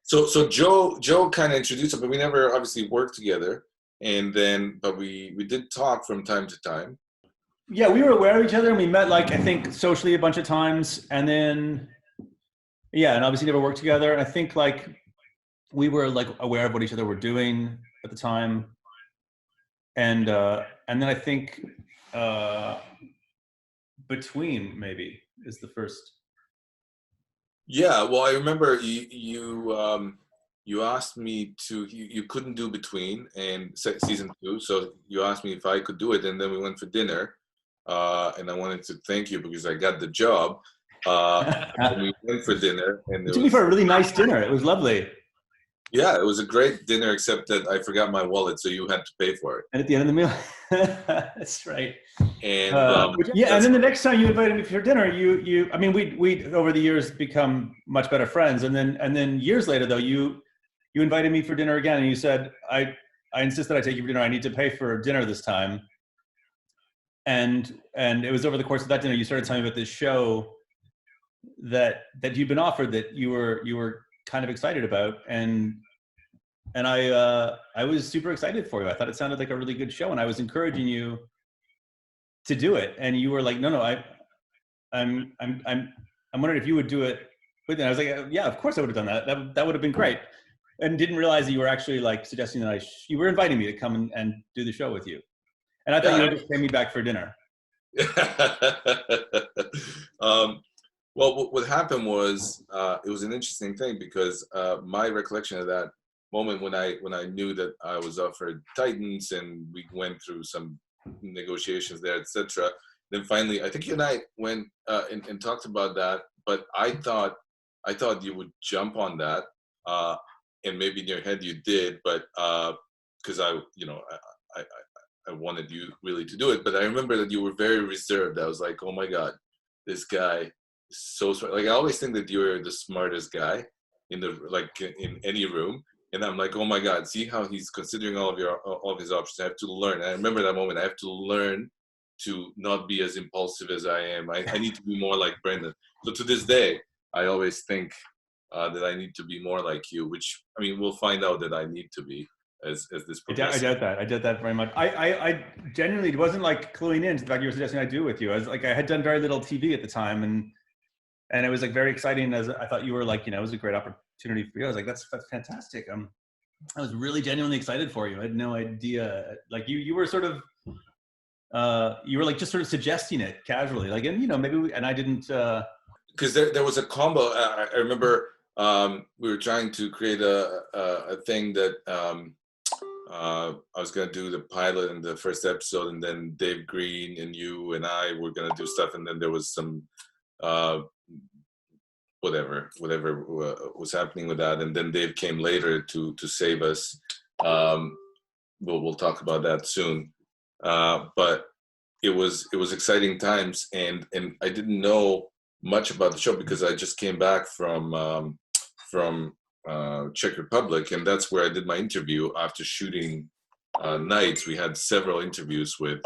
So Joe kind of introduced us, but we never obviously worked together. And then, but we did talk from time to time. Yeah, we were aware of each other, and we met like I think socially a bunch of times, and then yeah, and obviously never worked together. And I think like we were like aware of what each other were doing at the time, and then I think between maybe is the first. Yeah, well, I remember you asked me to you couldn't do between and season 2, so you asked me if I could do it, and then we went for dinner, and I wanted to thank you because I got the job. And we went for dinner, and It took me for a really nice dinner. It was lovely. yeah, it was a great dinner, except that I forgot my wallet, so you had to pay for it. And at the end of the meal, that's right. And yeah, and then the next time you invited me for dinner, I mean, we over the years become much better friends, and then years later though, you invited me for dinner again, and you said, I insist that I take you for dinner. I need to pay for dinner this time. And it was over the course of that dinner you started telling me about this show that you'd been offered that you were kind of excited about, and I was super excited for you. I thought it sounded like a really good show, and I was encouraging you to do it, and you were like, no, I'm wondering if you would do it with me. And I was like, yeah, of course I would have done that. That would have been great, and didn't realize that you were actually like suggesting that you were inviting me to come and do the show with you, and I thought you were just paying me back for dinner. Well, what happened was it was an interesting thing because my recollection of that moment when I knew that I was offered Titans and we went through some negotiations there, etc. Then finally, I think you and I went and talked about that. But I thought you would jump on that, and maybe in your head you did, but because I wanted you really to do it. But I remember that you were very reserved. I was like, oh my God, this guy. So smart. Like I always think that you're the smartest guy in any room, and I'm like, oh my God, see how he's considering all of his options. I have to learn. I remember that moment. I have to learn to not be as impulsive as I am. I need to be more like Brendan. So to this day, I always think that I need to be more like you. Which I mean, we'll find out that I need to be as this progresses. I doubt that very much. I genuinely, it wasn't like cluing in to the fact you were suggesting I do with you. I was like, I had done very little TV at the time, and it was like very exciting. As I thought you were like, it was a great opportunity for you. I was like, that's fantastic. I was really genuinely excited for you. I had no idea. Like you were sort of, you were like just sort of suggesting it casually, like, and maybe and I didn't. Because there was a combo. I remember we were trying to create a thing that I was going to do the pilot in the first episode, and then Dave Green and you and I were going to do stuff, and then there was some whatever was happening with that, and then Dave came later to save us. We'll talk about that soon, but it was exciting times, and I didn't know much about the show because I just came back from Czech Republic, and that's where I did my interview after shooting Nights. We had several interviews with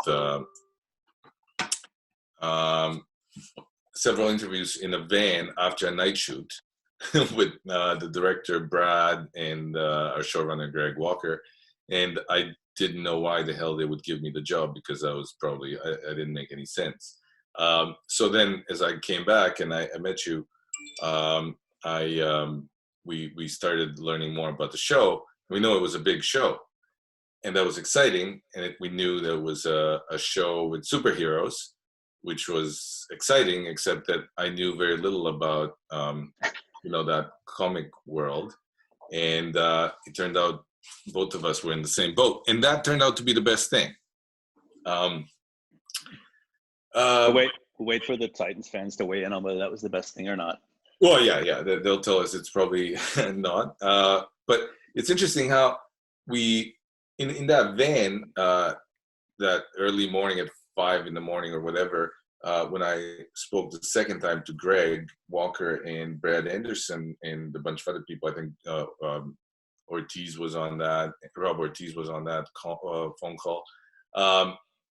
several interviews in a van after a night shoot with the director Brad and our showrunner Greg Walker, and I didn't know why the hell they would give me the job because I didn't make any sense. So then as I came back and I met you, we started learning more about the show. We know it was a big show, and that was exciting, and we knew there was a show with superheroes, which was exciting, except that I knew very little about, that comic world. And it turned out both of us were in the same boat. And that turned out to be the best thing. Wait for the Titans fans to weigh in on whether that was the best thing or not. Well, yeah. They'll tell us it's probably not. But it's interesting how we, in that van, that early morning at 5 a.m. or whatever, when I spoke the second time to Greg Walker and Brad Anderson and a bunch of other people, I think Ortiz was on that, Rob Ortiz was on that phone call.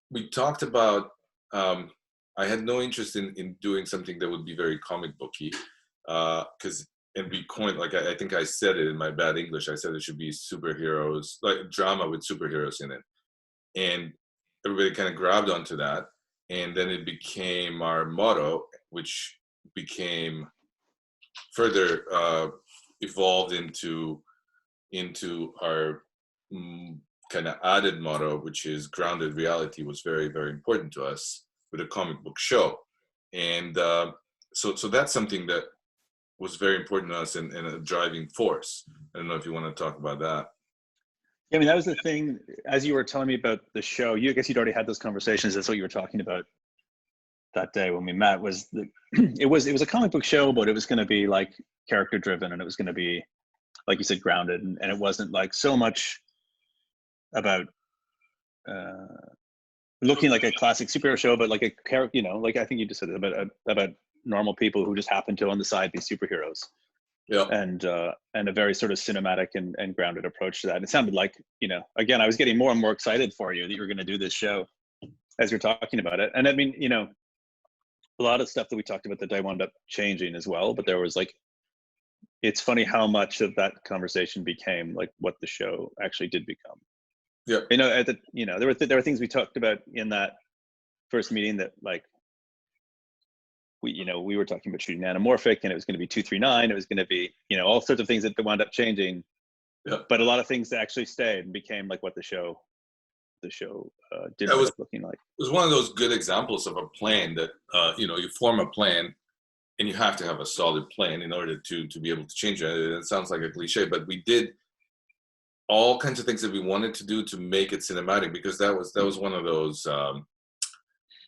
We talked about, I had no interest in doing something that would be very comic booky, because and we coined, like I think I said it in my bad English. I said it should be superheroes, like drama with superheroes in it, and everybody kind of grabbed onto that, and then it became our motto, which became further evolved into our kind of added motto, which is grounded reality, was very, very important to us with a comic book show. And so that's something that was very important to us and a driving force. I don't know if you want to talk about that. Yeah, I mean, that was the thing, as you were telling me about the show, I guess you'd already had those conversations. That's what you were talking about that day when we met, was it was a comic book show, but it was going to be like character driven, and it was going to be, like you said, grounded. And it wasn't like so much about looking like a classic superhero show, but like a character, you know, like I think you just said about normal people who just happen to on the side be superheroes. Yeah. And a very sort of cinematic and grounded approach to that. And it sounded like, you know, again, I was getting more and more excited for you that you were going to do this show as you're talking about it. And I mean, you know, a lot of stuff that we talked about that day wound up changing as well, but there was like, it's funny how much of that conversation became like what the show actually did become. Yeah. You know, there were things we talked about in that first meeting that like, we were talking about shooting anamorphic, and it was going to be 239. It was going to be, you know, all sorts of things that wound up changing. Yeah. But a lot of things actually stayed and became like what the show did That end was up looking like. It was one of those good examples of a plan that you know, you form a plan, and you have to have a solid plan in order to be able to change it. It sounds like a cliche, but we did all kinds of things that we wanted to do to make it cinematic, because that was one of those.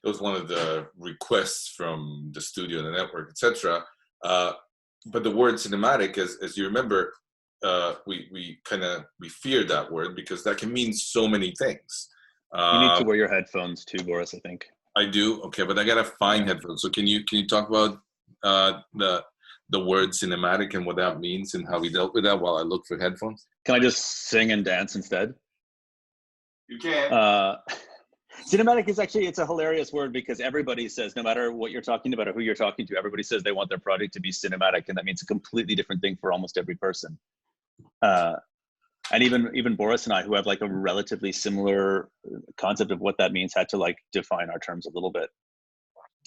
It was one of the requests from the studio and the network, etc. But the word cinematic, as you remember, we feared that word because that can mean so many things. You need to wear your headphones too, Boris, I think. I do. Okay, but I gotta find headphones. So can you talk about the word cinematic and what that means and how we dealt with that while I look for headphones? Can I just sing and dance instead? You can. Cinematic is actually, it's a hilarious word because everybody says, no matter what you're talking about or who you're talking to, everybody says they want their project to be cinematic, and that means a completely different thing for almost every person. And even Boris and I, who have like a relatively similar concept of what that means, had to like define our terms a little bit,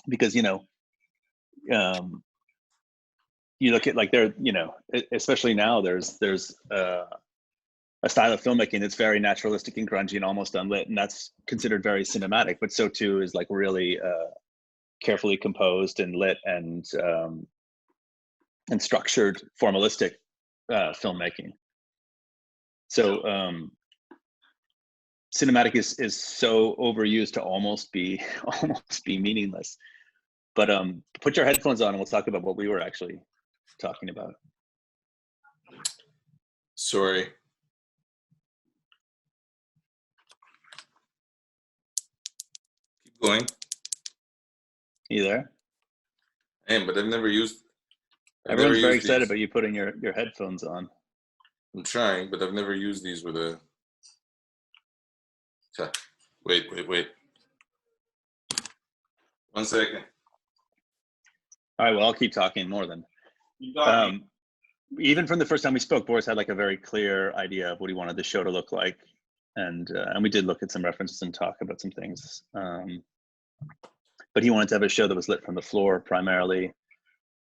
because, you know, you look at like there, you know, especially now there's a style of filmmaking that's very naturalistic and grungy and almost unlit, and that's considered very cinematic. But so too is like really carefully composed and lit and structured, formalistic filmmaking. So cinematic is so overused to almost be meaningless. But put your headphones on and we'll talk about what we were actually talking about. Sorry. Keep going. You there? I am, but I've never used. Everyone's very excited about you putting your headphones on. I'm trying, but I've never used these with a. Wait. 1 second. All right, well, I'll keep talking more then. Even from the first time we spoke, Boris had like a very clear idea of what he wanted the show to look like. And we did look at some references and talk about some things. But he wanted to have a show that was lit from the floor primarily.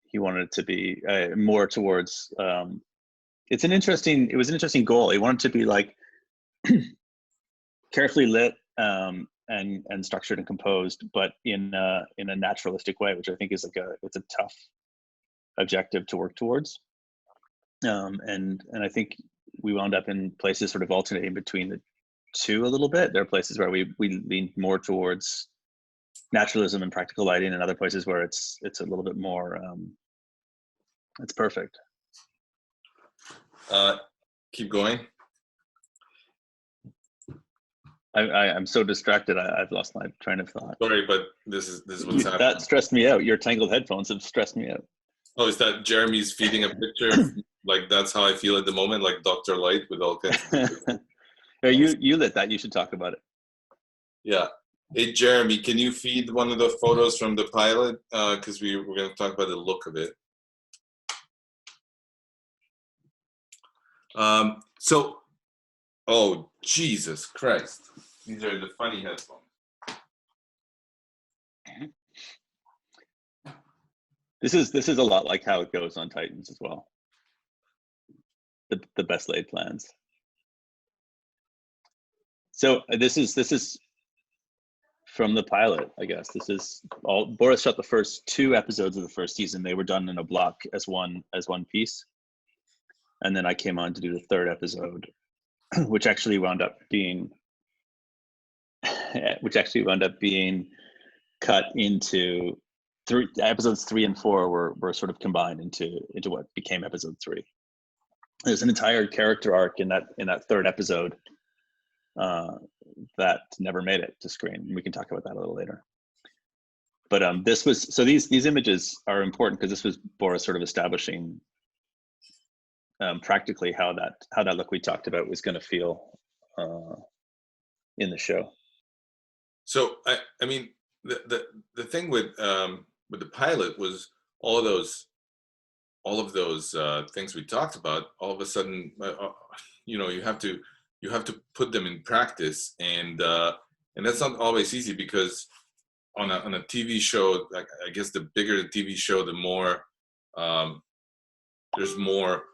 He wanted it to be more towards, it was an interesting goal. He wanted to be like carefully lit and structured and composed, but in a naturalistic way, which I think is it's a tough objective to work towards. And I think we wound up in places sort of alternating between the two a little bit. There are places where we lean more towards naturalism and practical lighting, and other places where it's a little bit more it's perfect. Keep going. I'm so distracted. I've lost my train of thought. Sorry, but this is what's happening. That stressed me out. Your tangled headphones have stressed me out. Oh, is that Jeremy's feeding a picture? Like that's how I feel at the moment, like Dr. Light with all kinds of you lit that. You should talk about it. Yeah. Hey, Jeremy, can you feed one of the photos from the pilot? Because we're going to talk about the look of it. So, oh Jesus Christ, these are the funny headphones. This is a lot like how it goes on Titans as well. The best laid plans. So this is from the pilot, I guess. This is all. Boris shot the first 2 episodes of the first season. They were done in a block as one piece, and then I came on to do the 3rd episode, which actually wound up being cut into 3 episodes. 3 and 4 were sort of combined into what became episode 3. There's an entire character arc in that 3rd episode that never made it to screen. We can talk about that a little later. But this was, so these images are important because this was Boris sort of establishing practically how that look we talked about was going to feel in the show. So I mean the thing with the pilot was all of those things we talked about. All of a sudden, you have to put them in practice, and that's not always easy because on a TV show, like, I guess the bigger the TV show, the more there's more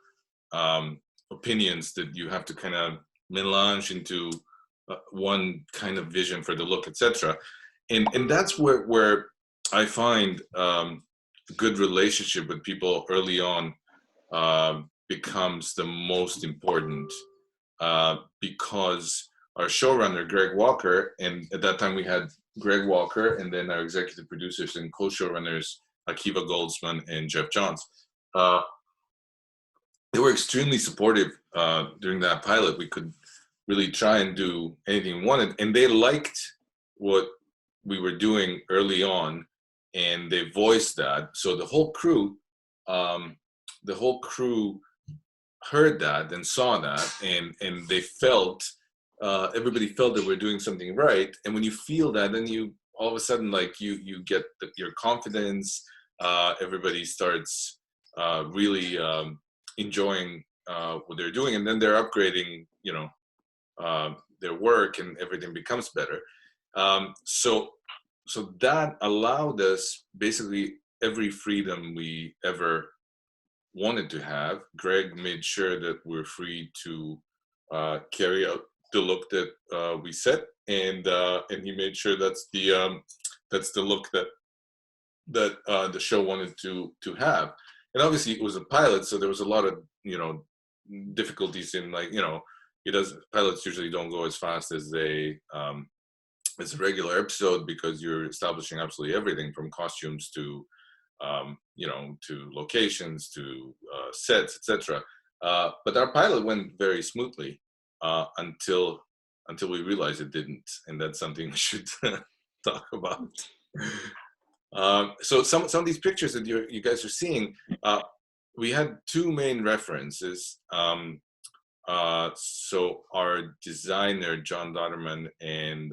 opinions that you have to kind of melange into one kind of vision for the look, etc. And that's where I find a good relationship with people early on becomes the most important, because our showrunner, Greg Walker, and at that time we had Greg Walker and then our executive producers and co-showrunners, Akiva Goldsman and Jeff Johns. They were extremely supportive during that pilot. We could really try and do anything we wanted, and they liked what we were doing early on, and they voiced that. So the whole crew heard that and saw that, and they felt, everybody felt that we're doing something right. And when you feel that, then you all of a sudden, like, you get your confidence. Everybody starts really enjoying what they're doing, and then they're upgrading, their work, and everything becomes better. So that allowed us basically every freedom we ever wanted to have. Greg made sure that we're free to carry out the look that we set, and he made sure that's the look that the show wanted to have. And obviously it was a pilot, so there was a lot of difficulties in, like, pilots usually don't go as fast as as a regular episode, because you're establishing absolutely everything from costumes to to locations to sets, etc. But our pilot went very smoothly until we realized it didn't, and that's something we should talk about. So some of these pictures that you guys are seeing, we had 2 main references. So our designer John Dotterman and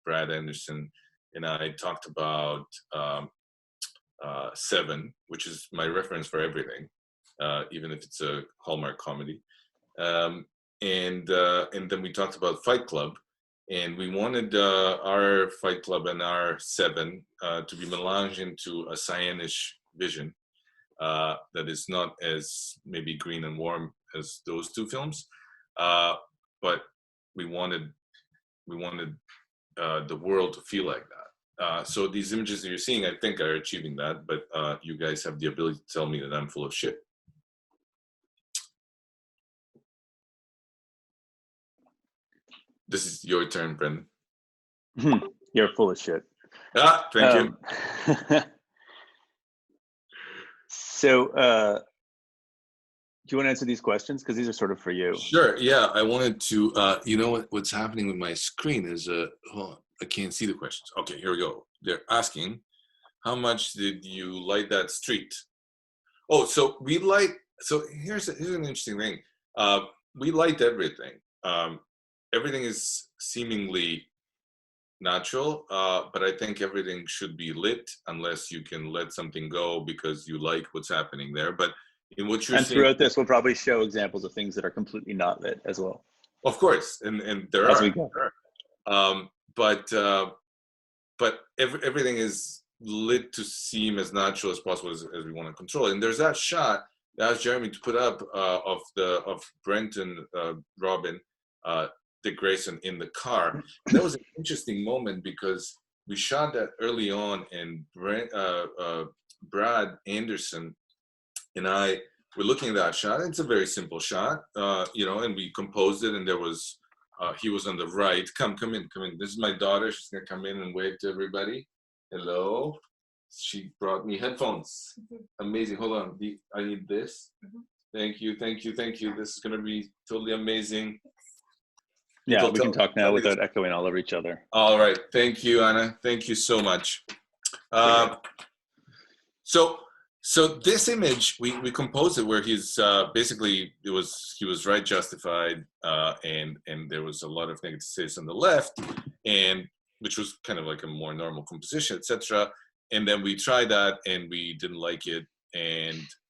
Brad Anderson and I talked about 7, which is my reference for everything, even if it's a Hallmark comedy. And then we talked about Fight Club, and we wanted our Fight Club and our 7 to be melanged into a cyanish vision that is not as maybe green and warm as those 2 films, but we wanted the world to feel like that. So these images that you're seeing, I think, are achieving that, but you guys have the ability to tell me that I'm full of shit. This is your turn, Brendan. You're full of shit. Thank you. So, do you want to answer these questions? Because these are sort of for you. Sure. Yeah, I wanted to. What's happening with my screen is hold on, I can't see the questions. Okay, here we go. They're asking, how much did you light that street? Oh, so we light. So here's an interesting thing. We light everything. Everything is seemingly natural, but I think everything should be lit unless you can let something go because you like what's happening there. But in what you're And seeing. throughout this, we'll probably show examples of things that are completely not lit as well. Of course, and there As are. we go. But everything is lit to seem as natural as possible as we want to control it. And there's that shot that asked Jeremy to put up of Brent and Robin, Dick Grayson in the car. And that was an interesting moment because we shot that early on, and Brad Anderson and I were looking at that shot. It's a very simple shot, and we composed it, and there was he was on the right. Come in. This is my daughter. She's gonna come in and wave to everybody. Hello. She brought me headphones. Amazing. Hold on. I need this. Thank you. This is gonna be totally amazing. Yeah, we can talk now without echoing all over each other. All right. Thank you, Anna. Thank you so much. So this image, we composed it where he's basically he was right, justified, and there was a lot of negatives on the left, and which was kind of like a more normal composition, etc. And then we tried that, and we didn't like it,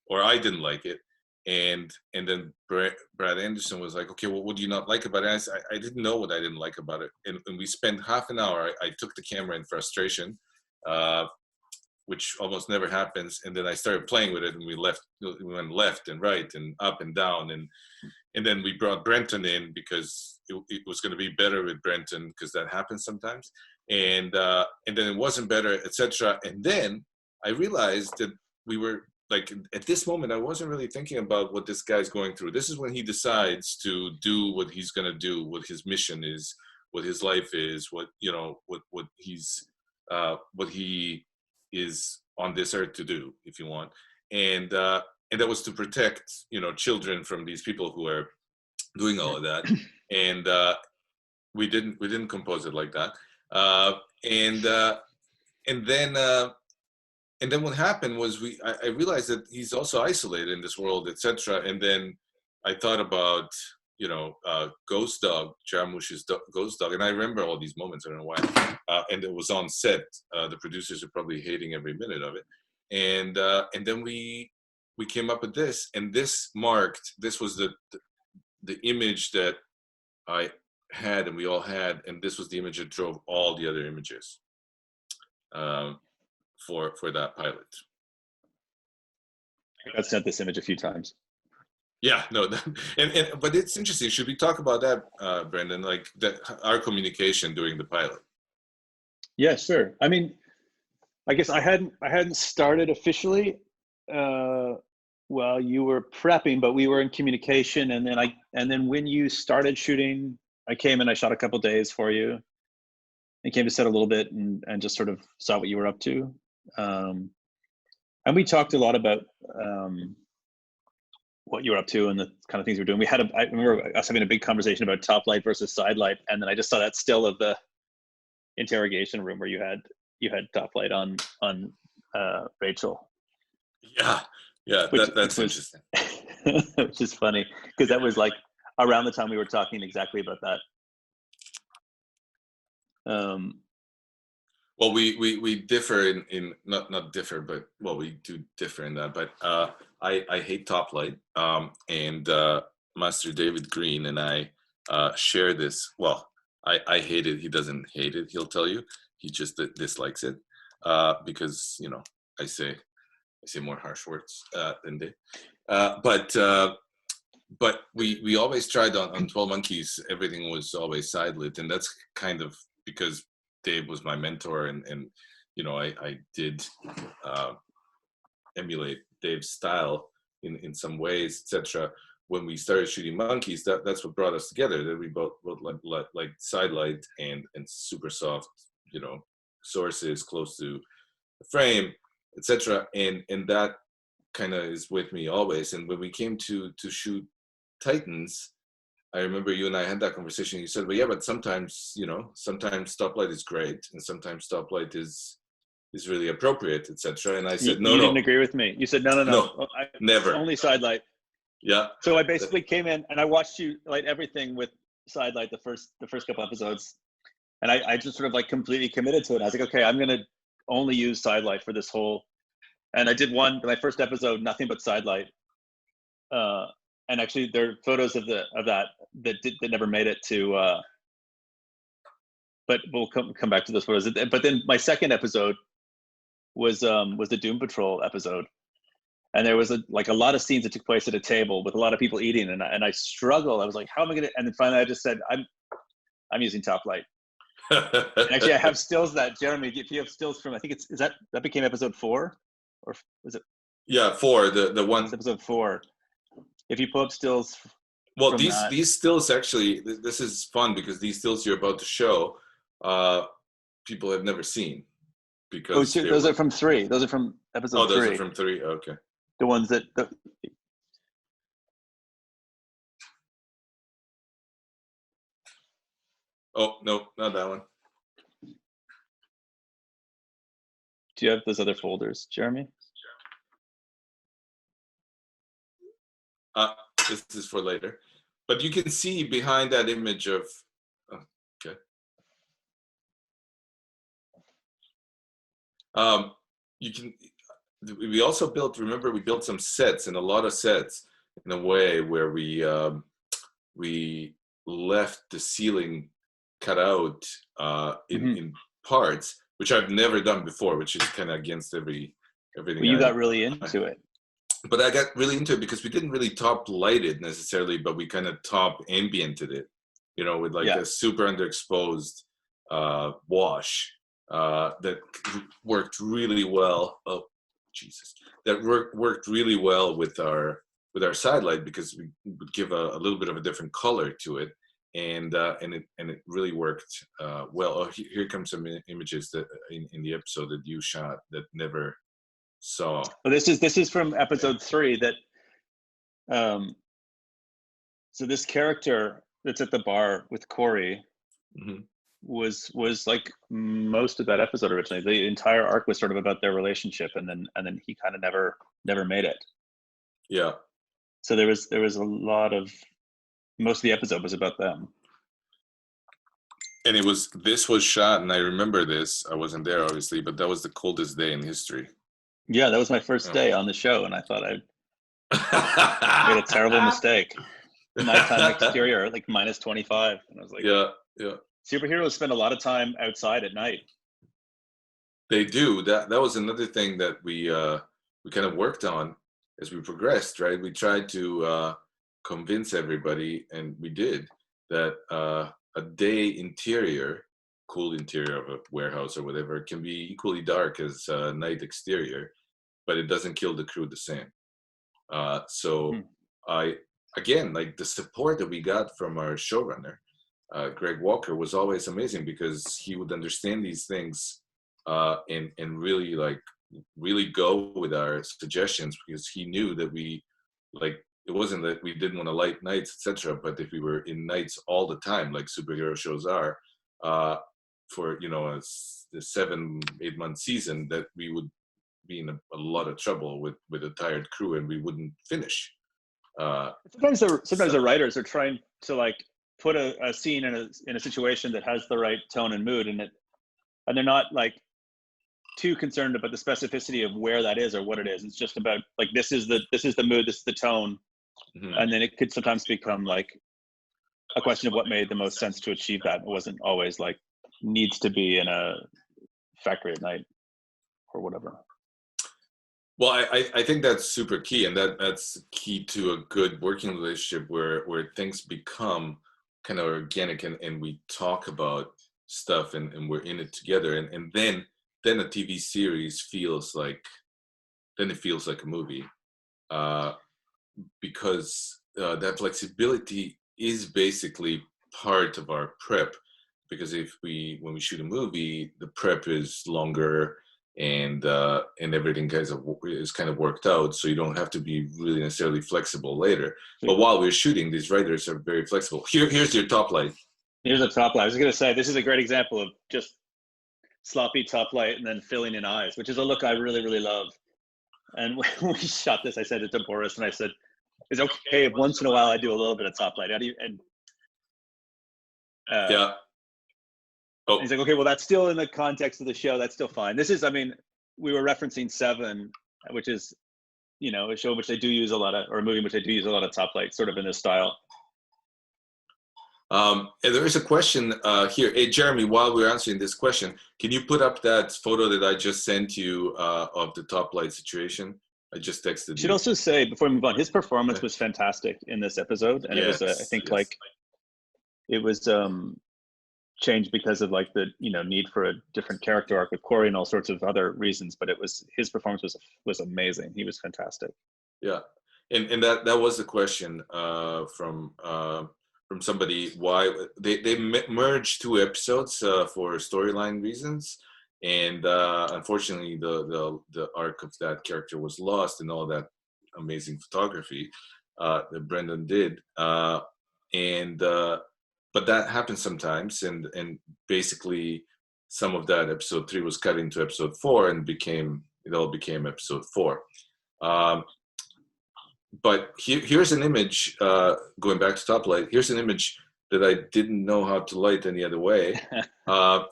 or I didn't like it, and then Brad Anderson was like, okay, well, what do you not like about it? And I didn't know what I didn't like about it, and we spent half an hour. I took the camera in frustration. Which almost never happens, and then I started playing with it, and we went left and right and up and down, and then we brought Brenton in because it was going to be better with Brenton because that happens sometimes, and then it wasn't better, etc. And then I realized that we were like, at this moment I wasn't really thinking about what this guy's going through. This is when he decides to do what he's going to do, what his mission is, what his life is, what he is on this earth to do, if you want, and that was to protect children from these people who are doing all of that, and we didn't compose it like that, and then what happened was I realized that he's also isolated in this world, etc. And then I thought about Ghost Dog, Jarmusch's Ghost Dog, and I remember all these moments. I don't know why, and it was on set. The producers are probably hating every minute of it, and then we came up with this, and this was the image that I had, and we all had, and this was the image that drove all the other images for that pilot. I've sent this image a few times. Yeah, no, but it's interesting. Should we talk about that, Brendan? Like our communication during the pilot? Yeah, sure. I mean, I guess I hadn't started officially while you were prepping, but we were in communication, and then when you started shooting, I came and I shot a couple days for you. I came to set a little bit and just sort of saw what you were up to, and we talked a lot about what you were up to and the kind of things you were doing. I remember us having a big conversation about top light versus side light, and then I just saw that still of the interrogation room where you had top light on Rachel. Yeah, that's interesting. Which is funny because that was like around the time we were talking exactly about that. Well, we differ in not differ, but well, we do differ in that. But I hate top light, and Master David Green and I share this. Well, I hate it. He doesn't hate it. He'll tell you. He just dislikes it because I say more harsh words than they. But we always tried on 12 Monkeys. Everything was always side lit, and that's kind of because Dave was my mentor, and I did emulate Dave's style in some ways, etc. When we started shooting Monkeys, that's what brought us together. That we both like side light and super soft, sources close to the frame, etc. And that kind of is with me always. And when we came to shoot Titans, I remember you and I had that conversation. You said, well, yeah, but sometimes, sometimes stoplight is great, and sometimes stoplight is really appropriate, etc. And I said, no, you didn't agree with me. You said, no, never. Only side light. Yeah. So I basically came in and I watched you light everything with side light the first couple episodes, and I just sort of like completely committed to it. I was like, okay, I'm gonna only use side light for this whole. And I did my first episode, nothing but side light, and actually there are photos of that never made it to. But we'll come back to those photos. But then my second episode was the Doom Patrol episode, and there was a lot of scenes that took place at a table with a lot of people eating, and I struggled. I was like, how am I gonna? And then finally, I just said, I'm using top light. And actually, I have stills that Jeremy. If you have stills from, I think that became episode 4, or was it? Yeah, 4. The one. It's episode 4. If you pull up stills. Well, these stills actually, this is fun because these stills you're about to show, people have never seen. Because those are from 3. Those are from episode 3. Oh, those are from 3. Okay. The ones that. Oh no, not that one. Do you have those other folders, Jeremy? This is for later, but you can see behind that image of. Okay. You can. We also built. Remember, we built some sets, and a lot of sets in a way where we left the ceiling cut out in parts, which I've never done before, which is kind of against everything. Well, you got really into it. But I got really into it because we didn't really top light it necessarily, but we kind of top ambiented it, with a super underexposed wash that worked really well. Oh, Jesus. That worked really well with our side light because we would give a little bit of a different color to it. And it really worked well. Oh, here comes some images that in the episode that you shot that never saw. Well, this is from episode 3 that. So this character that's at the bar with Corey was like most of that episode originally. The entire arc was sort of about their relationship, and then he kind of never made it. Yeah. So there was a lot of. Most of the episode was about them. And this was shot, and I remember this. I wasn't there, obviously, but that was the coldest day in history. Yeah, that was my first day on the show, and I thought I made a terrible mistake. Nighttime exterior, like minus 25. And I was like, yeah. Superheroes spend a lot of time outside at night. They do. That was another thing that we kind of worked on as we progressed, right? We tried to convince everybody, and we did, that a day interior, cool interior of a warehouse or whatever, can be equally dark as a night exterior, but it doesn't kill the crew the same. Again, like the support that we got from our showrunner, Greg Walker, was always amazing because he would understand these things and really go with our suggestions, because he knew that it wasn't that we didn't want to light nights, etc., but if we were in nights all the time, like superhero shows are, for a 7-8 month season, that we would be in a lot of trouble with a tired crew, and we wouldn't finish. Sometimes the writers are trying to put a scene in a situation that has the right tone and mood, and they're not too concerned about the specificity of where that is or what it is. It's just about this is the mood, this is the tone. And then it could sometimes become a question of what made the most sense to achieve that. It wasn't always needs to be in a factory at night or whatever. Well, I think that's super key, and that's key to a good working relationship where things become kind of organic, and we talk about stuff and we're in it together, and then a TV series feels like a movie. Because that flexibility is basically part of our prep, because when we shoot a movie, the prep is longer and everything is kind of worked out, so you don't have to be really necessarily flexible later. But while we're shooting, these writers are very flexible. Here's your top light. Here's a top light. I was going to say, this is a great example of just sloppy top light and then filling in eyes, which is a look I really, really love. And when we shot this, I said it to Boris, and I said, it's okay if once in a while I do a little bit of top light. Yeah. Oh. He's like, okay, well, that's still in the context of the show. That's still fine. We were referencing 7, which is a show in which they do use a lot of, or a movie in which they do use a lot of top light, sort of in this style. And there is a question here. Hey, Jeremy, while we're answering this question, can you put up that photo that I just sent you of the top light situation? I just texted you. Should also say, before we move on, his performance was fantastic in this episode. And it was, I think, like, it was changed because of like the, need for a different character arc with Corey and all sorts of other reasons. But his performance was amazing. He was fantastic. Yeah. And that was the question from somebody, why they merged 2 episodes for storyline reasons, and unfortunately the arc of that character was lost in all that amazing photography that Brendan did, but that happens sometimes, and basically some of that episode 3 was cut into episode 4 and it all became episode 4. But here's an image, going back to top light, here's an image that I didn't know how to light any other way.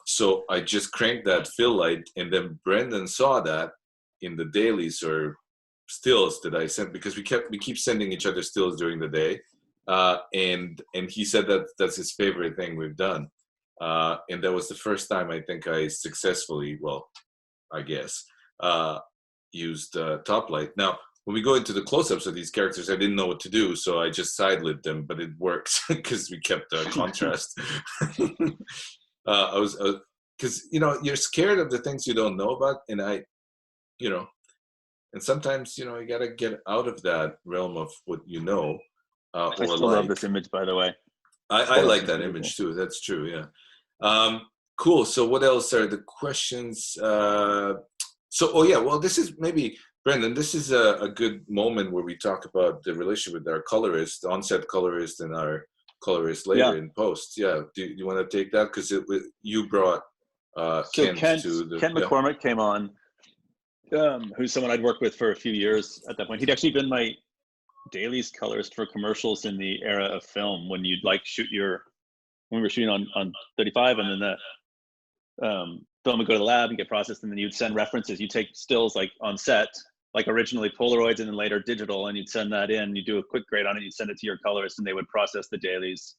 So I just cranked that fill light, and then Brendan saw that in the dailies or stills that I sent, because we keep sending each other stills during the day. And he said that that's his favorite thing we've done. And that was the first time I think I successfully, well, I guess, used top light. Now, when we go into the close-ups of these characters, I didn't know what to do, so I just side-lit them, but it worked because we kept contrast. Because you're scared of the things you don't know about, and and sometimes you gotta get out of that realm of what you know. I still love this image, by the way. I like that image too. That's true. Yeah. Cool. So what else are the questions? This is maybe. Brendan, this is a good moment where we talk about the relationship with our colorist, on-set colorist, and our colorist later in post. Yeah, do you want to take that? Because you brought Kent McCormick came on, who's someone I'd worked with for a few years at that point. He'd actually been my dailies colorist for commercials in the era of film, when you'd like when we were shooting on 35, and then the film would go to the lab and get processed, and then you'd send references. You take stills like on set, like originally Polaroids and then later digital, and you'd send that in, you do a quick grade on it, you'd send it to your colorist, and they would process the dailies,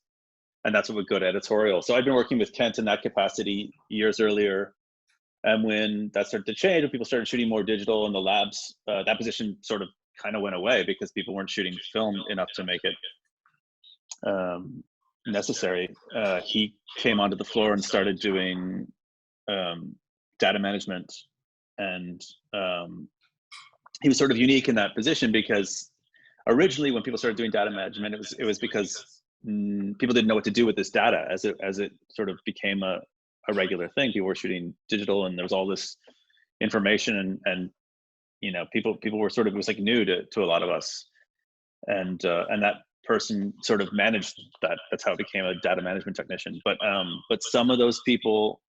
and that's what would go to editorial. So I'd been working with Kent in that capacity years earlier, and when that started to change, when people started shooting more digital in the labs, that position sort of kind of went away because people weren't shooting film enough to make it necessary. He came onto the floor and started doing data management, and he was sort of unique in that position, because originally when people started doing data management, it was because people didn't know what to do with this data as it sort of became a regular thing. People were shooting digital, and there was all this information, and people were sort of, it was like new to a lot of us, and that person sort of managed that. That's how it became a data management technician. But some of those people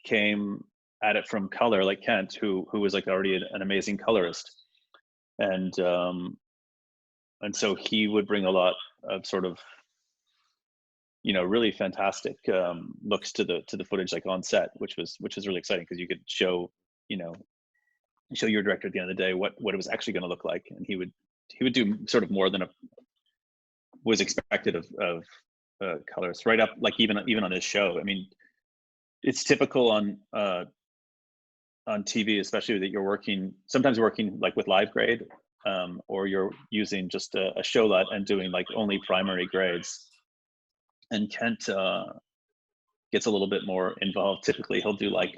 came at it from color, like Kent, who was like already an amazing colorist, and so he would bring a lot of sort of really fantastic looks to the footage, like on set, which was really exciting, because you could show your director at the end of the day what it was actually going to look like, and he would do sort of more than was expected of colorists, right up, like even on this show. I mean, it's typical on TV, especially, that you're sometimes working like with live grade, or you're using just a show lot and doing like only primary grades. And Kent gets a little bit more involved. Typically, he'll do like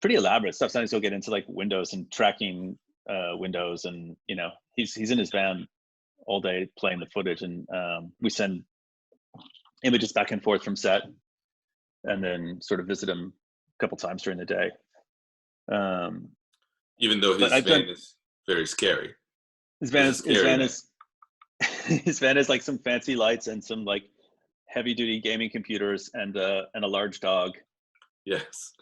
pretty elaborate stuff. Sometimes he'll get into like windows and tracking windows, and he's in his van all day playing the footage, and we send images back and forth from set, and then sort of visit him a couple times during the day. Even though his van is very scary. His van is like some fancy lights and some like heavy duty gaming computers and a large dog. Yes.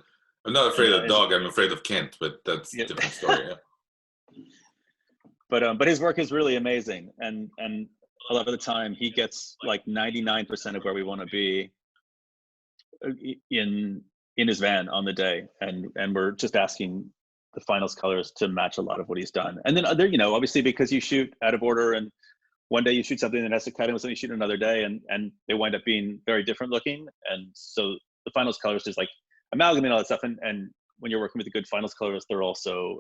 I'm not afraid of dog, I'm afraid of Kent, but that's a different story. Yeah. But his work is really amazing, and a lot of the time he gets like 99% of where we want to be in his van on the day, and we're just asking the finals colors to match a lot of what he's done. And then other, obviously because you shoot out of order, and one day you shoot something that has to cut in with something you shoot another day, and they wind up being very different looking. And so the finals colors is like amalgamate all that stuff. And when you're working with the good finals colors, they're also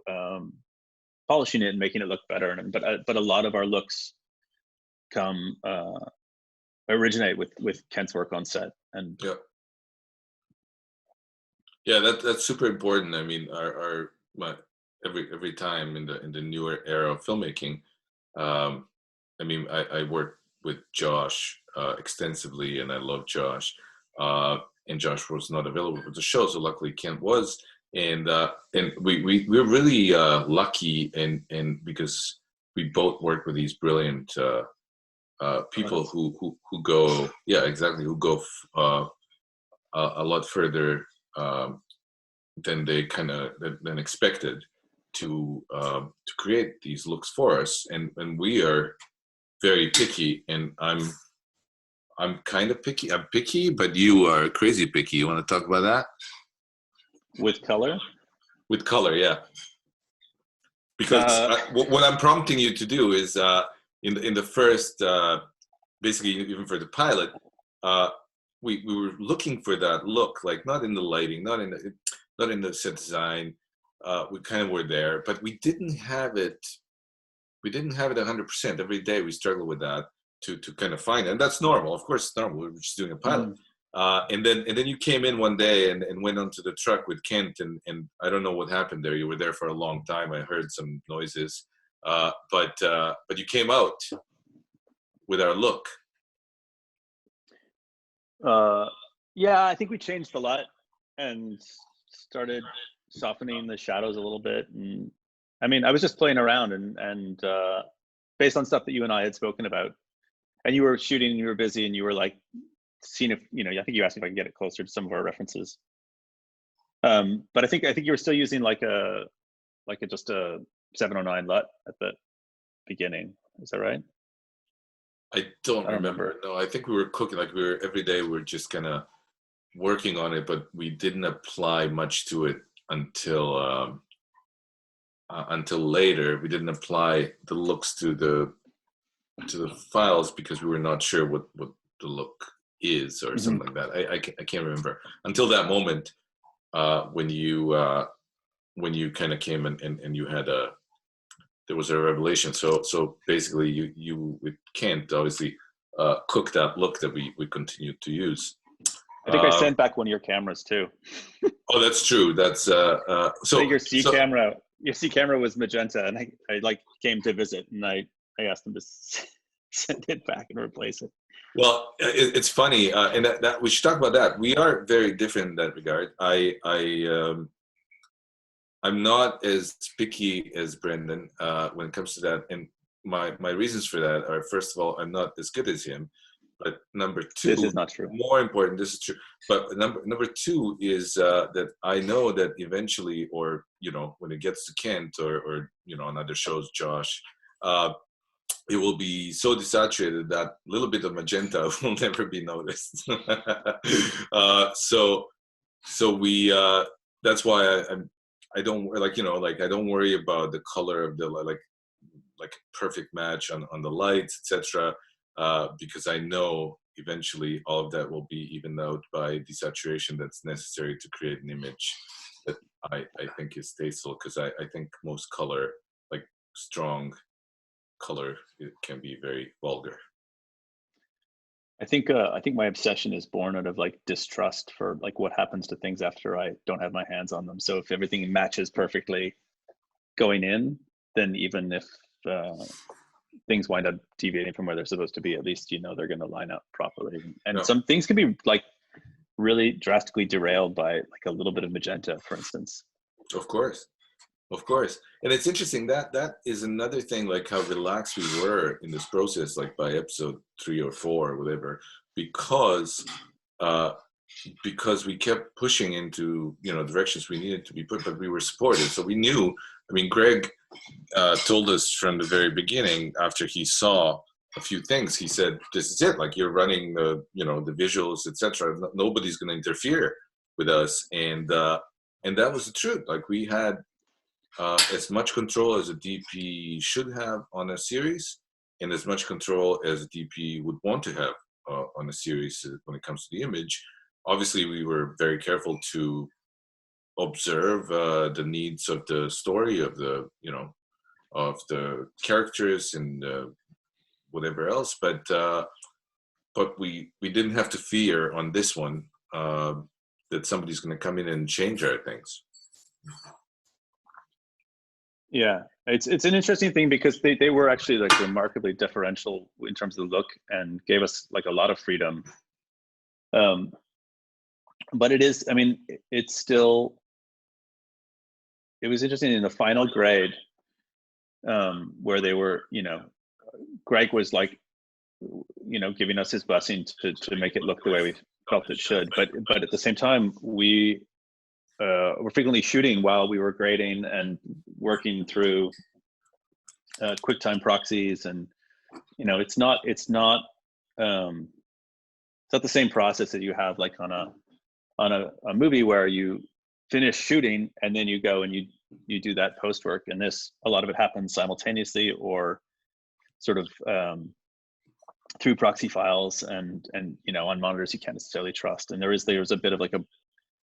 polishing it and making it look better. But a lot of our looks originate with Kent's work on set. And yeah, that's super important. I mean, every time in the newer era of filmmaking, I mean, I worked with Josh extensively, and I love Josh. And Josh was not available for the show, so luckily Kent was. And we're really lucky, and because we both work with these brilliant people who go, who go a lot further than they than expected to create these looks for us, and we are very picky, and I'm kind of picky. I'm picky, but you are crazy picky. You want to talk about that? With color? With color, yeah. Because what I'm prompting you to do is in the first, basically even for the pilot, we were looking for that look, like not in the lighting, not in the set design. We kind of were there, but we didn't have it. We didn't have it 100%. Every day we struggle with that to kind of find it, and that's normal. Of course, it's normal. We're just doing a pilot. And then you came in one day and went onto the truck with Kent, and I don't know what happened there. You were there for a long time. I heard some noises, but you came out with our look. Yeah, I think we changed a lot and started softening the shadows a little bit. And I mean, I was just playing around and based on stuff that you and I had spoken about, and you were shooting and you were busy and you were like seeing if, I think you asked me if I can get it closer to some of our references. But I think you were still using just a 709 LUT at the beginning. Is that right? I don't remember. No, I think we were cooking, every day we were just kind of working on it, but we didn't apply much to it until later. We didn't apply the looks to the files because we were not sure what the look is or something like that. I can't remember until that moment when you kind of came and you had there was a revelation. So basically you with Kent obviously cooked that look that we continued to use. I think I sent back one of your cameras too. Oh, that's true. That's so your C camera was magenta, and I came to visit, and I asked them to send it back and replace it. Well, it's funny, and that we should talk about that. We are very different in that regard. I'm not as picky as Brendan when it comes to that, and my reasons for that are, first of all, I'm not as good as him, but number two, this is not true. More important, this is true. But number two is that I know that eventually, or when it gets to Kent or on other shows, Josh, it will be so desaturated that little bit of magenta will never be noticed. So we that's why I don't I don't worry about the color of the like perfect match on the lights, etc. Because I know eventually all of that will be evened out by desaturation that's necessary to create an image that I think is tasteful. Because I think most color, like strong color, it can be very vulgar. I think my obsession is born out of distrust for what happens to things after I don't have my hands on them. So if everything matches perfectly going in, then even if things wind up deviating from where they're supposed to be, at least they're going to line up properly. And some things can be really drastically derailed by a little bit of magenta, for instance. Of course. And it's interesting that is another thing, how relaxed we were in this process, by episode 3 or 4 or whatever, because we kept pushing into directions we needed to be put, but we were supported. So we knew. I mean, Greg told us from the very beginning, after he saw a few things, he said, "This is it. You're running the the visuals, etc. Nobody's going to interfere with us." And that was the truth. We had as much control as a DP should have on a series, and as much control as a DP would want to have on a series when it comes to the image. Obviously, we were very careful to observe the needs of the story, of the of the characters and whatever else, but we didn't have to fear on this one that somebody's going to come in and change our things. Yeah, it's an interesting thing because they were actually like remarkably differential in terms of the look and gave us like a lot of freedom. But it is, I mean, it's still, it was interesting in the final grade where they were, Greg was like, giving us his blessing to make it look the way we felt it should. But at the same time, we were frequently shooting while we were grading and working through QuickTime proxies, and it's not the same process that you have like on a movie where you finish shooting and then you go and you do that post work. And this, a lot of it happens simultaneously or sort of through proxy files and on monitors you can't necessarily trust. And there's a bit of like a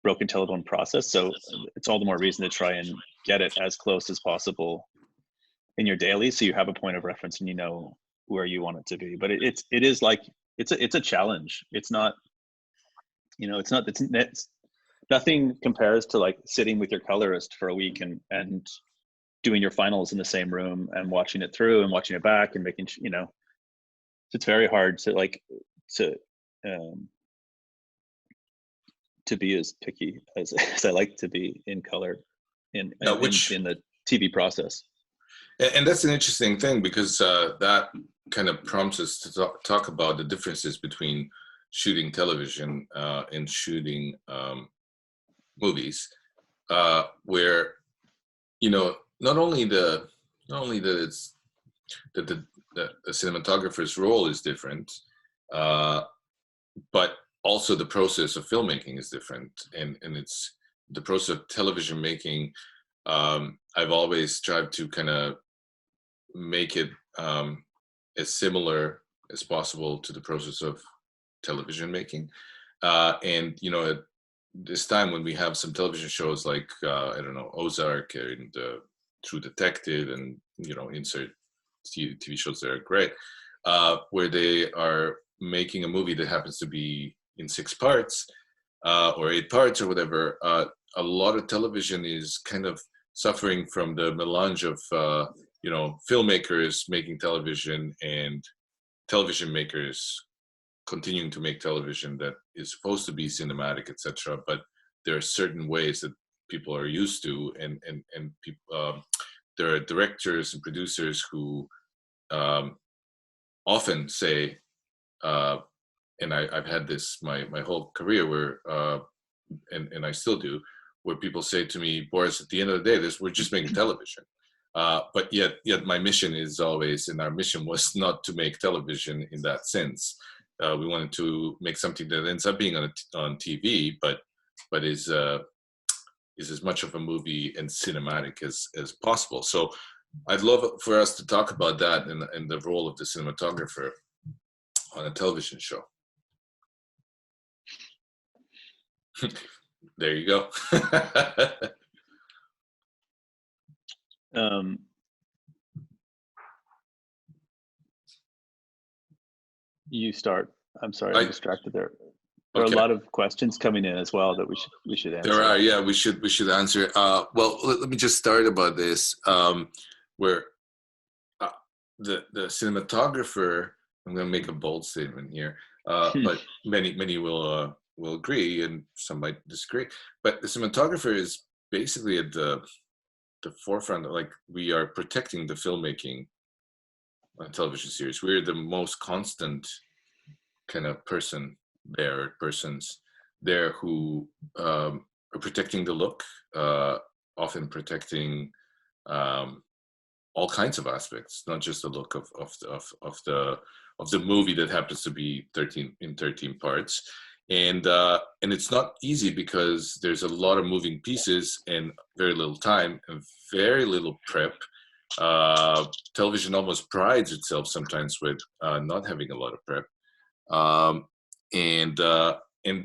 broken telephone process. So it's all the more reason to try and get it as close as possible in your daily, so you have a point of reference and you know where you want it to be. But it is like it's a challenge. It's not, it's nothing compares to like sitting with your colorist for a week and doing your finals in the same room and watching it through and watching it back and making, it's very hard to like to be as picky as I like to be in color in the TV process. And that's an interesting thing because that kind of prompts us to talk about the differences between shooting television and shooting movies, where not only that it's that the cinematographer's role is different, but also the process of filmmaking is different, and it's the process of television making. I've always tried to kind of make it as similar as possible to the process of television making, and at this time when we have some television shows like I don't know, Ozark and True Detective, and insert TV shows that are great, where they are making a movie that happens to be in 6 parts or 8 parts or whatever. A lot of television is kind of suffering from the melange of filmmakers making television and television makers continuing to make television that is supposed to be cinematic, etc. But there are certain ways that people are used to, and people, there are directors and producers who often say, and I've had this my whole career where, and I still do, where people say to me, Boris, at the end of the day, we're just making television. But yet my mission is always, and our mission was not to make television in that sense. We wanted to make something that ends up being on TV, but is as much of a movie and cinematic as possible. So I'd love for us to talk about that and the role of the cinematographer on a television show. There you go. You start. I'm sorry, I'm distracted there. There are a lot of questions coming in as well that we should answer. There are, yeah, we should answer. Well, let me just start about this, where the cinematographer. I'm going to make a bold statement here, but many will agree, and some might disagree. But the cinematographer is basically at the forefront. Like, we are protecting the filmmaking on a television series. We're the most constant kind of persons there who are protecting the look, often protecting all kinds of aspects, not just the look of the movie that happens to be 13 parts. And it's not easy because there's a lot of moving pieces and very little time and very little prep. Television almost prides itself sometimes with not having a lot of prep. And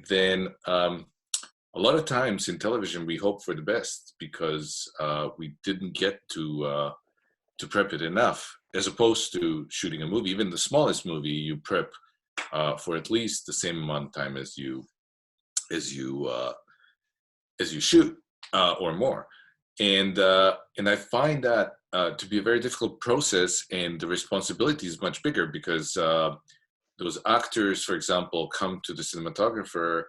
then a lot of times in television we hope for the best because we didn't get to prep it enough, as opposed to shooting a movie. Even the smallest movie, you prep for at least the same amount of time as you shoot, or more. And I find that to be a very difficult process, and the responsibility is much bigger because those actors, for example, come to the cinematographer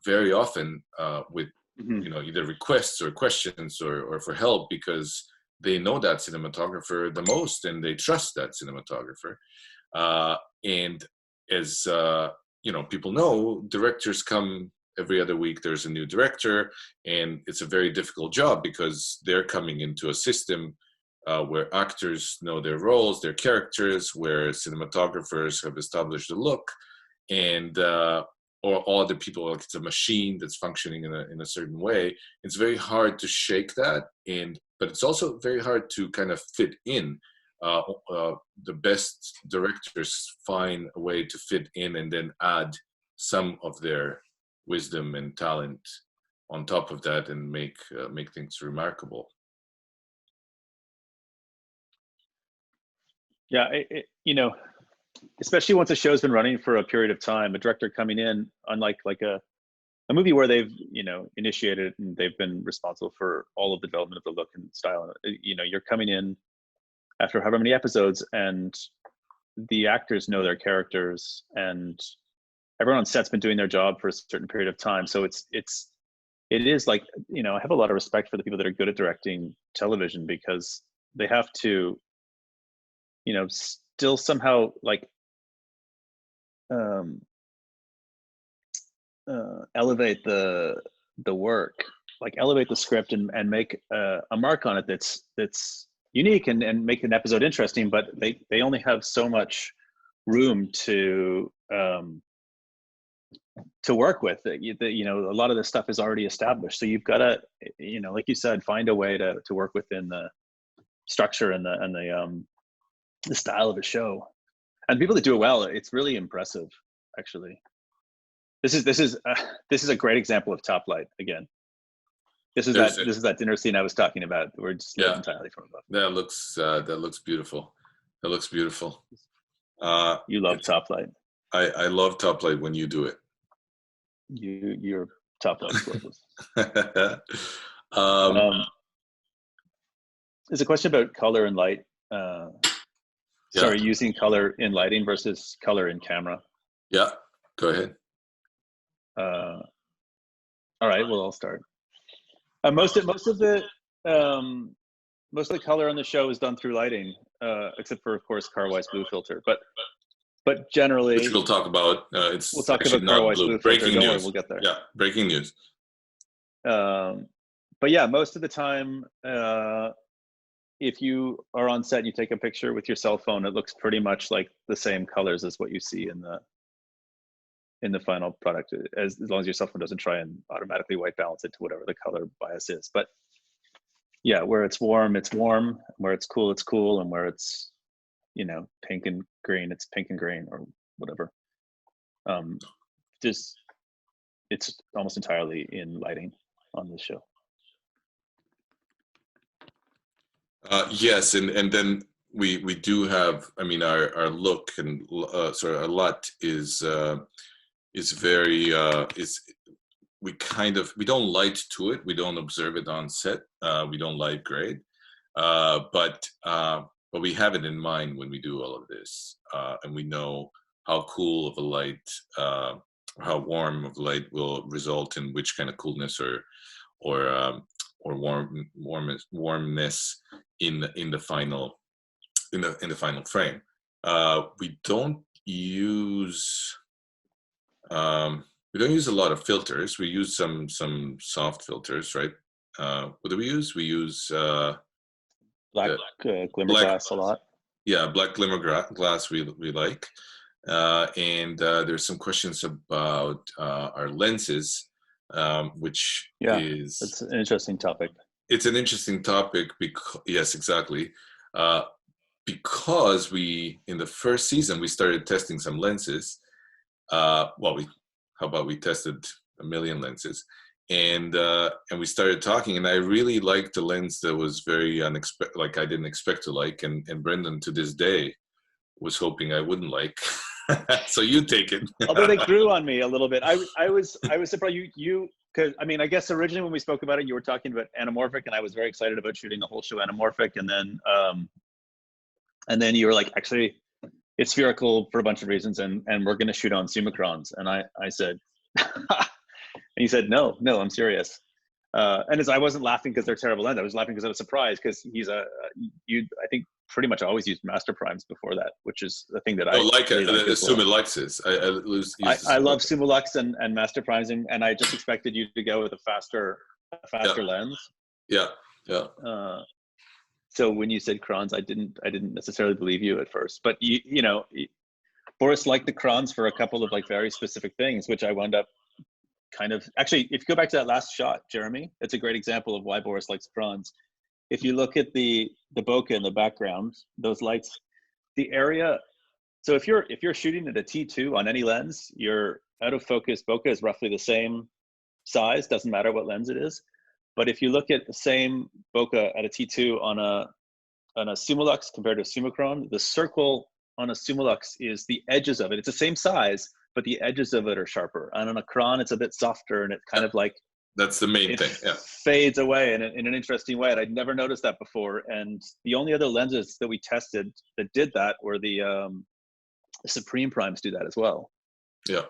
very often with either requests or questions or for help, because they know that cinematographer the most and they trust that cinematographer. And as people know, directors come every other week. There's a new director, and it's a very difficult job because they're coming into a system where actors know their roles, their characters, where cinematographers have established a look, and or all the people, like it's a machine that's functioning in a certain way. It's very hard to shake that, but it's also very hard to kind of fit in. The best directors find a way to fit in and then add some of their wisdom and talent on top of that and make things remarkable. Yeah, especially once a show's been running for a period of time, a director coming in, unlike like a movie where they've initiated and they've been responsible for all of the development of the look and style. You're coming in after however many episodes, and the actors know their characters, and everyone on set's been doing their job for a certain period of time. So it is like, I have a lot of respect for the people that are good at directing television, because they have to, still somehow like elevate the work, like elevate the script and make a mark on it that's unique and make an episode interesting. But they only have so much room to work with. A lot of this stuff is already established, so you've got to, like you said, find a way to work within the structure and the style of a show. And people that do it well, it's really impressive, actually. This is a great example of top light again. This is that dinner scene I was talking about. We're just lit entirely from above. That looks beautiful. That looks beautiful. You love top light. I love top light when you do it. Your top light is gorgeous. There's a question about color and light. Sorry, using color in lighting versus color in camera. Yeah, go ahead. All right, well, I'll start. Most of the color on the show is done through lighting, except for, of course, Carwise blue filter. But generally, which we'll talk about. We'll talk about Carwise blue filter. Breaking Don't news. worry, we'll get there. Yeah, breaking news. But yeah, most of the time, if you are on set, you take a picture with your cell phone, it looks pretty much like the same colors as what you see in the final product, as long as your cell phone doesn't try and automatically white balance it to whatever the color bias is. But yeah, where it's warm, it's warm. Where it's cool, it's cool. And where it's, pink and green, it's pink and green, or whatever. It's almost entirely in lighting on this show. Yes, and then we do have, our look and sort of a lot is very we don't light to it, we don't observe it on set, we don't light grade, but we have it in mind when we do all of this, and we know how cool of a light, or how warm of light will result in which kind of coolness or warmness in the final frame. We don't use a lot of filters. We use some soft filters, right? What do we use? We use black glimmer glass a lot. Yeah, black glimmer glass we like. and there's some questions about our lenses, which Yeah, is it's an interesting topic. It's an interesting topic because yes, exactly. Because we in the first season we started testing some lenses. Well, how about we tested a million lenses, and we started talking, and I really liked the lens that was very unexpected, like I didn't expect to like, and Brendan to this day was hoping I wouldn't like. So you take it. Although they grew on me a little bit. I was surprised you because I mean I guess originally when we spoke about it you were talking about anamorphic, and I was very excited about shooting the whole show anamorphic, and then you were like, actually it's spherical for a bunch of reasons, and we're going to shoot on summicrons, and I said and he said no I'm serious, and as I wasn't laughing because they're terrible lens, I was laughing because I was surprised because he's I think pretty much always used master primes before that, which is the thing that I like really it. Like Sumuluxes. I love Sumulux and master primes, and I just expected you to go with a faster lens. Yeah. So when you said crons, I didn't necessarily believe you at first, but you know, Boris liked the crons for a couple of like very specific things, which I wound up kind of actually. If you go back to that last shot, Jeremy, it's a great example of why Boris likes crons. If you look at the bokeh in the background, those lights, the area. So if you're shooting at a T2 on any lens, your out of focus bokeh is roughly the same size. Doesn't matter what lens it is. But if you look at the same bokeh at a T2 on a Sumulux compared to a Summicron, the circle on a Sumulux is the edges of it. It's the same size, but the edges of it are sharper. And on a Cron, it's a bit softer, and it kind of like that's the main thing. Yeah, fades away in an interesting way. And I'd never noticed that before. And the only other lenses that we tested that did that were the Supreme primes do that as well. Yeah.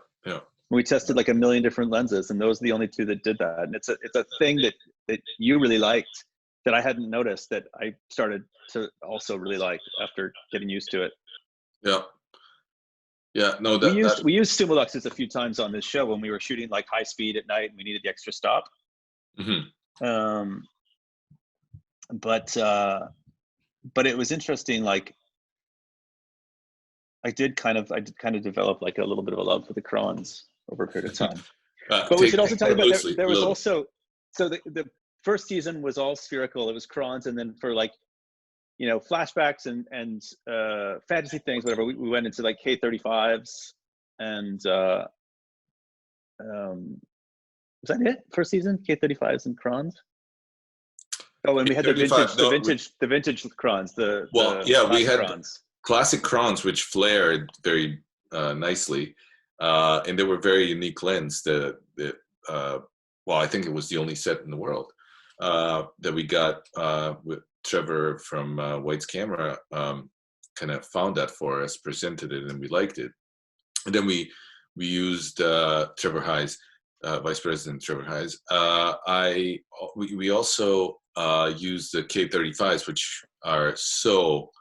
We tested like a million different lenses, and those are the only two that did that. And it's a thing that you really liked that I hadn't noticed, that I started to also really like after getting used to it. Yeah. No, we used Stimuluxes a few times on this show when we were shooting like high speed at night and we needed the extra stop. Mm-hmm. But it was interesting. Like I did kind of develop like a little bit of a love for the crons over a period of time. But we should also talk about there was also, so the first season was all spherical. It was crons, and then for like, you know, flashbacks and fantasy things, whatever, we went into like K35s and was that it? First season, K35s and crons. Oh, and we had the vintage crons. We had crons. Classic crons, which flared very nicely, and they were very unique lens. Well, I think it was the only set in the world that we got with Trevor from White's Camera. Kind of found that for us, presented it, and we liked it. And then we used Trevor High's, Vice President Trevor High's. We also used the K35s, which are so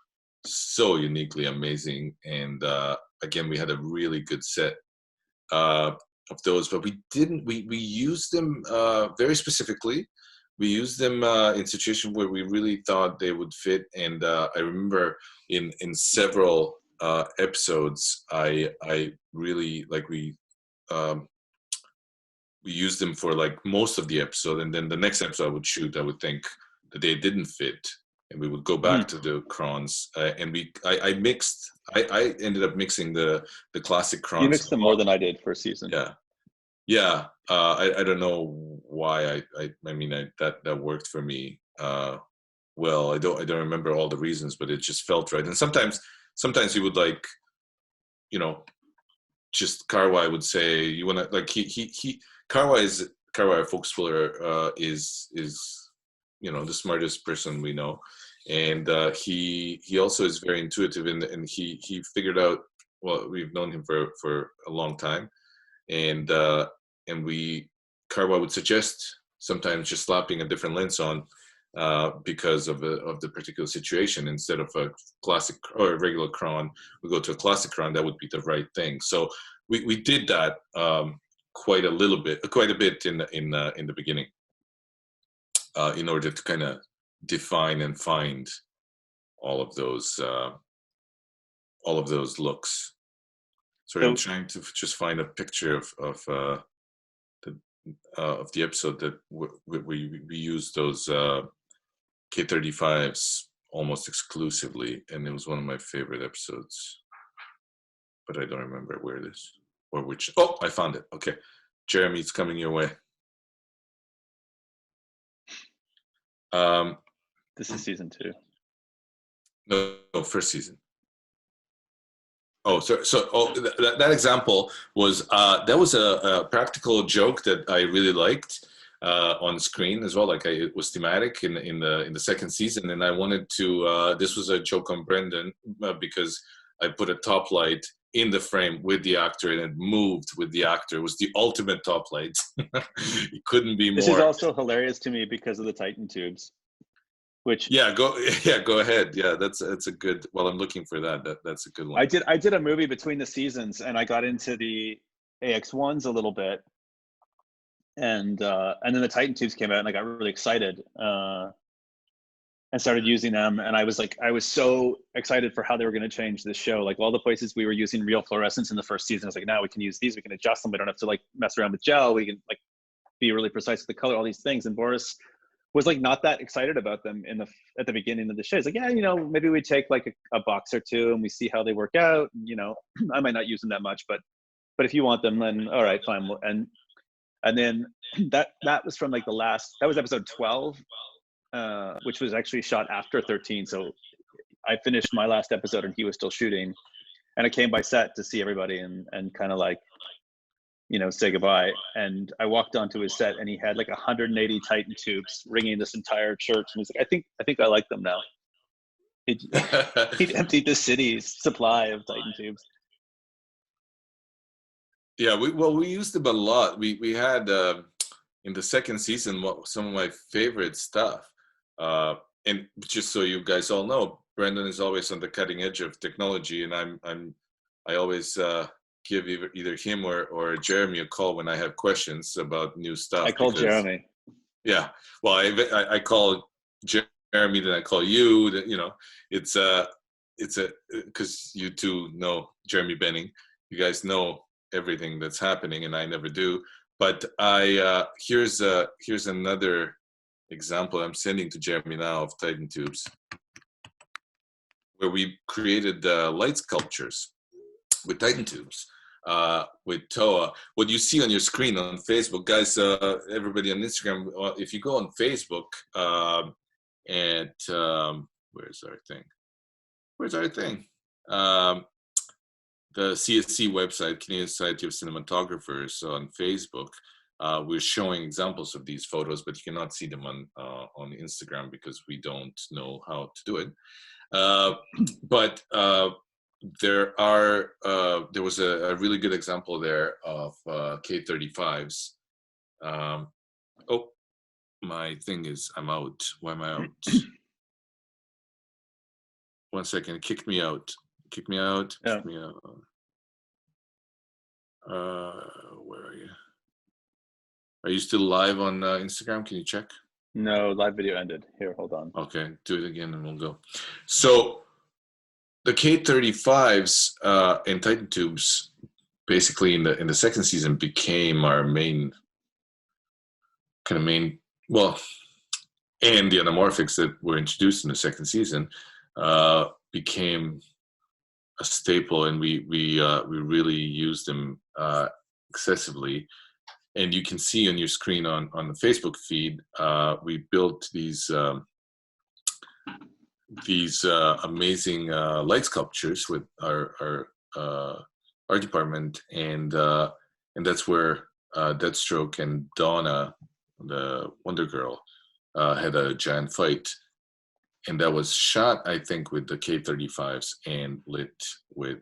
uniquely amazing, and again, we had a really good set of those, but we used them very specifically. We used them in situations where we really thought they would fit, and I remember in several episodes I really like we used them for like most of the episode, and then the next episode I would shoot, I would think that they didn't fit, and we would go back to the crons, and I ended up mixing the classic crons. You mixed them more than I did for a season. Yeah. I don't know why. I mean that worked for me well. I don't remember all the reasons, but it just felt right. And sometimes he would, like, you know, just Karwai would say, you want to, like, Karwai our focus puller is you know, the smartest person we know, and he also is very intuitive, and he figured out, well, we've known him for a long time, and Karwai would suggest sometimes just slapping a different lens on because of the particular situation. Instead of a classic or a regular cron, we go to a classic cron. That would be the right thing. So we did that quite a bit in the beginning, in order to kind of define and find all of those looks. Sorry, I'm trying to just find a picture of the episode that we used those K35s almost exclusively, and it was one of my favorite episodes. But I don't remember where it is or which. Oh, I found it. Okay, Jeremy, it's coming your way. This is season 2. No, first season. Oh, so that example was that was a practical joke that I really liked on screen as well. Like it was thematic in the second season, and I wanted to. This was a joke on Brendan because I put a top light in the frame with the actor, and it moved with the actor. It was the ultimate top light. It couldn't be more. This is also hilarious to me because of the Titan tubes. Which go ahead. Yeah, that's a good. Well, I'm looking for that. That's a good one. I did a movie between the seasons, and I got into the AX1s a little bit, and then the Titan tubes came out, and I got really excited and started using them. And I was so excited for how they were going to change this show. Like all the places we were using real fluorescence in the first season, I was like, now we can use these. We can adjust them. We don't have to like mess around with gel. We can like be really precise with the color. All these things. And Boris was like not that excited about them at the beginning of the show. He's like, yeah, maybe we take like a box or two and we see how they work out. And, I might not use them that much, but if you want them, then all right, fine. And then that was from like that was episode 12, which was actually shot after 13. So I finished my last episode and he was still shooting, and I came by set to see everybody and kind of like, say goodbye. And I walked onto his set and he had like 180 Titan tubes ringing this entire church. And he's like, I think I like them now. He'd emptied the city's supply of Titan tubes. Yeah, we used them a lot. We had in the second season some of my favorite stuff. And just so you guys all know, Brendan is always on the cutting edge of technology, and I always give either him or Jeremy a call when I have questions about new stuff. I call Jeremy. Yeah, well, I call Jeremy, then I call you. It's because you two know Jeremy Benning. You guys know everything that's happening, and I never do. But here's another example I'm sending to Jeremy now of Titan tubes, where we created light sculptures with Titan tubes. With TOA. What you see on your screen on Facebook, guys, everybody on Instagram, if you go on Facebook where's our thing? The CSC website, Canadian Society of Cinematographers, on Facebook, we're showing examples of these photos, but you cannot see them on Instagram because we don't know how to do it. But there was a really good example there of K35s. My thing is, I'm out. Why am I out? 1 second. Kick me out. Kick me out. Yeah. Kick me out. Where are you? Are you still live on Instagram? Can you check? No, live video ended. Here, hold on. Okay, do it again and we'll go. So the K35s and Titan tubes, basically in the second season, became our main, well, and the anamorphics that were introduced in the second season became a staple, and we really used them excessively. And you can see on your screen on the Facebook feed, we built these amazing light sculptures with our art department, and that's where Deathstroke and Donna, the Wonder Girl, had a giant fight, and that was shot, I think, with the K35s and lit with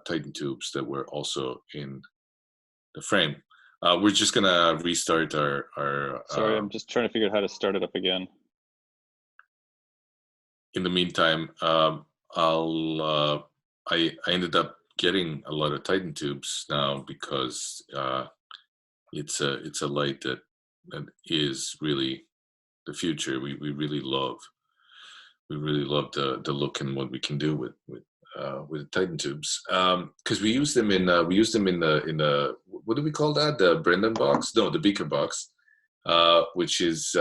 Titan tubes that were also in the frame. We're just gonna restart our. Sorry, I'm just trying to figure out how to start it up again. In the meantime, I ended up getting a lot of Titan tubes now because it's a light that is really the future. We really love the look and what we can do with with the Titan tubes, because we use them in the what do we call that, the Brendan box? No, the beaker box, which is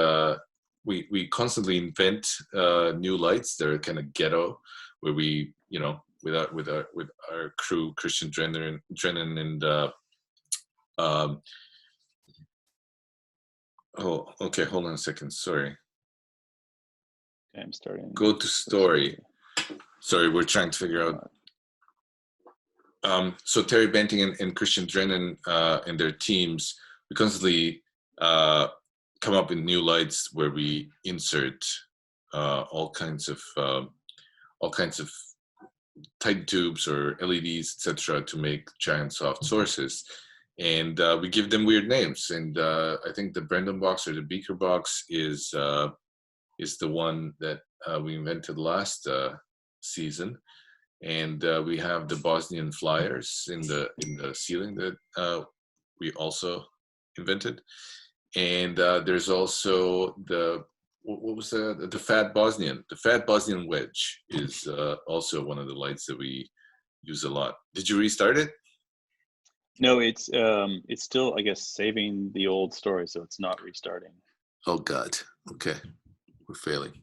we constantly invent new lights that are kind of ghetto, where we, you know, with our crew, Christian Drennan and oh, okay, hold on a second, sorry. Okay, I'm starting. Go to story. Sorry, we're trying to figure out. So Terry Benting and Christian Drennan and their teams, we constantly come up with new lights where we insert all kinds of Titan tubes or LEDs, etc., to make giant soft sources, and we give them weird names. And I think the Brendan box or the beaker box is the one that we invented last season, and we have the Bosnian flyers in the ceiling that we also invented, and there's also the what was the fat Bosnian wedge is also one of the lights that we use a lot. Did you restart it? No, it's still, I guess, saving the old story, so it's not restarting. Oh God. Okay, we're failing.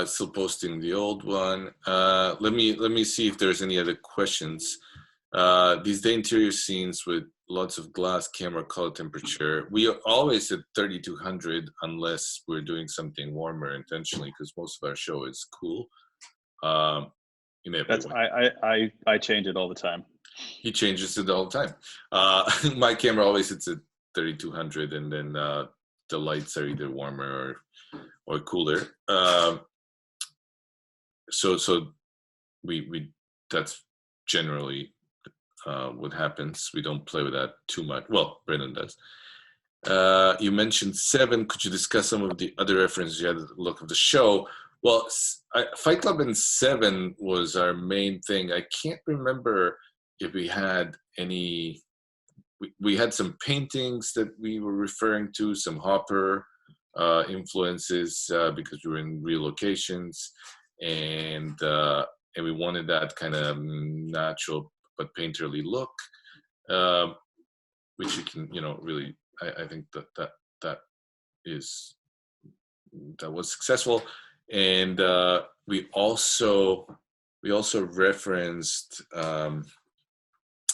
Still posting the old one. Let me see if there's any other questions. These day interior scenes with lots of glass, camera, color temperature. We are always at 3200 unless we're doing something warmer intentionally, because most of our show is cool. That's I change it all the time. He changes it all the time. My camera always sits at 3200, and then the lights are either warmer or cooler. So we that's generally what happens. We don't play with that too much. Well, Brendan does. You mentioned Seven. Could you discuss some of the other references you had at the look of the show? Well, Fight Club and Seven was our main thing. I can't remember if we had any. We had some paintings that we were referring to, some Hopper influences because we were in real locations, and we wanted that kind of natural but painterly look, which you can, really. I think that was successful, and we also referenced.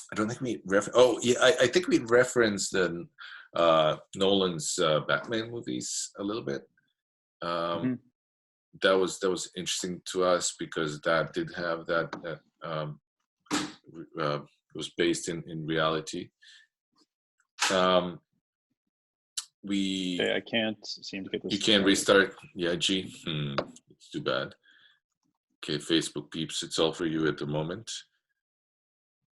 I don't think we referenced. Oh yeah, I think we referenced Nolan's Batman movies a little bit. Mm-hmm. That was interesting to us because that did have that was based in reality. Okay, I can't seem to get this. You can't restart. Yeah, G. It's too bad. Okay, Facebook peeps, it's all for you at the moment.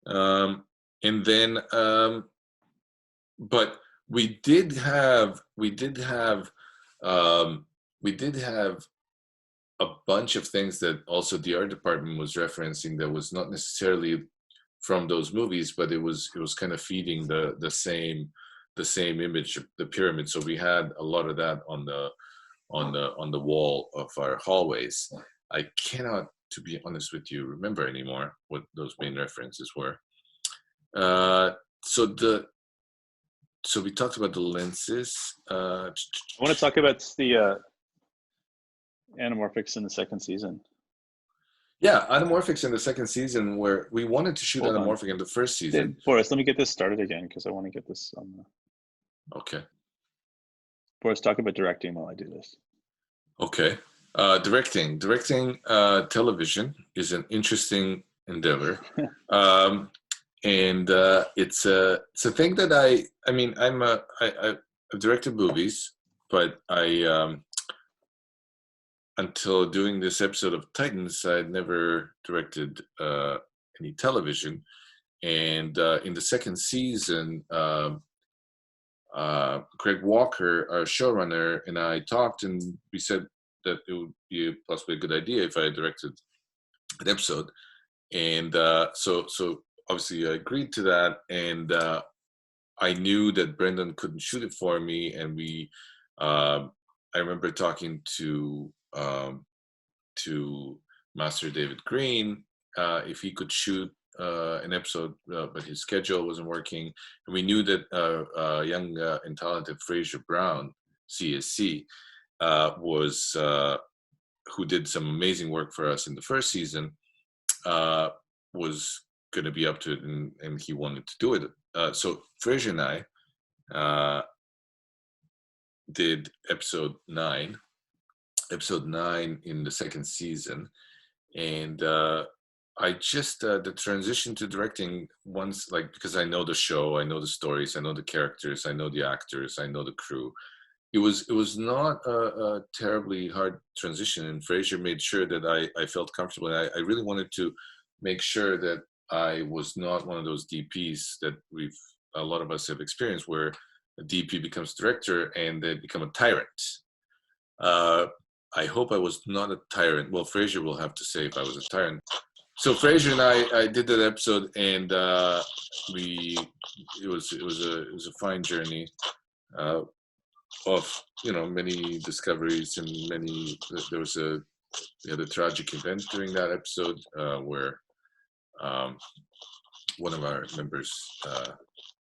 And then, but we did have a bunch of things that also the art department was referencing that was not necessarily from those movies, but it was kind of feeding the same image, the pyramid. So we had a lot of that on the wall of our hallways. I cannot, to be honest with you, remember anymore what those main references were. So we talked about the lenses. I want to talk about the anamorphics in the second season. Yeah, anamorphics in the second season, where we wanted to shoot anamorphic in the first season. Boris, let me get this started again because I want to get this on the... Okay. Boris, talk about directing while I do this. Okay. Directing television is an interesting endeavor. And it's a thing that I've directed movies, but until doing this episode of Titans, I had never directed any television. And in the second season, Greg Walker, our showrunner, and I talked, and we said that it would be possibly a good idea if I directed an episode. And so obviously I agreed to that, and I knew that Brendan couldn't shoot it for me, and I remember talking to to Master David Green if he could shoot an episode, but his schedule wasn't working. And we knew that young and talented Fraser Brown, CSC, was who did some amazing work for us in the first season, was going to be up to it, and he wanted to do it. So Fraser and I did episode 9 in the second season, and I just the transition to directing once, like, because I know the show, I know the stories, I know the characters, I know the actors, I know the crew. It was not a terribly hard transition, and Fraser made sure that I felt comfortable. And I really wanted to make sure that I was not one of those DPs that a lot of us have experienced, where a DP becomes director and they become a tyrant. I hope I was not a tyrant. Well, Fraser will have to say if I was a tyrant. So Fraser and I did that episode, and it was a fine journey of many discoveries, and there was a tragic event during that episode where one of our members,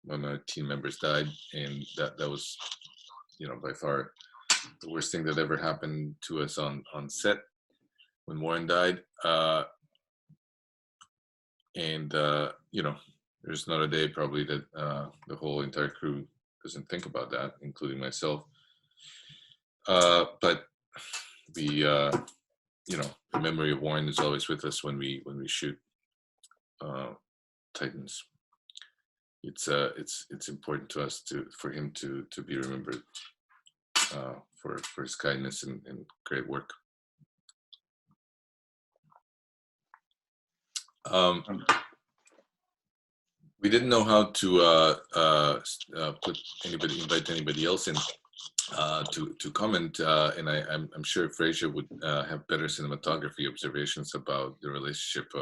one of our team members died, and that was by far the worst thing that ever happened to us on set when Warren died. And there's not a day probably that the whole entire crew doesn't think about that, including myself. But the memory of Warren is always with us when we shoot Titans. It's important to us for him to be remembered for his kindness and great work. We didn't know how to invite anybody else in to comment, and I'm sure Fraser would have better cinematography observations about the relationship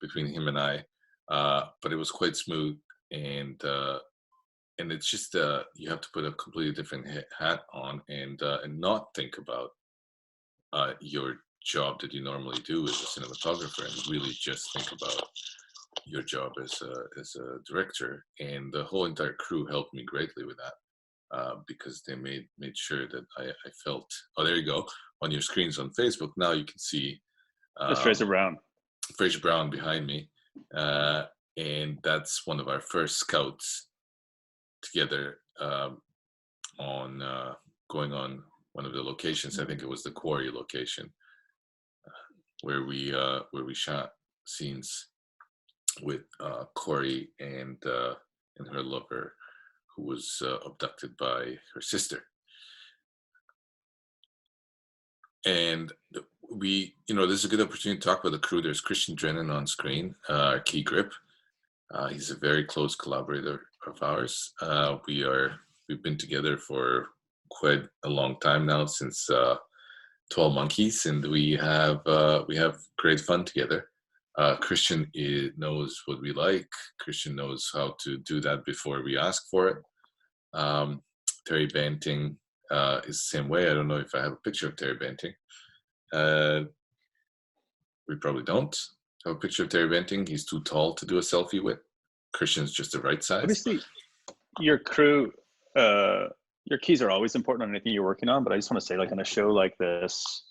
between him and I, but it was quite smooth, and it's just you have to put a completely different hat on and not think about your job that you normally do as a cinematographer, and really just think about your job as a director. And the whole entire crew helped me greatly with that, because they made sure that I felt. Oh, there you go, on your screens on Facebook now you can see that's Fraser Brown behind me, and that's one of our first scouts together on going on one of the locations. I think it was the quarry location, where we shot scenes with Corey and her lover, who was abducted by her sister. And this is a good opportunity to talk about the crew. There's Christian Drennan on screen, our key grip. He's a very close collaborator of ours. We've been together for quite a long time now, since 12 Monkeys, and we have great fun together. Christian knows what we like. Christian knows how to do that before we ask for it. Terry Banting is the same way. I don't know if I have a picture of Terry Banting. We probably don't have a picture of Terry Banting. He's too tall to do a selfie with. Christian's just the right size. Obviously, your crew, your keys are always important on anything you're working on, but I just want to say, like, on a show like this,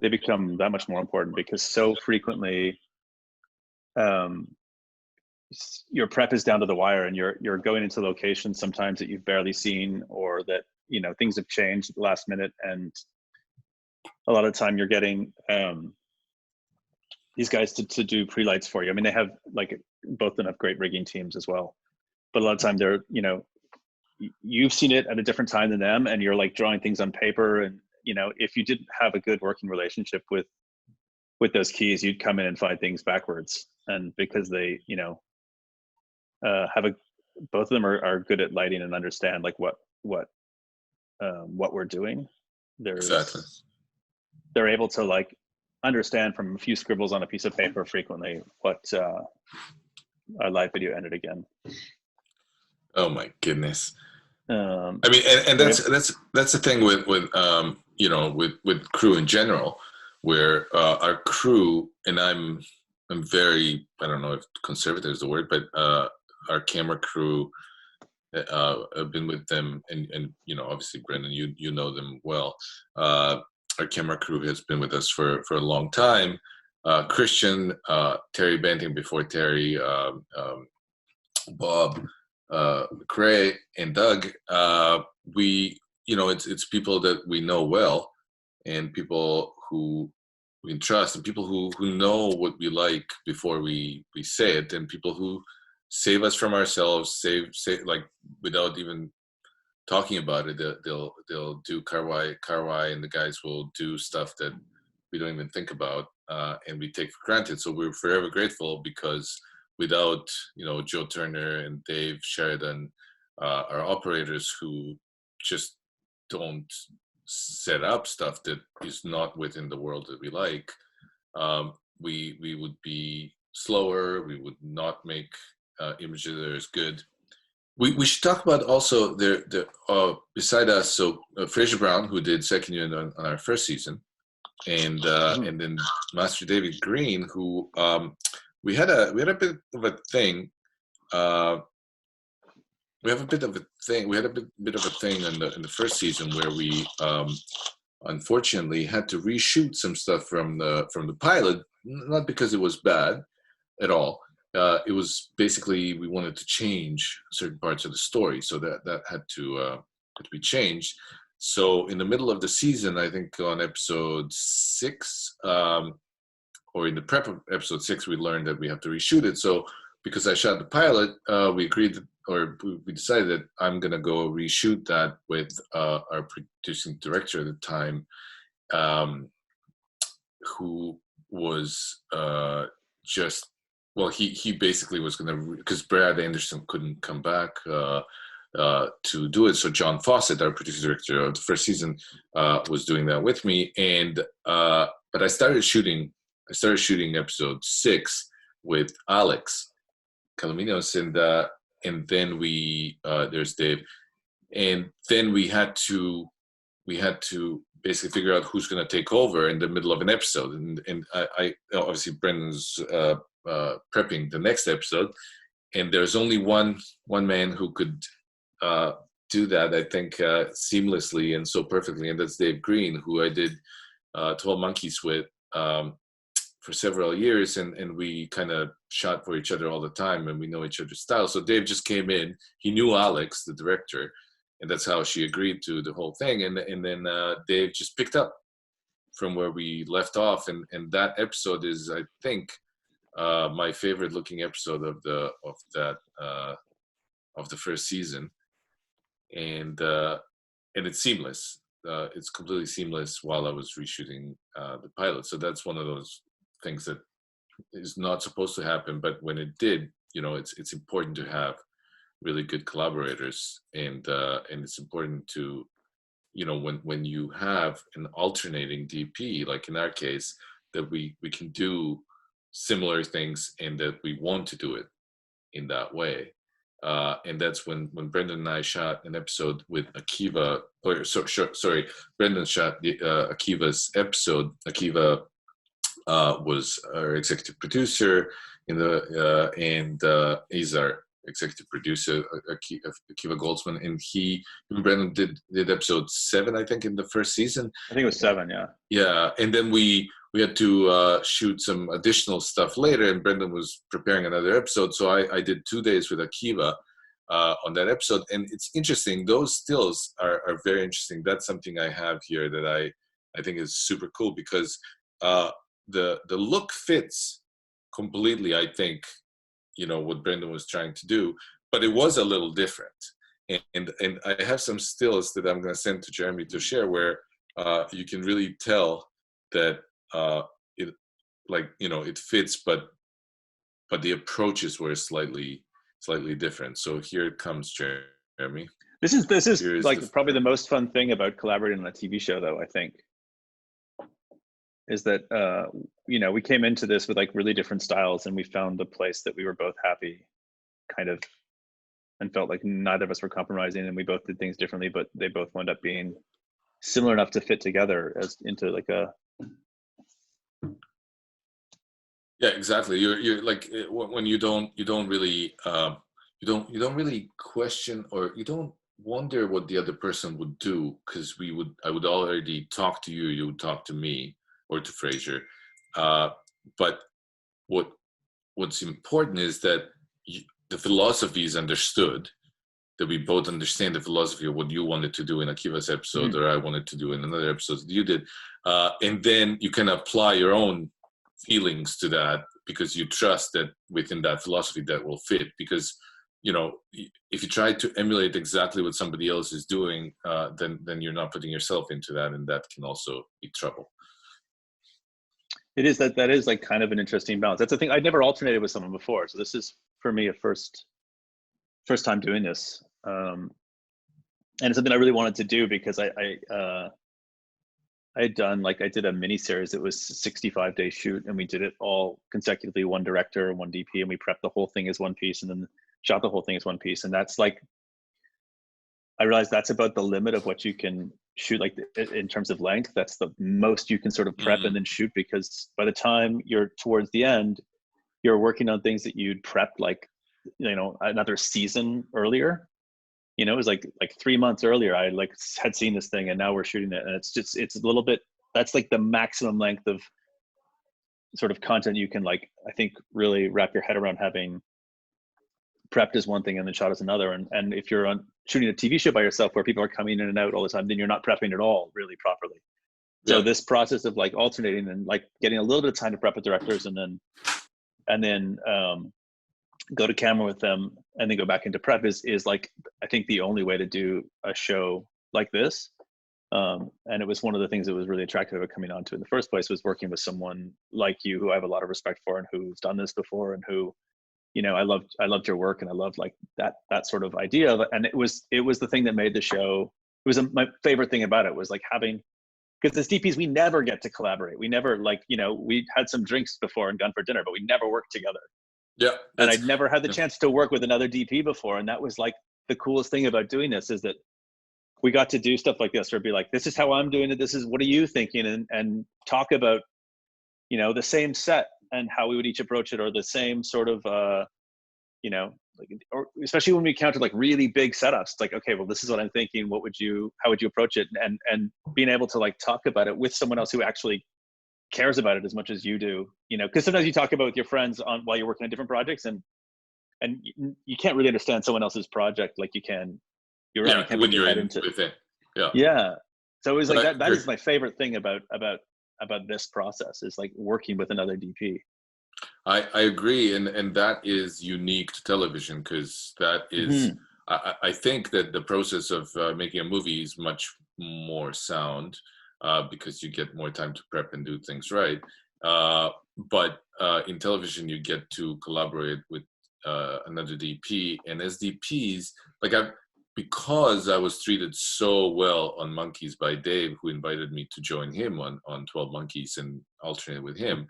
they become that much more important, because so frequently your prep is down to the wire, and you're going into locations sometimes that you've barely seen, or that things have changed at the last minute, and a lot of the time you're getting these guys to do pre-lights for you. I mean, they have, like, both of them have great rigging teams as well, but a lot of time they're you've seen it at a different time than them, and you're like drawing things on paper, and if you didn't have a good working relationship with those keys, you'd come in and find things backwards. And because they both of them are good at lighting and understand, like, what we're doing. Exactly. They're able to, like, understand from a few scribbles on a piece of paper frequently what a live video ended again. Oh my goodness. I mean, and that's the thing with crew in general. where our crew, and I'm very, I don't know if conservative is the word, but our camera crew, I've been with them, and obviously Brendan, you know them well. Our camera crew has been with us for a long time. Christian, Terry Banting before Terry, Bob, Cray, and Doug. It's people that we know well, and people who we can trust, and people who know what we like before we say it, and people who save us from ourselves, save like without even talking about it. They'll do Karwai, and the guys will do stuff that we don't even think about, and we take for granted. So we're forever grateful, because without Joe Turner and Dave Sheridan, our operators who just don't set up stuff that is not within the world that we like, we would be slower. We would not make images that are as good. We should talk about also beside us. So Fraser Brown, who did second unit on our first season, and then Master David Green, who we had a bit of a thing. We had a bit of a thing in the first season where we unfortunately had to reshoot some stuff from the pilot, not because it was bad at all. It was basically we wanted to change certain parts of the story, so that had to be changed. So in the middle of the season, I think on episode 6, or in the prep of episode 6, we learned that we have to reshoot it. So because I shot the pilot, we decided that I'm gonna go reshoot that with our producing director at the time, who was he basically was gonna, because Brad Anderson couldn't come back to do it. So John Fawcett, our producer director of the first season, was doing that with me, and but I started shooting episode 6 with Alex Calaminos, and then there's Dave, and then we had to basically figure out who's going to take over in the middle of an episode, and I obviously Brendan's prepping the next episode, and there's only one man who could do that, I think, seamlessly and so perfectly, and that's Dave Green, who I did 12 Monkeys with for several years, and we kind of shot for each other all the time, and we know each other's style. So Dave just came in. He knew Alex, the director, and that's how she agreed to the whole thing. And then Dave just picked up from where we left off, and that episode is, I think, my favorite looking episode of the first season, and it's seamless. It's completely seamless while I was reshooting the pilot. So that's one of those things that is not supposed to happen, but when it did, it's important to have really good collaborators, and it's important to, when you have an alternating DP, like in our case, that we can do similar things and that we want to do it in that way. And that's when Brendan and I shot an episode with Akiva. Brendan shot Akiva's episode. Akiva was our executive producer and he's our executive producer, Akiva Goldsman, and Brendan did episode 7, I think, in the first season. I think it was 7, yeah. Yeah, and then we had to shoot some additional stuff later, and Brendan was preparing another episode, so I did 2 days with Akiva on that episode, and it's interesting. Those stills are very interesting. That's something I have here that I think is super cool, because the look fits completely, I think, what Brendan was trying to do, but it was a little different. And I have some stills that I'm going to send to Jeremy to share, where you can really tell that it fits, but the approaches were slightly different. So here it comes, Jeremy. This is like probably the most fun thing about collaborating on a TV show, though, I think, is that we came into this with like really different styles, and we found a place that we were both happy, kind of, and felt like neither of us were compromising, and we both did things differently, but they both wound up being similar enough to fit together as into like a Yeah, exactly. You're like when you don't really you don't really question, or you don't wonder what the other person would do, because I would already talk to you, you would talk to me or to Fraser. But what what's important is that the philosophy is understood, that we both understand the philosophy of what you wanted to do in Akiva's episode, or I wanted to do in another episode that you did, and then you can apply your own feelings to that, because you trust that within that philosophy that will fit. Because if you try to emulate exactly what somebody else is doing, then you're not putting yourself into that, and that can also be trouble. It is that is like kind of an interesting balance. That's the thing. I'd never alternated with someone before, so this is for me a first time doing this, and it's something I really wanted to do, because I had done, like, I did a mini series. It was a 65-day shoot, and we did it all consecutively, one director and one DP, and we prepped the whole thing as one piece and then shot the whole thing as one piece. And that's like, I realized that's about the limit of what you can shoot, like in terms of length. That's the most you can sort of prep and then shoot, because by the time you're towards the end, you're working on things that you'd prepped like, another season earlier. It was like 3 months earlier, I like had seen this thing, and now we're shooting it. And it's a little bit, that's like the maximum length of sort of content you can, like, I think, really wrap your head around. Having prepped is one thing and then shot is another. And if you're shooting a TV show by yourself where people are coming in and out all the time, then you're not prepping at all really properly. So this process of like alternating and like getting a little bit of time to prep with directors, and then go to camera with them and then go back into prep is like, I think, the only way to do a show like this. And it was one of the things that was really attractive about coming onto it in the first place, was working with someone like you, who I have a lot of respect for, and who's done this before, and who, I loved your work, and I loved like that sort of idea of it. And it was the thing that made the show. It was my favorite thing about it, was like having, because as DPs, we never get to collaborate. We never, like, we had some drinks before and gone for dinner, but we never worked together. Yeah. And I'd never had the chance to work with another DP before. And that was like the coolest thing about doing this, is that we got to do stuff like this, or be like, this is how I'm doing it. This is, what are you thinking? And talk about, the same set and how we would each approach it, or the same sort of, like, or especially when we encountered like really big setups, it's like, okay, well, this is what I'm thinking. How would you approach it? And being able to like talk about it with someone else who actually cares about it as much as you do, because sometimes you talk about with your friends while you're working on different projects, and you can't really understand someone else's project like you can your own. You can't when put you're your head in into with it. Yeah. Yeah. So it was like that is my favorite thing about this process, is like working with another DP. I agree, and that is unique to television, because that is, I think that the process of making a movie is much more sound, because you get more time to prep and do things right. But in television, you get to collaborate with another DP, and as DPs, like because I was treated so well on Monkeys by Dave, who invited me to join him on 12 Monkeys and alternate with him.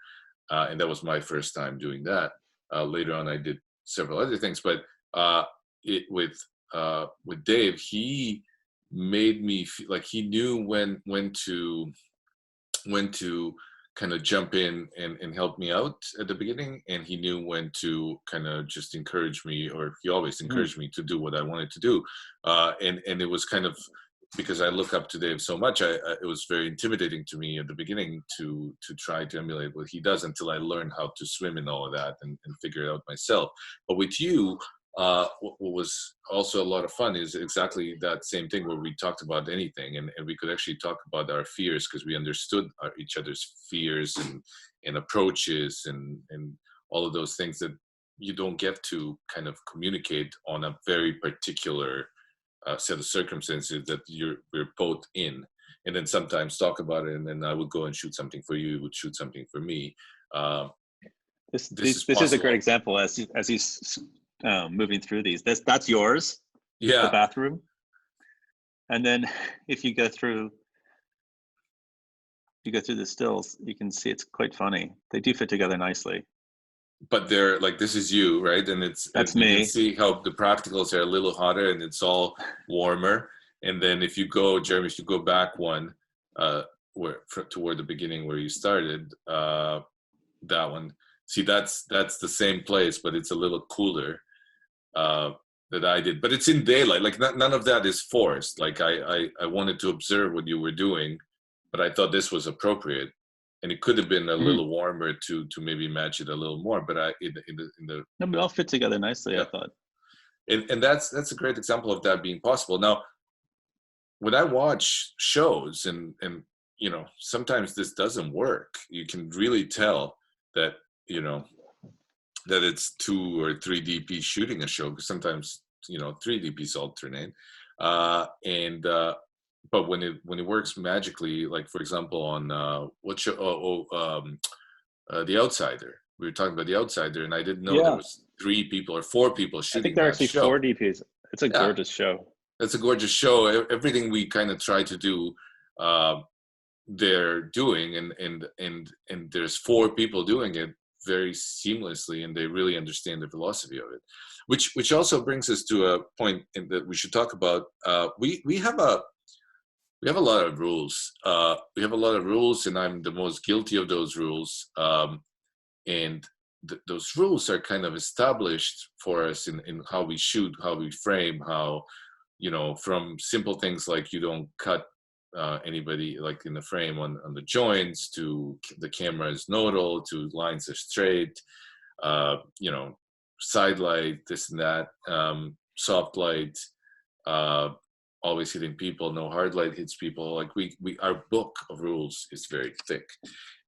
And that was my first time doing that. Later on, I did several other things, but with Dave, he made me feel like he knew when to kind of jump in and help me out at the beginning, and he knew when to kind of just encourage me, or he always encouraged me to do what I wanted to do. And it was kind of, because I look up to Dave so much, it was very intimidating to me at the beginning to try to emulate what he does, until I learned how to swim in all of that and figure it out myself. But with you, what was also a lot of fun is exactly that same thing, where we talked about anything, and we could actually talk about our fears, because we understood each other's fears and approaches and all of those things that you don't get to kind of communicate on a very particular set of circumstances that we're both in, and then sometimes talk about it, and then I would go and shoot something for you, you would shoot something for me. This is a great example as he's moving through these. That's yours. Yeah. The bathroom. And then if you go through the stills, you can see it's quite funny. They do fit together nicely. But they're like, this is you, right? And that's me. You can see how the practicals are a little hotter and it's all warmer. And then if you go, Jeremy, if you go back one, toward the beginning where you started, that one, See, that's the same place, but it's a little cooler that I did. But it's in daylight. Like none of that is forced. Like I wanted to observe what you were doing, but I thought this was appropriate, and it could have been a little warmer to maybe match it a little more. But in the No, we all fit together nicely, yeah. I thought. And that's a great example of that being possible. Now, when I watch shows and you know, sometimes this doesn't work. You can really tell that, you know, that it's 2 or 3 DPs shooting a show, because sometimes, you know, 3 DPs alternate. But when it works magically, like for example on what show? The Outsider. We were talking about The Outsider, and I didn't know there was 3 people or 4 people shooting. I think there are actually show. 4 DPs. It's a gorgeous show. It's a gorgeous show. Everything we kind of try to do, they're doing, and there's 4 people doing it very seamlessly, and they really understand the philosophy of it, which also brings us to a point that we should talk about. We have a lot of rules. We have a lot of rules, and I'm the most guilty of those rules. And those rules are kind of established for us in how we shoot, how we frame, how, you know, from simple things like you don't cut anybody like in the frame on the joints, to the camera is nodal, to lines are straight, you know, side light, this and that, soft light, always hitting people, no hard light hits people. Like we our book of rules is very thick,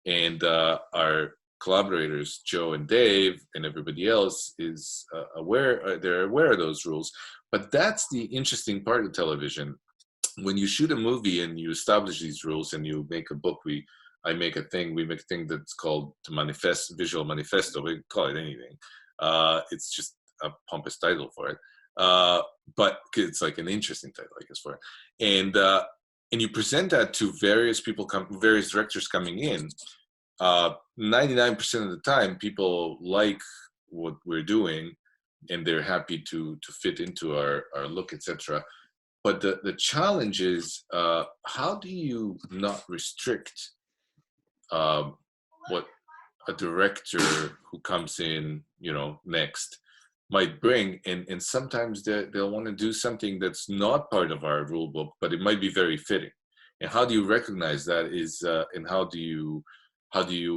and our collaborators, Joe and Dave and everybody else, is they're aware of those rules. But that's the interesting part of television. When you shoot a movie and you establish these rules and you make a book, we make a thing that's called the visual manifesto. We can call it anything. It's just a pompous title for it. But it's like an interesting title, I guess, for it. And you present that to various people, various directors coming in. 99% of the time, people like what we're doing, and they're happy to fit into our look, etc. But the challenge is, how do you not restrict what a director who comes in, you know, next might bring, and sometimes they'll want to do something that's not part of our rule book, but it might be very fitting. And how do you recognize that is, and how do you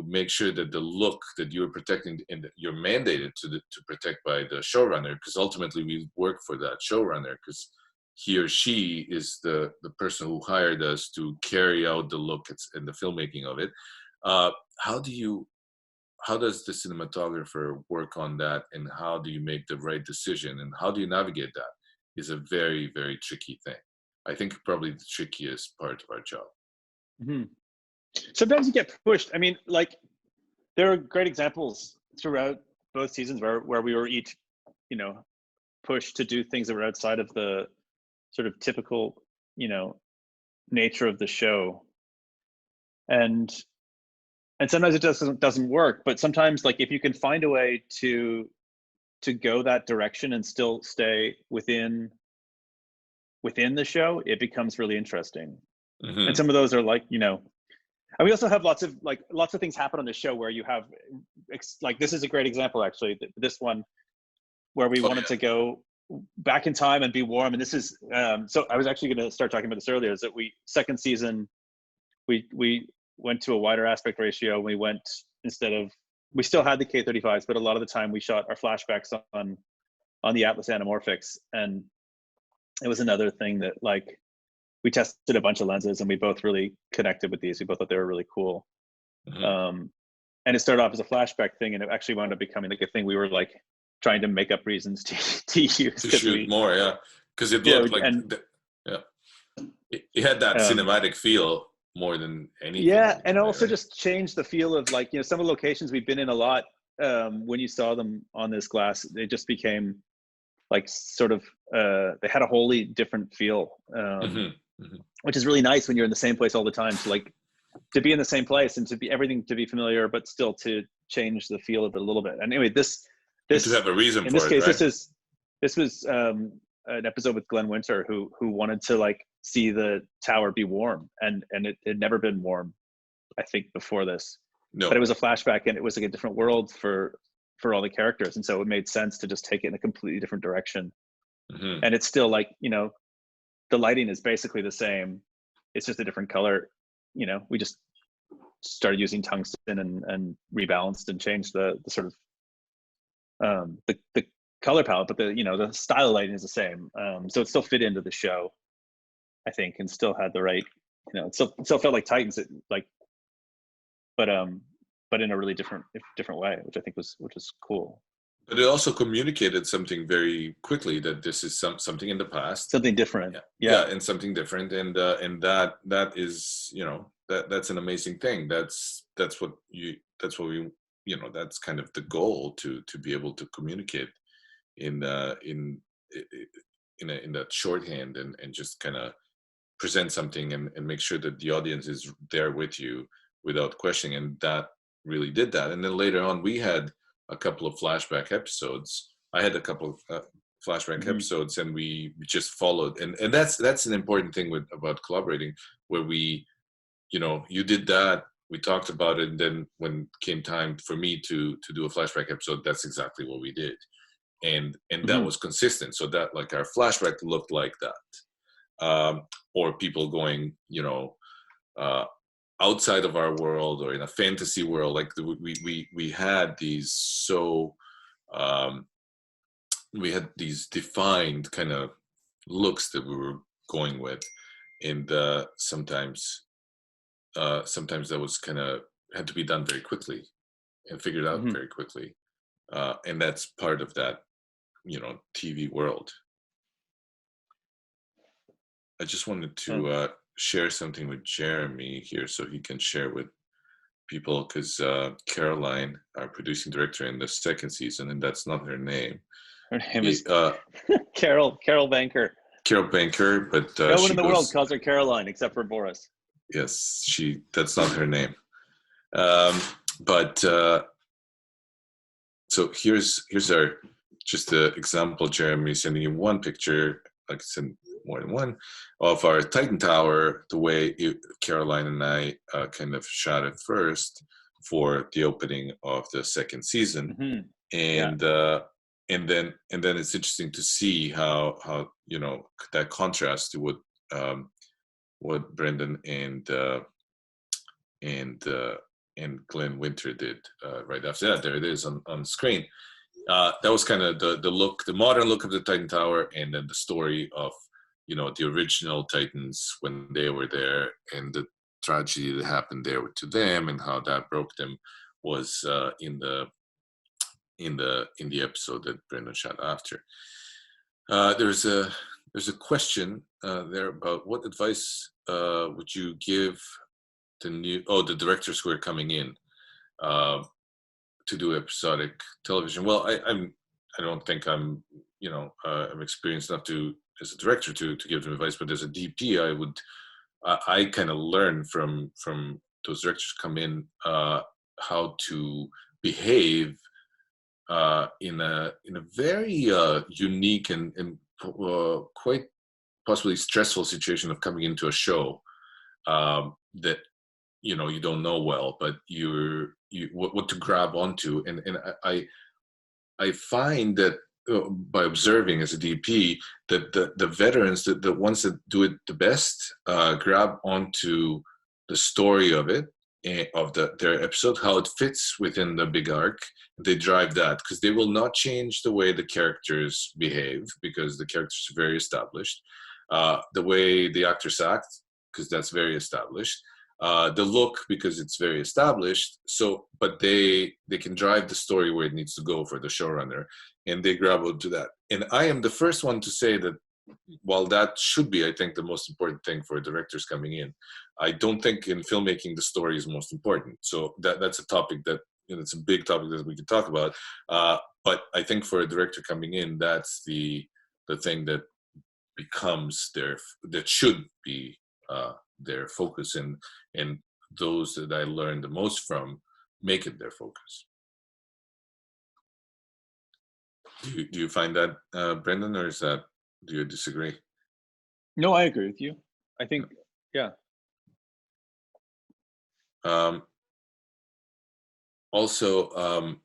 make sure that the look that you're protecting and that you're mandated to protect by the showrunner, because ultimately we work for that showrunner, because he or she is the person who hired us to carry out the look and the filmmaking of it. How does the cinematographer work on that, and how do you make the right decision, and how do you navigate that is a very, very tricky thing. I think probably the trickiest part of our job. Mm-hmm. Sometimes you get pushed. I mean, like, there are great examples throughout both seasons where we were each, you know, pushed to do things that were outside of the sort of typical, you know, nature of the show. And sometimes it doesn't work, but sometimes, like, if you can find a way to go that direction and still stay within the show, it becomes really interesting. Mm-hmm. And some of those are like, you know, and we also have lots of things happen on the show where you have, like, this is a great example, actually, this one where we wanted to go back in time and be warm. And this is, so I was actually going to start talking about this earlier, is that second season, we went to a wider aspect ratio. We still had the K35s, but a lot of the time we shot our flashbacks on the Atlas Anamorphics. And it was another thing that, like, we tested a bunch of lenses and we both really connected with these. We both thought they were really cool. Mm-hmm. And it started off as a flashback thing, and it actually wound up becoming like a thing we were like trying to make up reasons to use. To shoot more, yeah. Because it looked like, it had that cinematic feel more than anything. Yeah, and also just changed the feel of, like, you know, some of the locations we've been in a lot, when you saw them on this glass, they just became like sort of, they had a wholly different feel. Which is really nice when you're in the same place all the time, to be in the same place and to be everything to be familiar, but still to change the feel of it a little bit. And anyway, this to have a reason in this case, right? this was an episode with Glenn Winter, who wanted to, like, see the tower be warm, and it had never been warm, I think, before this. No. but it was a flashback, and it was like a different world for all the characters, and so it made sense to just take it in a completely different direction. Mm-hmm. And it's still like, you know, the lighting is basically the same, it's just a different color. You know, we just started using tungsten and rebalanced and changed the sort of the color palette, but the, you know, the style of lighting is the same. So it still fit into the show, I think, and still had the right, you know, it still felt like Titans, like, but in a really different way, which I think was cool. But it also communicated something very quickly, that this is something in the past, something different. Yeah, and something different, and that is, you know, that's an amazing thing. That's what we, you know, that's kind of the goal, to be able to communicate in that shorthand, and just kind of present something, and make sure that the audience is there with you without questioning, and that really did that. And then later on, we had a couple of flashback episodes. I had a couple of flashback episodes, and we just followed, and that's an important thing about collaborating, where we, you know, you did that, we talked about it, and then when came time for me to do a flashback episode, that's exactly what we did, and that was consistent, so that, like, our flashback looked like that, or people going, you know, outside of our world, or in a fantasy world, like we had these, so we had these defined kind of looks that we were going with, and sometimes that was kind of had to be done very quickly and figured out very quickly, and that's part of that, you know, TV world. I just wanted to share something with Jeremy here, so he can share with people, because Caroline, our producing director in the second season, and that's not her name. Her name is Carol Banker. Carol Banker, but no one in the world calls her Caroline except for Boris. Yes, that's not her name. But so here's our just an example. Jeremy sending you one picture, like I said, more than one, of our Titan Tower, the way Caroline and I kind of shot it first for the opening of the second season, and then it's interesting to see how you know, that contrast to what Brendan and Glenn Winter did right after that. There it is on screen. That was kind of the look, the modern look of the Titan Tower, and then the story of, you know, the original Titans when they were there, and the tragedy that happened there to them, and how that broke them, was in the episode that Brendan shot after. There's a question there about what advice would you give the directors who are coming in to do episodic television. Well, I don't think I'm, you know, I'm experienced enough as a director to give them advice, but as a DP, I kind of learn from those directors come in how to behave in a very unique and quite possibly stressful situation of coming into a show that, you know, you don't know well, but what to grab onto, and I find that by observing as a DP, that the veterans, the ones that do it the best, grab onto the story of it, of their episode, how it fits within the big arc. They drive that, because they will not change the way the characters behave, because the characters are very established. The way the actors act, because that's very established. The look, because it's very established. So, but they can drive the story where it needs to go for the showrunner, and they grab onto that. And I am the first one to say that while that should be, I think, the most important thing for directors coming in, I don't think in filmmaking the story is most important. So that's a topic that, you know, it's a big topic that we can talk about. But I think for a director coming in, that's the thing that becomes that should be their focus, and those that I learned the most from make it their focus. Do you find that, Brendan, or do you disagree? No, I agree with you. I think, yeah. also,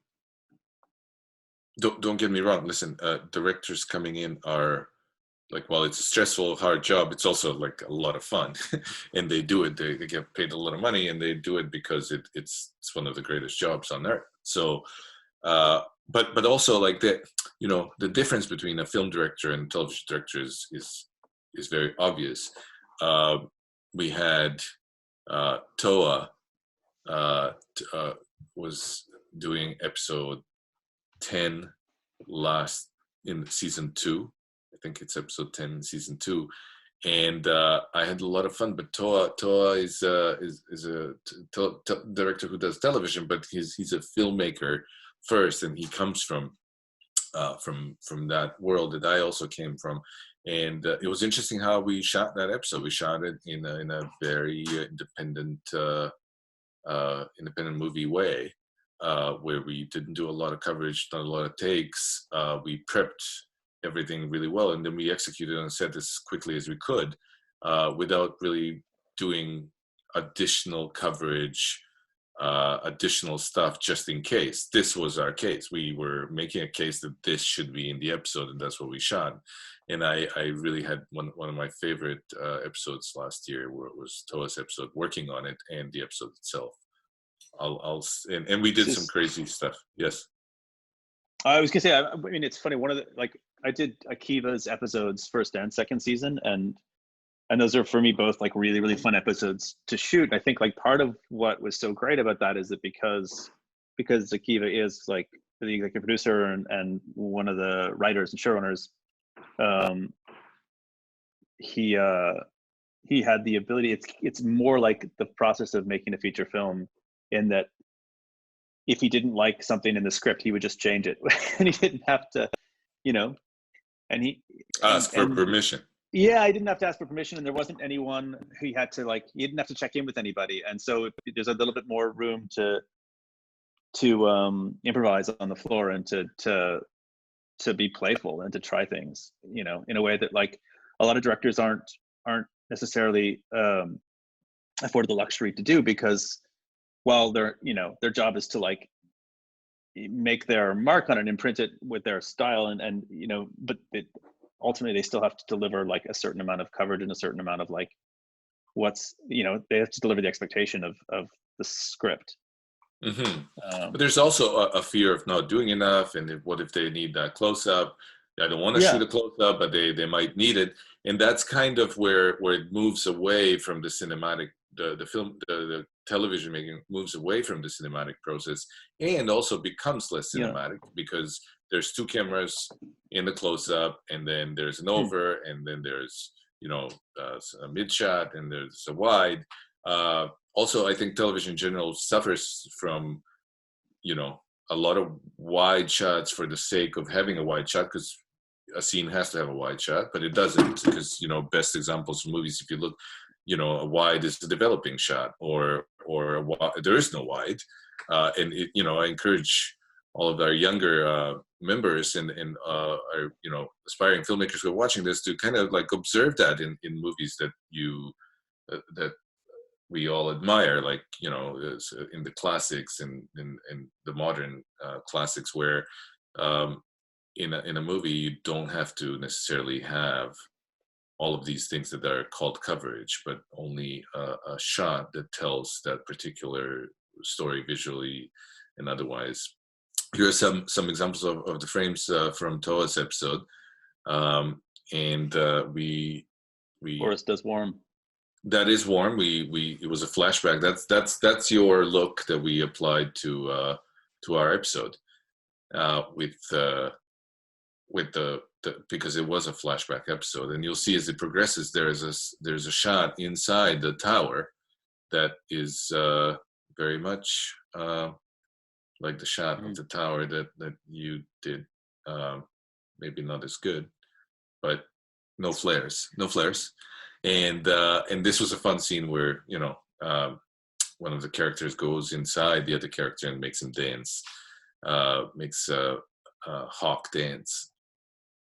don't get me wrong. Listen, directors coming in are like, while it's a stressful, hard job, it's also like a lot of fun, and they do it. They get paid a lot of money, and they do it because it's one of the greatest jobs on earth. So, but also like the difference between a film director and television director is very obvious. We had Toa was doing episode 10 last in season 2. I think it's episode 10 in season 2, and I had a lot of fun. But Toa is a director who does television, but he's a filmmaker first, and he comes from that world that I also came from. And it was interesting how we shot that episode. We shot it in a very independent movie way, where we didn't do a lot of coverage, not a lot of takes. We prepped everything really well, and then we executed on set as quickly as we could, without really doing additional coverage, additional stuff, just in case. This was our case. We were making a case that this should be in the episode, and that's what we shot. And I really had one of my favorite episodes last year, where it was Toa's episode, working on it, and the episode itself. And we did some crazy stuff. Yes. I was gonna say, I mean, it's funny. One of the, like, I did Akiva's episodes first and second season, and those are for me both like really, really fun episodes to shoot. I think like part of what was so great about that is that because Akiva is like the executive producer and one of the writers and showrunners, he had the ability. It's more like the process of making a feature film, in that if he didn't like something in the script, he would just change it, and he didn't have to, and he ask for permission. Yeah, I didn't have to ask for permission, and there wasn't anyone he had to he didn't have to check in with anybody, and so there's a little bit more room to improvise on the floor, and to be playful and to try things, in a way that like a lot of directors aren't necessarily afforded the luxury to do, because while their job is to like make their mark on it, imprint it with their style, and but ultimately they still have to deliver like a certain amount of coverage and a certain amount of like they have to deliver the expectation of the script. Mm-hmm. But there's also a fear of not doing enough, and what if they need that close up? I don't want to shoot a close up, but they might need it, and that's kind of where it moves away from the cinematic. The television making moves away from the cinematic process, and also becomes less cinematic, because there's two cameras in the close up, and then there's an over, and then there's a mid shot, and there's a wide. Also, I think television in general suffers from a lot of wide shots for the sake of having a wide shot, because a scene has to have a wide shot, but it doesn't, because best examples from movies, if you look, a wide is the developing shot, or there is no wide, and I encourage all of our younger members and our aspiring filmmakers who are watching this to kind of like observe that in movies that that we all admire, like in the classics and in the modern classics, where in a movie you don't have to necessarily have all of these things that are called coverage, but only a shot that tells that particular story visually and otherwise. Here are some examples of the frames from Toa's episode, and we Boris does warm. That is warm. It was a flashback. That's your look that we applied to our episode, with the because it was a flashback episode, and you'll see as it progresses, there's a shot inside the tower that is very much like the shot of the tower that you did. Maybe not as good, but no flares. And this was a fun scene where one of the characters goes inside the other character and makes him dance, makes Hawk dance.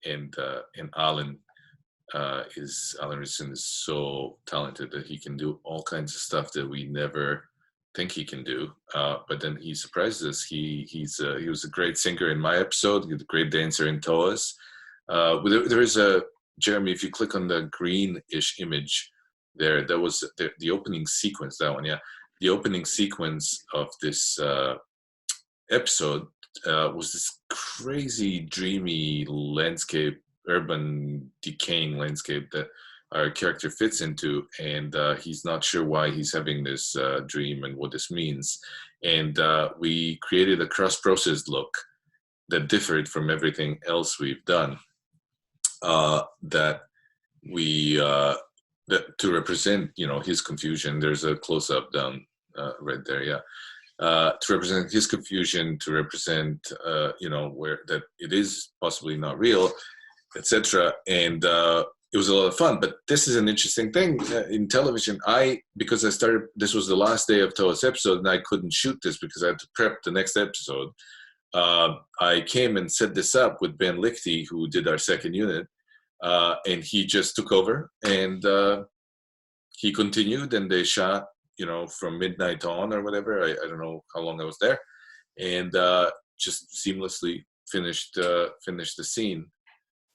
And Alan Richardson is so talented that he can do all kinds of stuff that we never think he can do. But then he surprises us. He was a great singer in my episode. He's a great dancer in Toa's. There is a Jeremy. If you click on the greenish image there, that was the opening sequence. That one, yeah. The opening sequence of this episode was this crazy, dreamy landscape, urban, decaying landscape that our character fits into, and he's not sure why he's having this dream and what this means. And we created a cross-processed look that differed from everything else we've done. That to represent, his confusion. There's a close-up down right there, yeah. To represent his confusion, to represent, where that it is possibly not real, etc. And it was a lot of fun. But this is an interesting thing in television. Because this was the last day of Toa's episode, and I couldn't shoot this because I had to prep the next episode. I came and set this up with Ben Lichty, who did our second unit, and he just took over, and he continued, and they shot, from midnight on or whatever. I don't know how long I was there, and just seamlessly finished the scene.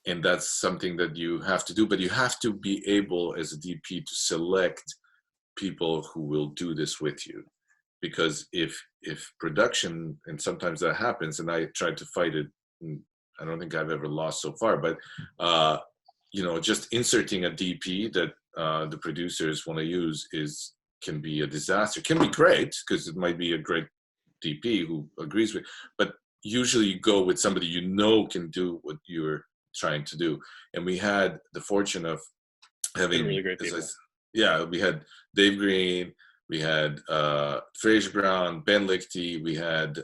And that's something that you have to do, but you have to be able as a DP to select people who will do this with you. Because if production, and sometimes that happens, and I tried to fight it, and I don't think I've ever lost so far, but just inserting a DP that the producers want to use can be a disaster. Can be great, because it might be a great DP who agrees with, but usually you go with somebody can do what you're trying to do. And we had the fortune of having really great people. We had Dave Green, we had Fraser Brown, Ben Lichty, we had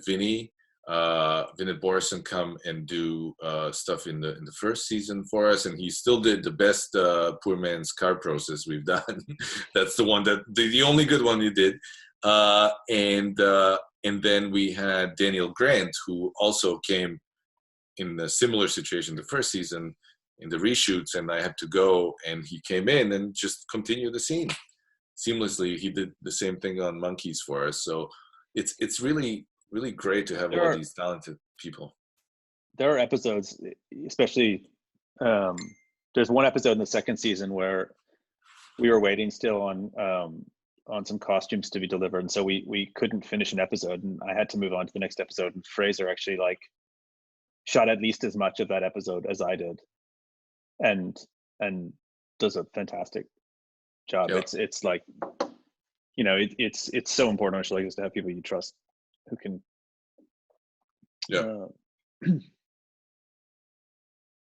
Vinny Borison come and do stuff in the first season for us, and he still did the best poor man's car process we've done. That's the one the only good one he did. And then we had Daniel Grant, who also came in a similar situation the first season in the reshoots, and I had to go, and he came in and just continued the scene seamlessly. He did the same thing on Monkeys for us. So it's really, really great to have all these talented people. There are episodes, especially there's one episode in the second season where we were waiting still on some costumes to be delivered, and so we couldn't finish an episode, and I had to move on to the next episode, and Fraser actually shot at least as much of that episode as I did, and does a fantastic job. Yep. It's so important on a show like this to have people you trust who can. Yeah.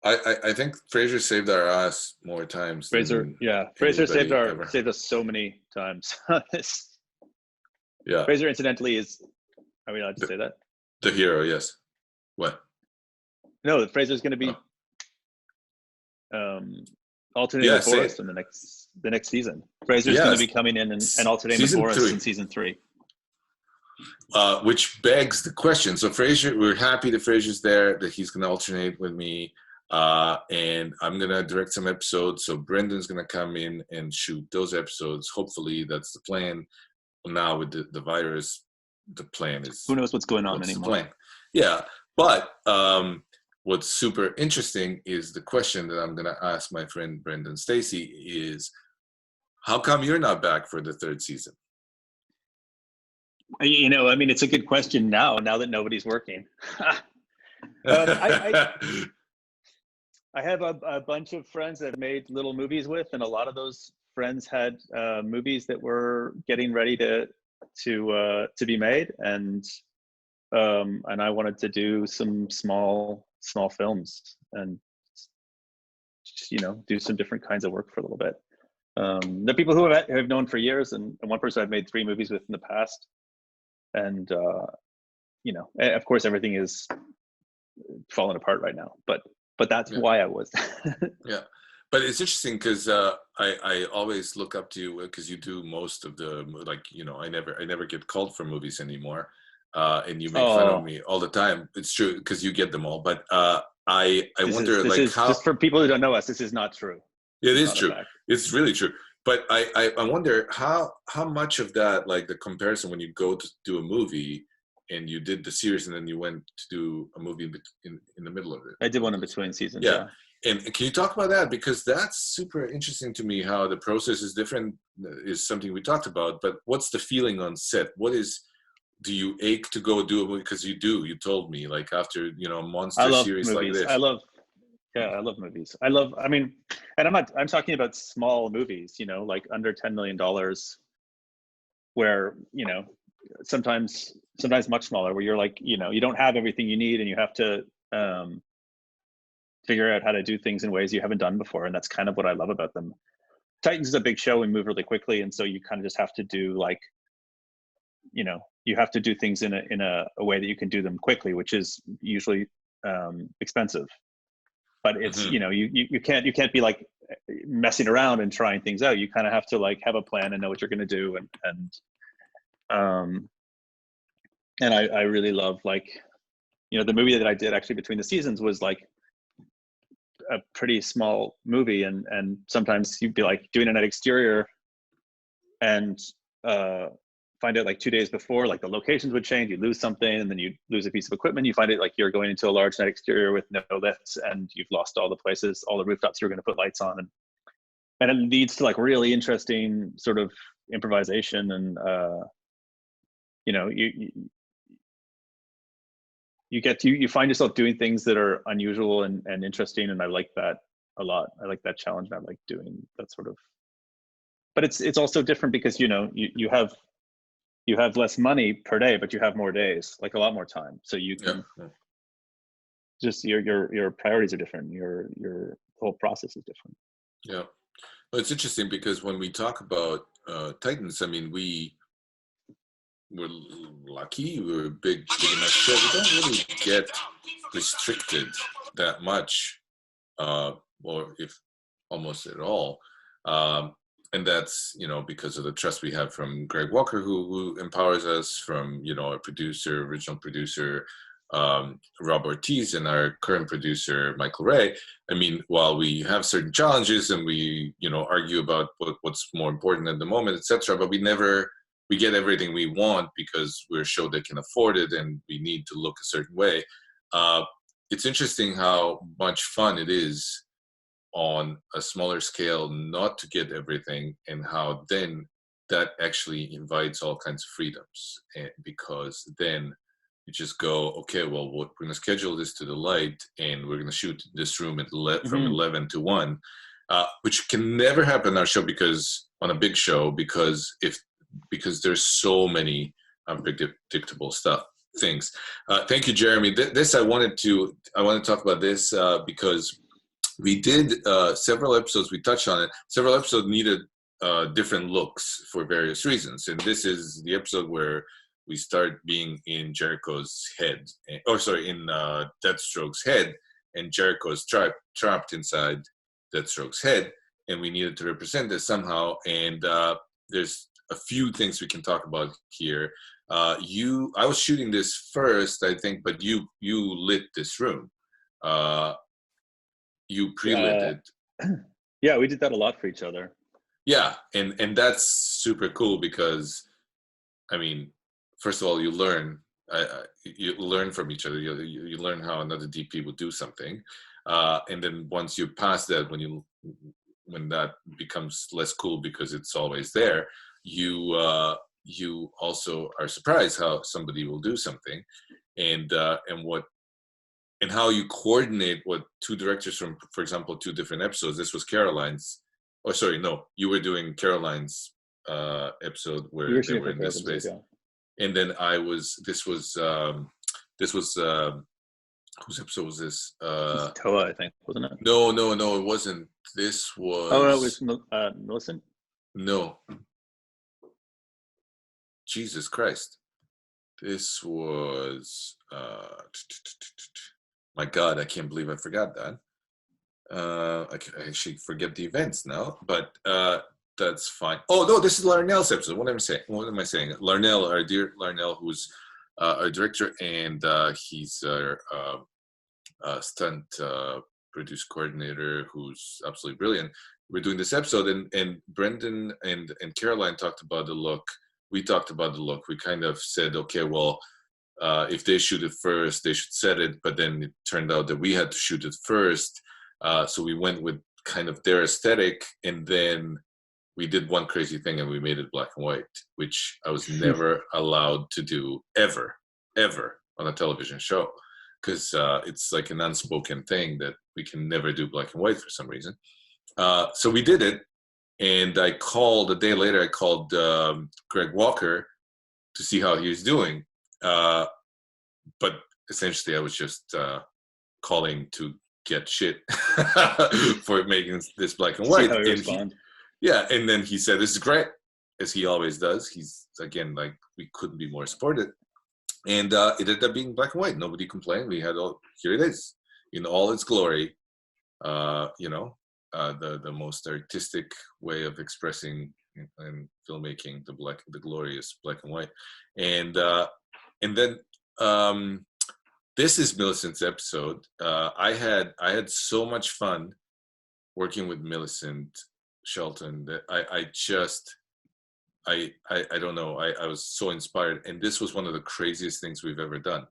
I think Fraser saved our ass more times. Fraser saved us so many times. Yeah. Fraser, incidentally, are we allowed to say that? The hero, yes. What? No, Fraser's going to be alternating for us in the next season. Fraser's going to be coming in and alternating for us in season 3. Which begs the question. So Fraser, we're happy that Fraser's there, that he's going to alternate with me, and I'm going to direct some episodes. So Brendan's going to come in and shoot those episodes. Hopefully, that's the plan. Now with the virus, the plan is who knows what's going on anymore. The plan. Yeah, but what's super interesting is the question that I'm going to ask my friend Brendan Steacy is, how come you're not back for the third season? It's a good question now that nobody's working. I have a bunch of friends that I've made little movies with, and a lot of those friends had movies that were getting ready to be made, and I wanted to do some small films and just, do some different kinds of work for a little bit. The people who I've known for years, and one person I've made 3 movies with in the past. And, of course, everything is falling apart right now, but that's why I was. Yeah. But it's interesting because I always look up to you because you do most of the, I never get called for movies anymore. And you make fun of me all the time. It's true because you get them all. But I wonder how. Just for people who don't know us, this is not true. It is true. It's really true. But I wonder how much of that, like the comparison when you go to do a movie and you did the series and then you went to do a movie in the middle of it. I did one in between seasons. Yeah. And can you talk about that? Because that's super interesting to me, how the process is different, is something we talked about. But what's the feeling on set? Do you ache to go do a movie? Because you told me, like after, a monster series movies. like this. I love movies. I mean, and I'm talking about small movies, like under $10 million, where, sometimes much smaller, where you're like, you don't have everything you need and you have to figure out how to do things in ways you haven't done before. And that's kind of what I love about them. Titans is a big show. We move really quickly. And so you kind of just have to do like, you have to do things in a way that you can do them quickly, which is usually expensive. But it's, you can't be like messing around and trying things out. You kind of have to like have a plan and know what you're going to do. And I really love, like, the movie that I did actually between the seasons was like a pretty small movie. And sometimes you'd be like doing an exterior and find out like 2 days before, like the locations would change, you lose something, and then you lose a piece of equipment. You find it like you're going into a large night exterior with no lifts, and you've lost all the places, all the rooftops you're going to put lights on, and it leads to like really interesting sort of improvisation. And you find yourself doing things that are unusual and interesting, and I like that a lot. I like that challenge, and I like doing that sort of. But it's also different because you have less money per day, but you have more days, like a lot more time. So you can just your priorities are different. Your whole process is different. Yeah, well, it's interesting because when we talk about Titans, I mean, we're lucky. We're a big enough show. We don't really get restricted that much, or if almost at all. And that's, because of the trust we have from Greg Walker, who empowers us, from, our original producer, Rob Ortiz, and our current producer, Michael Ray. I mean, while we have certain challenges and we, argue about what's more important at the moment, etc., but we get everything we want because we're a show that can afford it and we need to look a certain way. It's interesting how much fun it is on a smaller scale not to get everything, and how then that actually invites all kinds of freedoms, and because then you just go, okay, well, we're going to schedule this to the light, and we're going to shoot this room at from 11 to 1, which can never happen on our show, because on a big show, because there's so many unpredictable things. Thank you, Jeremy. This I want to talk about this because we did several episodes. We touched on it. Several episodes needed different looks for various reasons, and this is the episode where we start being in Jericho's head, in Deathstroke's head, and Jericho's trapped inside Deathstroke's head, and we needed to represent this somehow. And there's a few things we can talk about here. I was shooting this first, I think, but you lit this room. You pre-lit it. Yeah, we did that a lot for each other. Yeah, and that's super cool because, I mean, first of all, you learn from each other. You learn how another DP would do something, and then once you pass that, when that becomes less cool because it's always there, you also are surprised how somebody will do something, and how you coordinate what two directors from, for example, two different episodes. This was Caroline's. Oh, sorry, no, you were doing Caroline's episode where they were in this space, and then This was whose episode was this? Toa, I think, wasn't it? No, it wasn't. This was. Oh, it was Millicent. No. Jesus Christ. This was. My God, I can't believe I forgot that. I actually forget the events now, but that's fine. Oh no, this is Larnell's episode. What am I saying? Larnell, our dear Larnell, who's our director, and he's our stunt produce coordinator, who's absolutely brilliant. we're doing this episode, and Brendan and Caroline talked about the look. We talked about the look. We kind of said, okay, well, if they shoot it first, they should set it. But then it turned out that we had to shoot it first. So we went with kind of their aesthetic, and then we did one crazy thing, and we made it black and white, which I was never allowed to do ever on a television show, because it's like an unspoken thing that we can never do black and white for some reason. So we did it, and a day later, I called Greg Walker to see how he was doing. But essentially, I was just calling to get shit for making this black and white. And then he said, "This is great," as he always does. He's, again, like, we couldn't be more supported. And it ended up being black and white. Nobody complained. We had here it is in all its glory. The most artistic way of expressing in filmmaking, the glorious black and white. And then this is Millicent's episode. I had so much fun working with Millicent Shelton that I don't know. I was so inspired, and this was one of the craziest things we've ever done,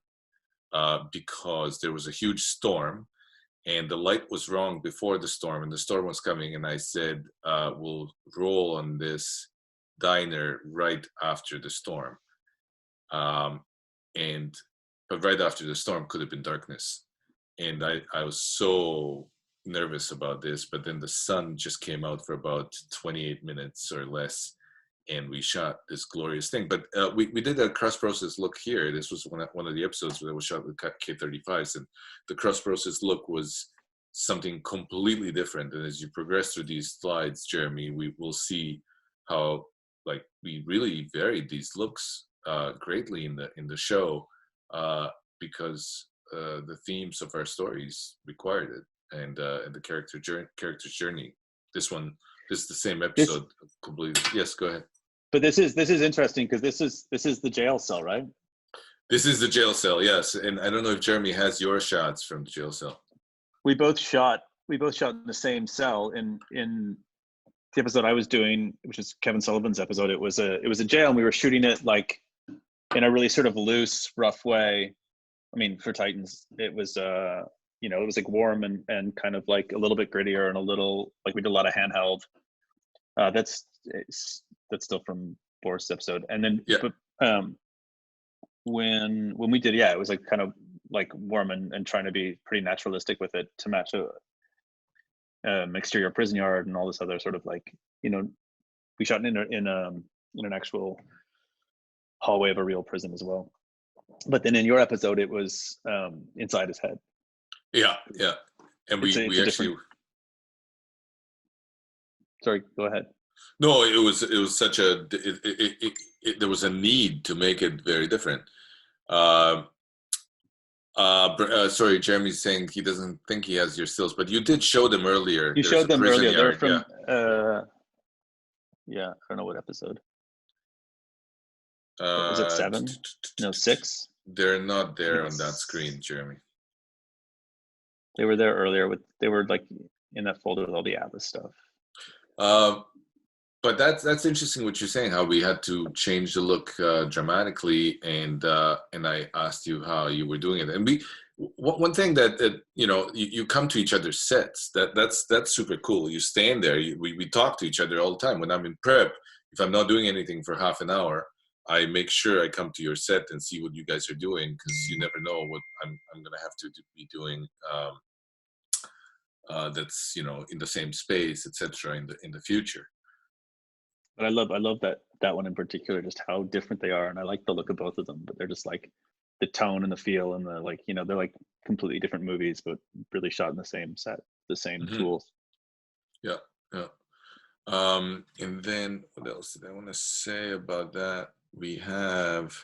because there was a huge storm, and the light was wrong before the storm, and the storm was coming, and I said, we'll roll on this diner right after the storm. But right after the storm could have been darkness. And I was so nervous about this, but then the sun just came out for about 28 minutes or less, and we shot this glorious thing. But we did a cross-process look here. This was one of the episodes that was shot with K35s, and the cross-process look was something completely different. And as you progress through these slides, Jeremy, we will see how, like, we really varied these looks greatly in the show, because the themes of our stories required it, and the character's journey. This is the same episode. Completely. Yes, go ahead. But this is interesting, because this is the jail cell, right? This is the jail cell, yes. And I don't know if Jeremy has your shots from the jail cell. We both shot in the same cell in the episode I was doing, which is Kevin Sullivan's episode. It was a jail, and we were shooting it like in a really sort of loose, rough way. I mean, for Titans, it was it was like warm and kind of like a little bit grittier, and a little like we did a lot of handheld. That's still from Boris' episode. And then when we did, it was like kind of like warm and trying to be pretty naturalistic with it to match a exterior prison yard and all this other sort of, like, we shot in an actual hallway of a real prison as well. But then in your episode, it was inside his head. Yeah. And we actually different... Sorry, go ahead. No, it was such a there was a need to make it very different. Sorry, Jeremy's saying he doesn't think he has your stills, but you did show them earlier. You showed them earlier. They're from I don't know what episode. Was it 7? No, 6. They're not there on that screen, Jeremy. They were there earlier. They were like in that folder with all the Atlas stuff. But that's interesting what you're saying, how we had to change the look dramatically, and I asked you how you were doing it. And one thing that you come to each other's sets. That's super cool. You stand there. We talk to each other all the time. When I'm in prep, if I'm not doing anything for half an hour, I make sure I come to your set and see what you guys are doing, because you never know what I'm gonna have to be doing. That's in the same space, etc. in the future. But I love that one in particular, just how different they are, and I like the look of both of them. But they're just like the tone and the feel, and the they're like completely different movies, but really shot in the same set, the same tools. Yeah. And then what else did I want to say about that? We have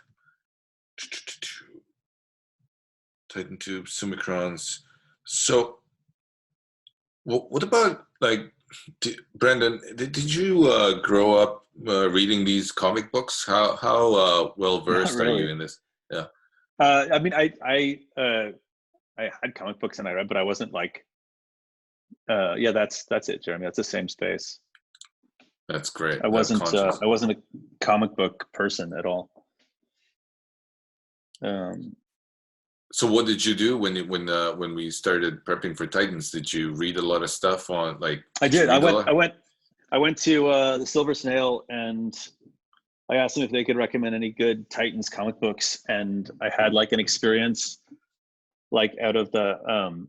Titan tube, Summicrons. So, what about, like, Brendan? Did you grow up reading these comic books? How well versed are you in this? Yeah. I mean, I had comic books and I read, but I wasn't like Yeah, that's it, Jeremy. That's the same space. That's great. I wasn't a comic book person at all. So what did you do when we started prepping for Titans? Did you read a lot of stuff on like? I did. I went to the Silver Snail, and I asked them if they could recommend any good Titans comic books, and I had like an experience like out of the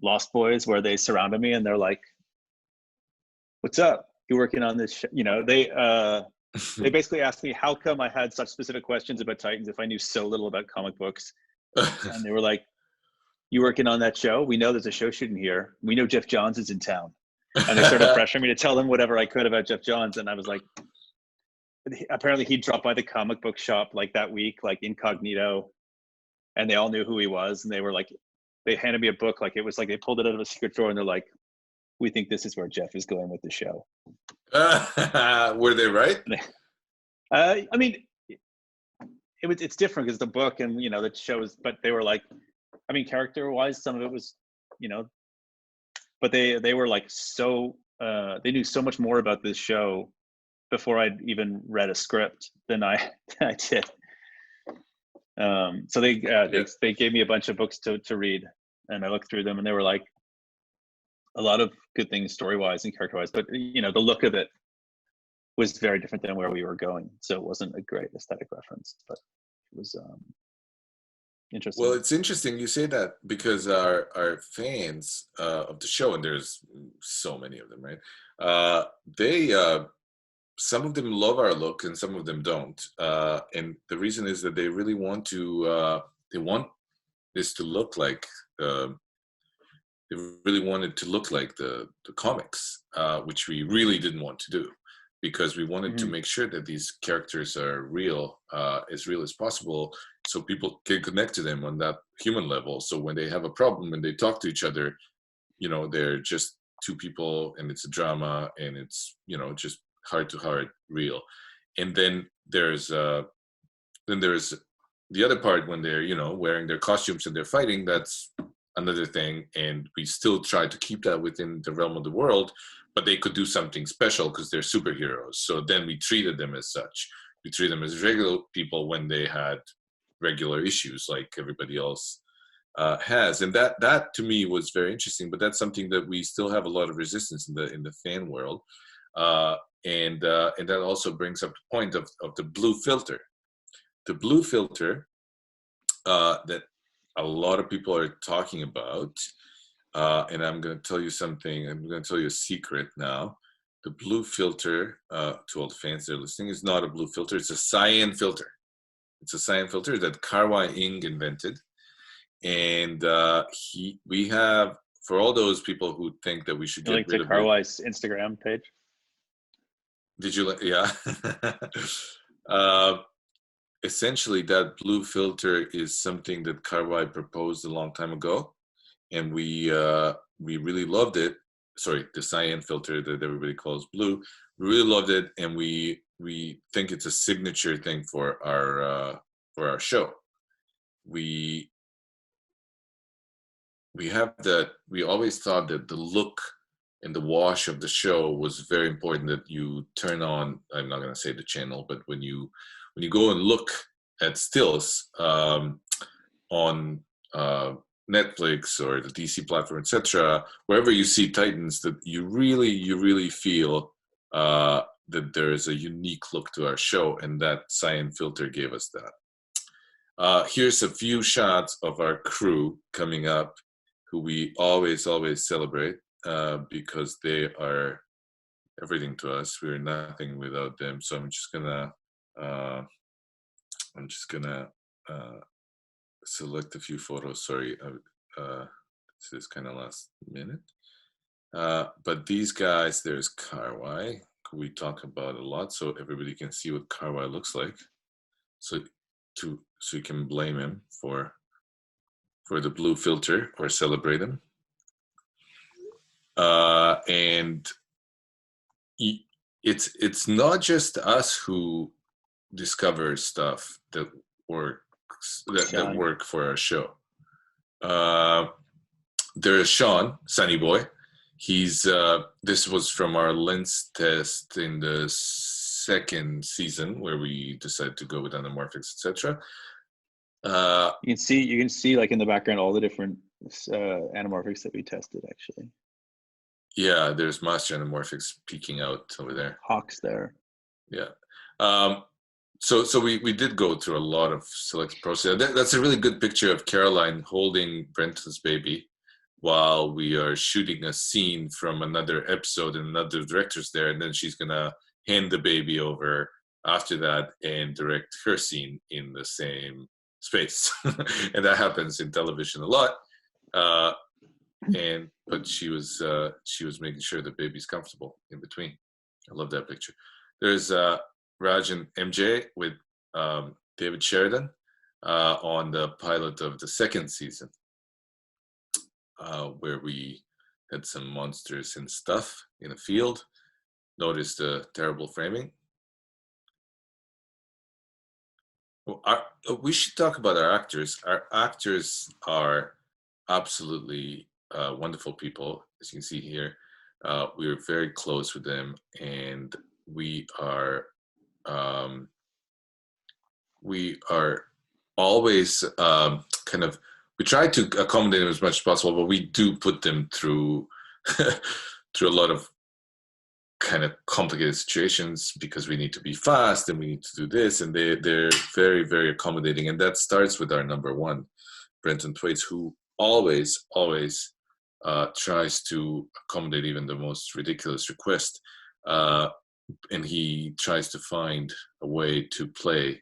Lost Boys where they surrounded me and they're like, "What's up? You working on this?" You know, they basically asked me how come I had such specific questions about Titans if I knew so little about comic books, and they were like, "You working on that show? We know there's a show shooting here. We know Jeff Johns is in town." And they started pressuring me to tell them whatever I could about Jeff Johns, and I was like, apparently he dropped by the comic book shop like that week, like incognito, and they all knew who he was, and they were like, they handed me a book, like it was like they pulled it out of a secret drawer, and they're like, "We think this is where Jeff is going with the show." Were they right? I mean, it's different because the book and you know the shows, but they were like, I mean, character-wise, some of it was, you know, but they were like so they knew so much more about this show before I'd even read a script than I did. So they gave me a bunch of books to read, and I looked through them, and they were like a lot of good things story-wise and character-wise, but you know the look of it was very different than where we were going, so it wasn't a great aesthetic reference, but it was interesting. Well, it's interesting you say that because our fans of the show, and there's so many of them, right? Some of them love our look and some of them don't, and the reason is that they really want to they want this to look like they really wanted to look like the comics, which we really didn't want to do, because we wanted to make sure that these characters are real as possible, so people can connect to them on that human level. So when they have a problem and they talk to each other, you know, they're just two people and it's a drama and it's, you know, just heart to heart real. And then there's the other part when they're, you know, wearing their costumes and they're fighting. That's another thing, and we still try to keep that within the realm of the world, but they could do something special because they're superheroes. So then we treated them as such. We treat them as regular people when they had regular issues like everybody else has, and that to me was very interesting. But that's something that we still have a lot of resistance in the fan world, and that also brings up the point of the blue filter. The blue filter that a lot of people are talking about, and I'm going to tell you something. I'm going to tell you a secret now. The blue filter, to all the fans that are listening, is not a blue filter. It's a cyan filter. It's a cyan filter that Karwai Ing invented. And we have, for all those people who think that we should get rid of Karwai's Instagram page. Did you? Yeah. Essentially, that blue filter is something that Karwai proposed a long time ago, and we really loved it. Sorry, the cyan filter that everybody calls blue. We really loved it, and we think it's a signature thing for our show. We have that. We always thought that the look and the wash of the show was very important. That you turn on. I'm not going to say the channel, but when you go and look at stills on Netflix or the DC platform, etc., wherever you see Titans, that you really feel that there is a unique look to our show, and that cyan filter gave us that. Here's a few shots of our crew coming up, who we always celebrate because they are everything to us. We're nothing without them. So I'm just gonna select a few photos. Sorry, this is kind of last minute. But these guys, there's Karwai, who we talk about a lot, so everybody can see what Karwai looks like. So you can blame him for the blue filter or celebrate him. And it's not just us who discover stuff that work for our show. There's Sean, Sunny Boy. He's this was from our lens test in the second season where we decided to go with anamorphics, etc. You can see like in the background all the different anamorphics that we tested actually. Yeah, there's master anamorphics peeking out over there. Hawks there. Yeah. So we did go through a lot of select process. That's a really good picture of Caroline holding Brenton's baby while we are shooting a scene from another episode and another director's there, and then she's gonna hand the baby over after that and direct her scene in the same space. And that happens in television a lot. But she was making sure the baby's comfortable in between. I love that picture. There's Raj and MJ with David Sheridan on the pilot of the second season, where we had some monsters and stuff in a field. Notice the terrible framing. Well, we should talk about our actors. Our actors are absolutely wonderful people, as you can see here. We're very close with them, and we are always kind of, we try to accommodate them as much as possible, but we do put them through through a lot of kind of complicated situations because we need to be fast and we need to do this, and they're very, very accommodating. And that starts with our number one, Brenton Thwaites, who always tries to accommodate even the most ridiculous request, and he tries to find a way to play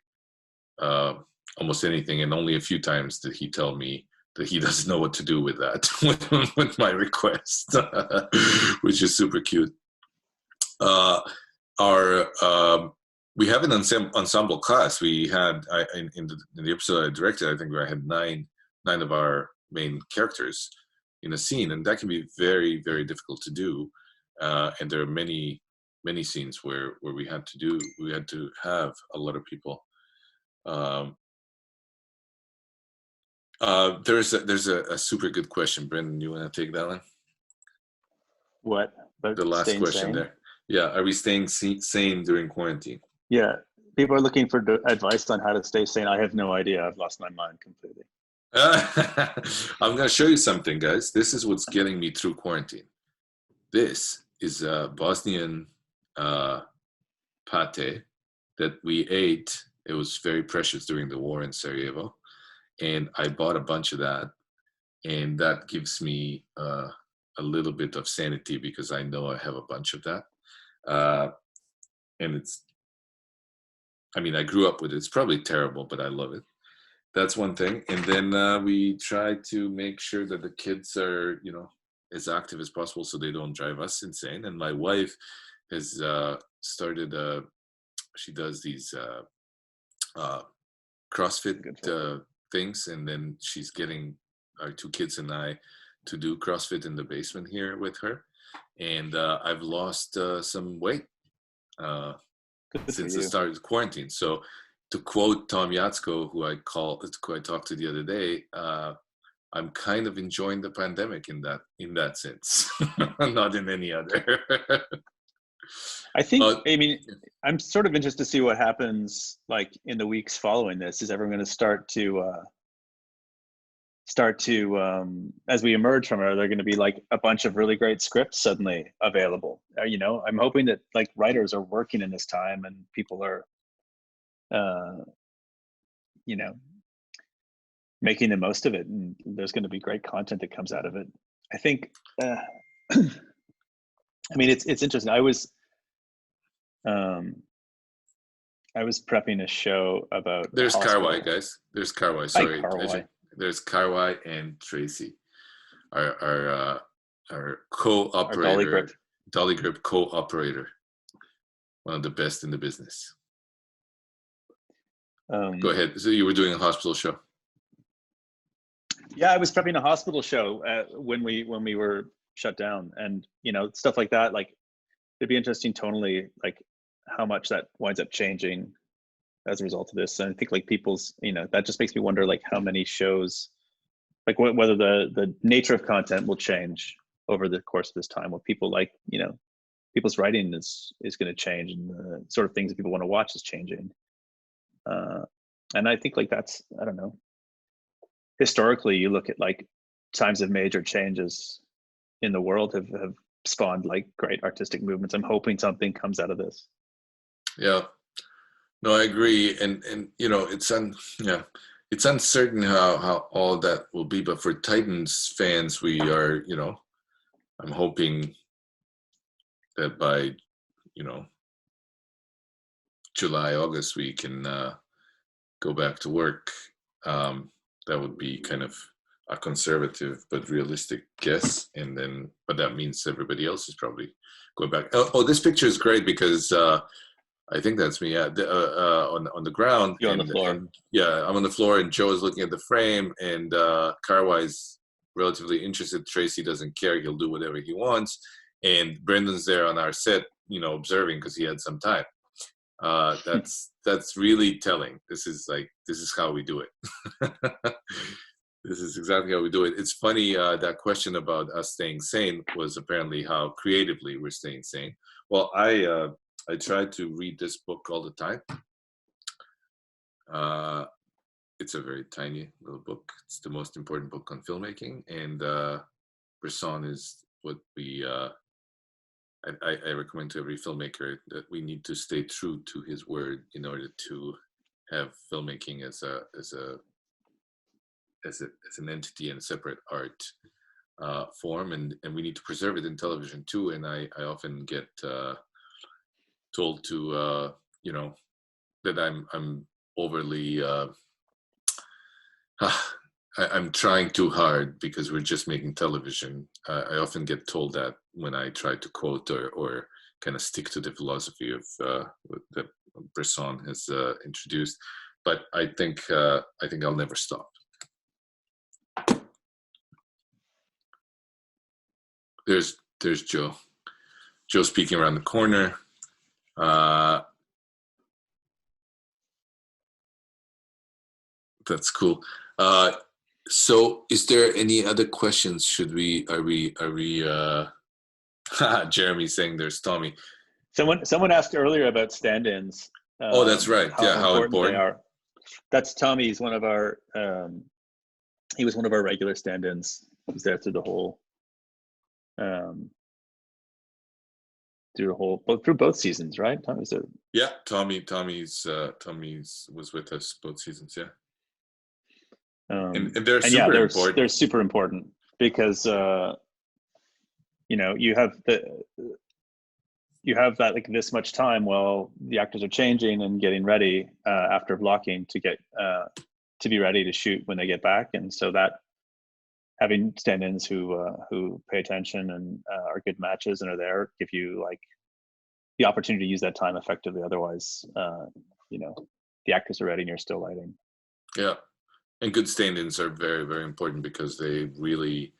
almost anything, and only a few times did he tell me that he doesn't know what to do with that with my request, which is super cute. We have an ensemble cast. We had in the episode I directed, I think I had nine of our main characters in a scene, and that can be very, very difficult to do. And there are many scenes where we had to have a lot of people. There's a super good question, Brendan. You want to take that one? What? The last question sane? There. Yeah, are we staying sane during quarantine? Yeah, people are looking for advice on how to stay sane. I have no idea. I've lost my mind completely. I'm going to show you something, guys. This is what's getting me through quarantine. This is Bosnian pate that we ate. It was very precious during the war in Sarajevo, and I bought a bunch of that, and that gives me a little bit of sanity because I know I have a bunch of that. And I grew up with it. It's probably terrible, but I love it. That's one thing. And then we try to make sure that the kids are, as active as possible so they don't drive us insane. And my wife has started, she does these CrossFit things. And then she's getting our two kids and I to do CrossFit in the basement here with her. And I've lost some weight since the start of quarantine. So to quote Tom Yatsko, who I talked to the other day, I'm kind of enjoying the pandemic in that sense, not in any other. I think, I'm sort of interested to see what happens like in the weeks following this. Is everyone going to start to as we emerge from it, are there going to be like a bunch of really great scripts suddenly available? I'm hoping that like writers are working in this time and people are making the most of it, and there's going to be great content that comes out of it. I think it's interesting. I was prepping a show about there's Karwai, guys. There's Karwai. Sorry. Hi, Karwai. There's Karwai and Tracy, our co-operator, Dolly Grip co-operator, one of the best in the business. Go ahead. So you were doing a hospital show. Yeah, I was prepping a hospital show when we were shut down, and stuff like that. Like, it'd be interesting tonally, like how much that winds up changing as a result of this. And I think like people's, that just makes me wonder like how many shows, like whether the nature of content will change over the course of this time. What people like, people's writing is going to change, and the sort of things that people want to watch is changing. And I think like that's, I don't know, historically you look at like times of major changes in the world have spawned like great artistic movements. I'm hoping something comes out of this. Yeah, no, I agree. And it's uncertain how all that will be, but for Titans fans, we are, I'm hoping that by, July, August, we can go back to work. That would be kind of a conservative but realistic guess, but that means everybody else is probably going back. Oh, this picture is great because I think that's me. Yeah, on the ground. You're on the floor. Yeah, I'm on the floor, and Joe is looking at the frame, and Carwai's relatively interested. Tracy doesn't care; he'll do whatever he wants. And Brendan's there on our set, observing because he had some time. That's really telling. This is how we do it. This is exactly how we do it. It's funny, that question about us staying sane was apparently how creatively we're staying sane. Well, I try to read this book all the time. It's a very tiny little book. It's the most important book on filmmaking, and Bresson is what I recommend to every filmmaker that we need to stay true to his word in order to have filmmaking as an entity and a separate art form, and we need to preserve it in television too. And I often get told to that I'm overly I'm trying too hard because we're just making television. I often get told that when I try to quote or kind of stick to the philosophy of that Bresson has introduced. But I think I'll never stop. There's Joe. Joe speaking around the corner. That's cool. So is there any other questions? Are we Jeremy's saying there's Tommy. Someone asked earlier about stand-ins. Oh, that's right. How important they are. That's Tommy. He's one of our he was one of our regular stand-ins. He's there through the whole through both seasons, right? Tommy's Tommy's was with us both seasons, yeah. And they're super important. They're super important because you have that like this much time while the actors are changing and getting ready after blocking to get to be ready to shoot when they get back, and so that having stand-ins who pay attention and are good matches and are there give you like the opportunity to use that time effectively. Otherwise, the actors are ready and you're still lighting. Yeah. And good stand-ins are very, very important because they really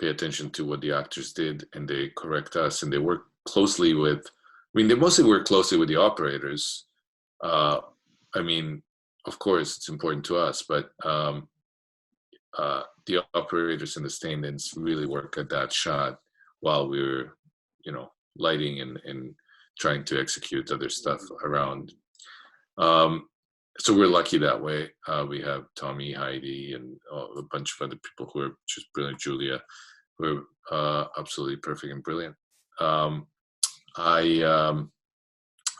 pay attention to what the actors did and they correct us, and they work closely with, they mostly work closely with the operators. Of course, it's important to us, but the operators and the stand-ins really work at that shot while we're, lighting and trying to execute other stuff around. So we're lucky that way. We have Tommy, Heidi, and a bunch of other people who are just brilliant. Julia, who are absolutely perfect and brilliant. I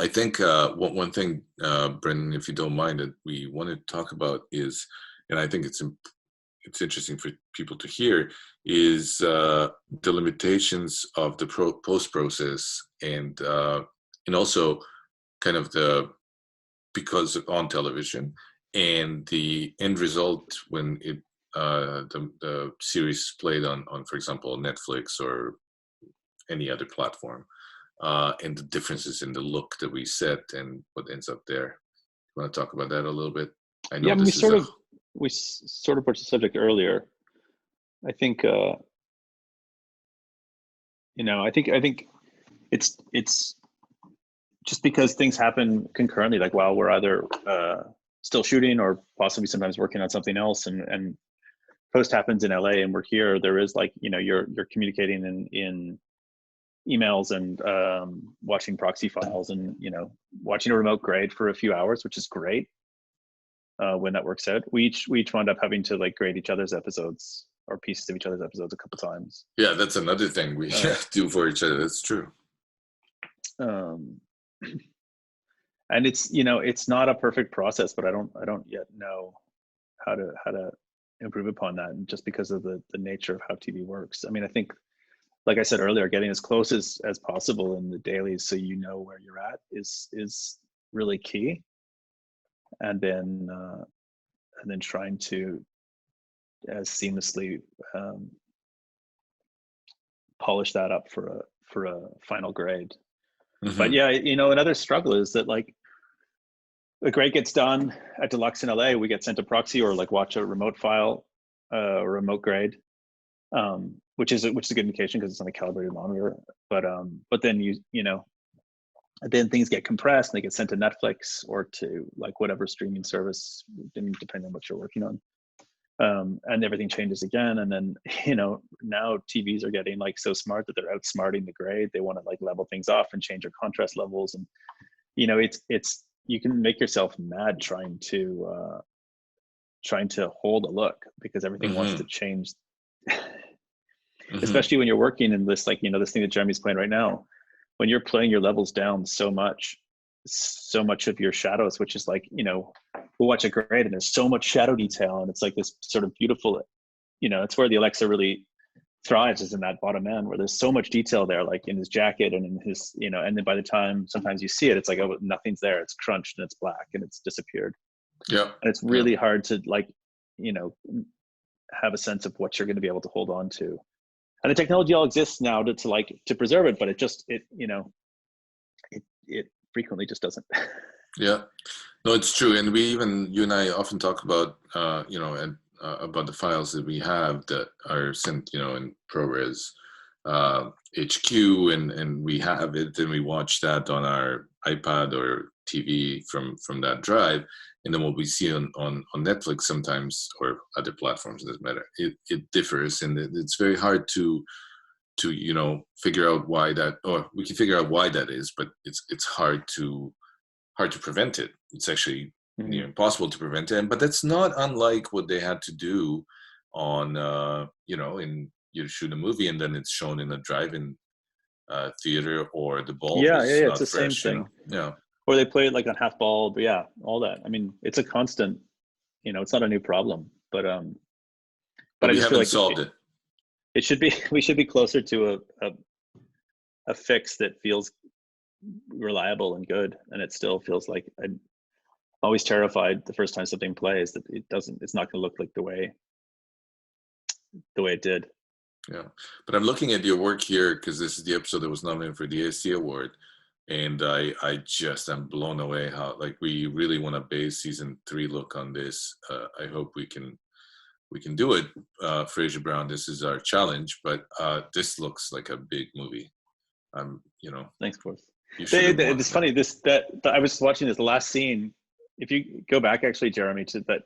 think one thing, Brendan, if you don't mind, that we wanted to talk about is, and I think it's interesting for people to hear, is the limitations of the post process, and also kind of because on television and the end result when the series played on, for example, Netflix or any other platform, and the differences in the look that we set and what ends up there. You want to talk about that a little bit? I know we sort of broached the subject earlier. I think I think it's just because things happen concurrently, like while we're either still shooting or possibly sometimes working on something else, and post happens in LA and we're here, there is like, you know, you're communicating in emails and watching proxy files and, you know, watching a remote grade for a few hours, which is great when that works out. We each wound up having to like grade each other's episodes or pieces of each other's episodes a couple times. Yeah, that's another thing we do for each other. That's true. And it's, you know, it's not a perfect process, but I don't yet know how to improve upon that, and just because of the nature of how TV works. I mean, I think, like I said earlier, getting as close as possible in the dailies so you know where you're at is really key. And then trying to as seamlessly polish that up for a final grade. Mm-hmm. But yeah, you know, another struggle is that like the grade gets done at Deluxe in LA, we get sent a proxy or like watch a remote file, a remote grade, which is a good indication because it's on a calibrated monitor. But then you know, then things get compressed and they get sent to Netflix or to like whatever streaming service, depending on what you're working on. And everything changes again. And then, you know, now TVs are getting like so smart that they're outsmarting the grade. They want to like level things off and change your contrast levels. And, you know, it's, you can make yourself mad trying to hold a look because everything mm-hmm. wants to change, mm-hmm. especially when you're working in this, like, you know, this thing that Jeremy's playing right now, when you're playing your levels down so much of your shadows, which is like, you know, we'll watch a grade and there's so much shadow detail and it's like this sort of beautiful, you know, it's where the Alexa really thrives, is in that bottom end where there's so much detail there, like in his jacket and in his, you know, and then by the time sometimes you see it, it's like, oh, nothing's there, it's crunched and it's black and it's disappeared. Yeah. And it's really hard to like, you know, have a sense of what you're going to be able to hold on to. And the technology all exists now to preserve it, but it you know, it frequently just doesn't. Yeah, no, it's true. And you and I often talk about, you know, and about the files that we have that are sent, you know, in ProRes HQ, and we have it, and we watch that on our iPad or TV from that drive. And then what we see on Netflix sometimes, or other platforms, doesn't matter. It differs, and it's very hard to you know, figure out why that, or we can figure out why that is, but it's hard to prevent it. It's actually mm-hmm. you know, impossible to prevent it. But that's not unlike what they had to do on you know, in you shoot a movie and then it's shown in a drive-in theater, or the bulb is not it's the fresh, same thing. Yeah. Or they play it like on half bulb, yeah, all that. I mean, it's a constant, you know, it's not a new problem, but I just feel like solved it. It should be, we should be closer to a fix that feels reliable and good. And it still feels like, I'm always terrified the first time something plays that it's not going to look like the way it did. Yeah. But I'm looking at your work here because this is the episode that was nominated for the ASC award. And I'm blown away how, like, we really want to base season 3 look on this. I hope we can do it. Fraser Brown, this is our challenge, but this looks like a big movie. You know. Thanks, Boris. It's funny that I was watching this last scene. If you go back, actually, Jeremy, to that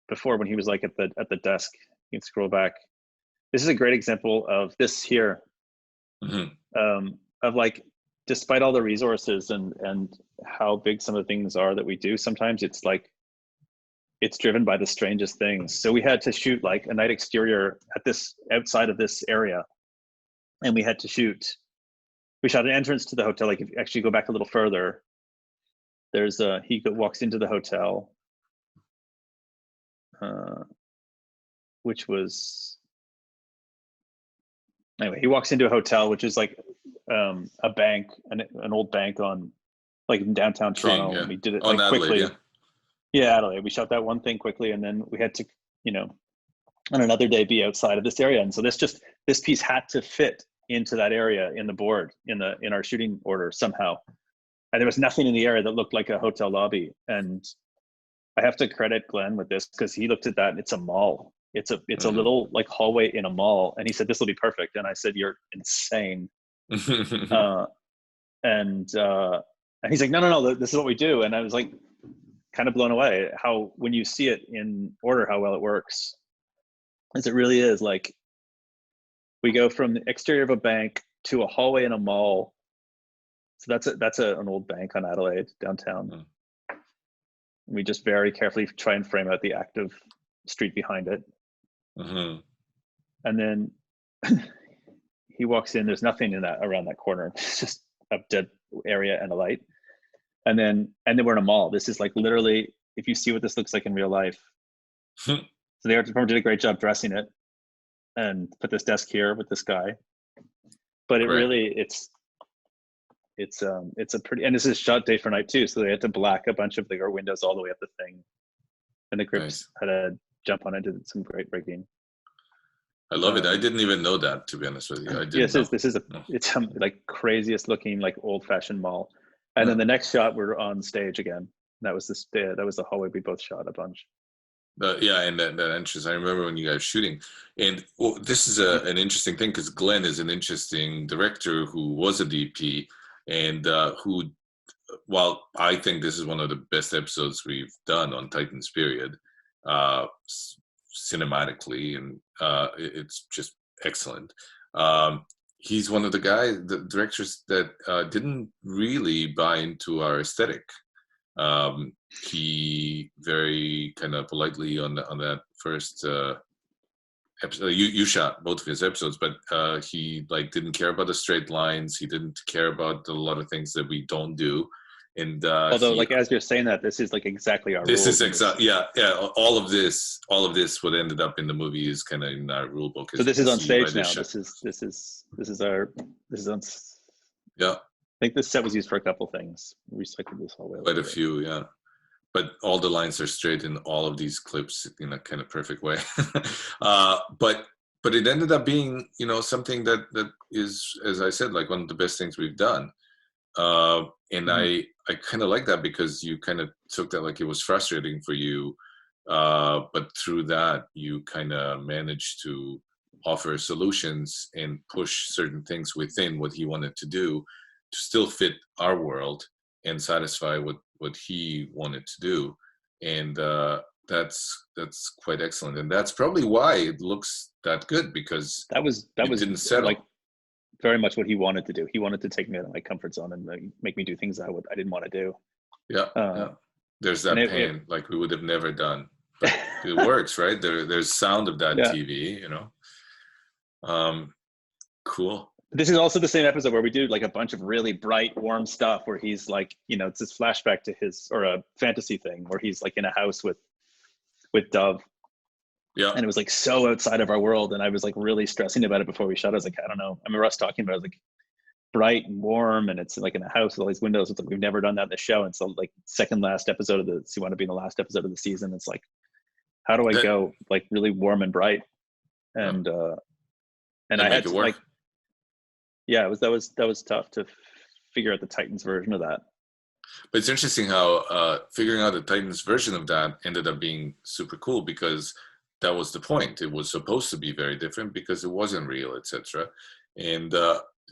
before when he was like at the desk, you can scroll back. This is a great example of this here, mm-hmm. Of like, despite all the resources and how big some of the things are that we do, sometimes it's like, it's driven by the strangest things. So we had to shoot like a night exterior at this outside of this area. And we shot an entrance to the hotel. Like if you actually go back a little further, there's he walks into the hotel, which was, anyway, he walks into a hotel, which is like a bank, an old bank on like in downtown Toronto. King, yeah. And we did it on like Adelaide, quickly. yeah. Yeah, Adelaide. We shot that one thing quickly, and then we had to, you know, on another day be outside of this area. And so this piece had to fit into that area in the board in our shooting order somehow. And there was nothing in the area that looked like a hotel lobby. And I have to credit Glenn with this because he looked at that and it's a mall. It's a mm-hmm. little like hallway in a mall, and he said this will be perfect. And I said, you're insane. And he's like, no, this is what we do. And I was like, kind of blown away how when you see it in order how well it works. As it really is. Like, we go from the exterior of a bank to a hallway in a mall. So that's an old bank on Adelaide downtown. Mm. We just very carefully try and frame out the active street behind it. Mm-hmm. And then he walks in. There's nothing around that corner. It's just a dead area and a light. And then we're in a mall. This is like literally, if you see what this looks like in real life. So the art department did a great job dressing it, and put this desk here with this guy. But it really, it's a pretty, and this is shot day for night too. So they had to black a bunch of our windows all the way up the thing, and the grips had to jump on it, did some great rigging. I love it. I didn't even know that, to be honest with you. I didn't. Yes, this is it's like craziest looking, like old fashioned mall. And then the next shot, we're on stage again. That was the hallway we both shot a bunch. And that entrance. I remember when you guys were shooting. And this is an interesting thing, because Glenn is an interesting director who was a DP, and who, while I think this is one of the best episodes we've done on Titans period, cinematically, and it's just excellent. He's one of the directors that didn't really buy into our aesthetic. He very kind of politely on that first episode. You shot both of his episodes, but he like didn't care about the straight lines. He didn't care about a lot of things that we don't do. And although, like, as you're saying that, this is like exactly our. This is exactly all of this what ended up in the movie is kind of in our rule book. So this is on stage now. This is on. Yeah. I think this set was used for a couple things. We recycled this hallway. Quite a few, yeah. But all the lines are straight in all of these clips in a kind of perfect way. But it ended up being, something that is, as I said, like one of the best things we've done. And I kind of like that, because you kind of took that like it was frustrating for you, but through that you kind of managed to offer solutions and push certain things within what he wanted to do to still fit our world and satisfy what he wanted to do. And that's quite excellent, and that's probably why it looks that good, because that was didn't settle. Like very much what he wanted to do. He wanted to take me out of my comfort zone and make me do things I didn't want to do. Yeah. There's that pain, like we would have never done. But it works, right? There's sound of that TV, Cool. This is also the same episode where we do like a bunch of really bright, warm stuff where he's like, it's this flashback to a fantasy thing where he's like in a house with Dove. Yeah. And it was like so outside of our world. And I was like really stressing about it before we shot. I was like, I don't know. I remember us talking about it, like bright and warm, and it's like in a house with all these windows. It's like, we've never done that in the show. And so like second last episode so you want to be in the last episode of the season. It's like, how do I go like really warm and bright? And I had to like, that was tough to figure out the Titans version of that. But it's interesting how figuring out the Titans version of that ended up being super cool, because that was the point. It was supposed to be very different because it wasn't real, etc. And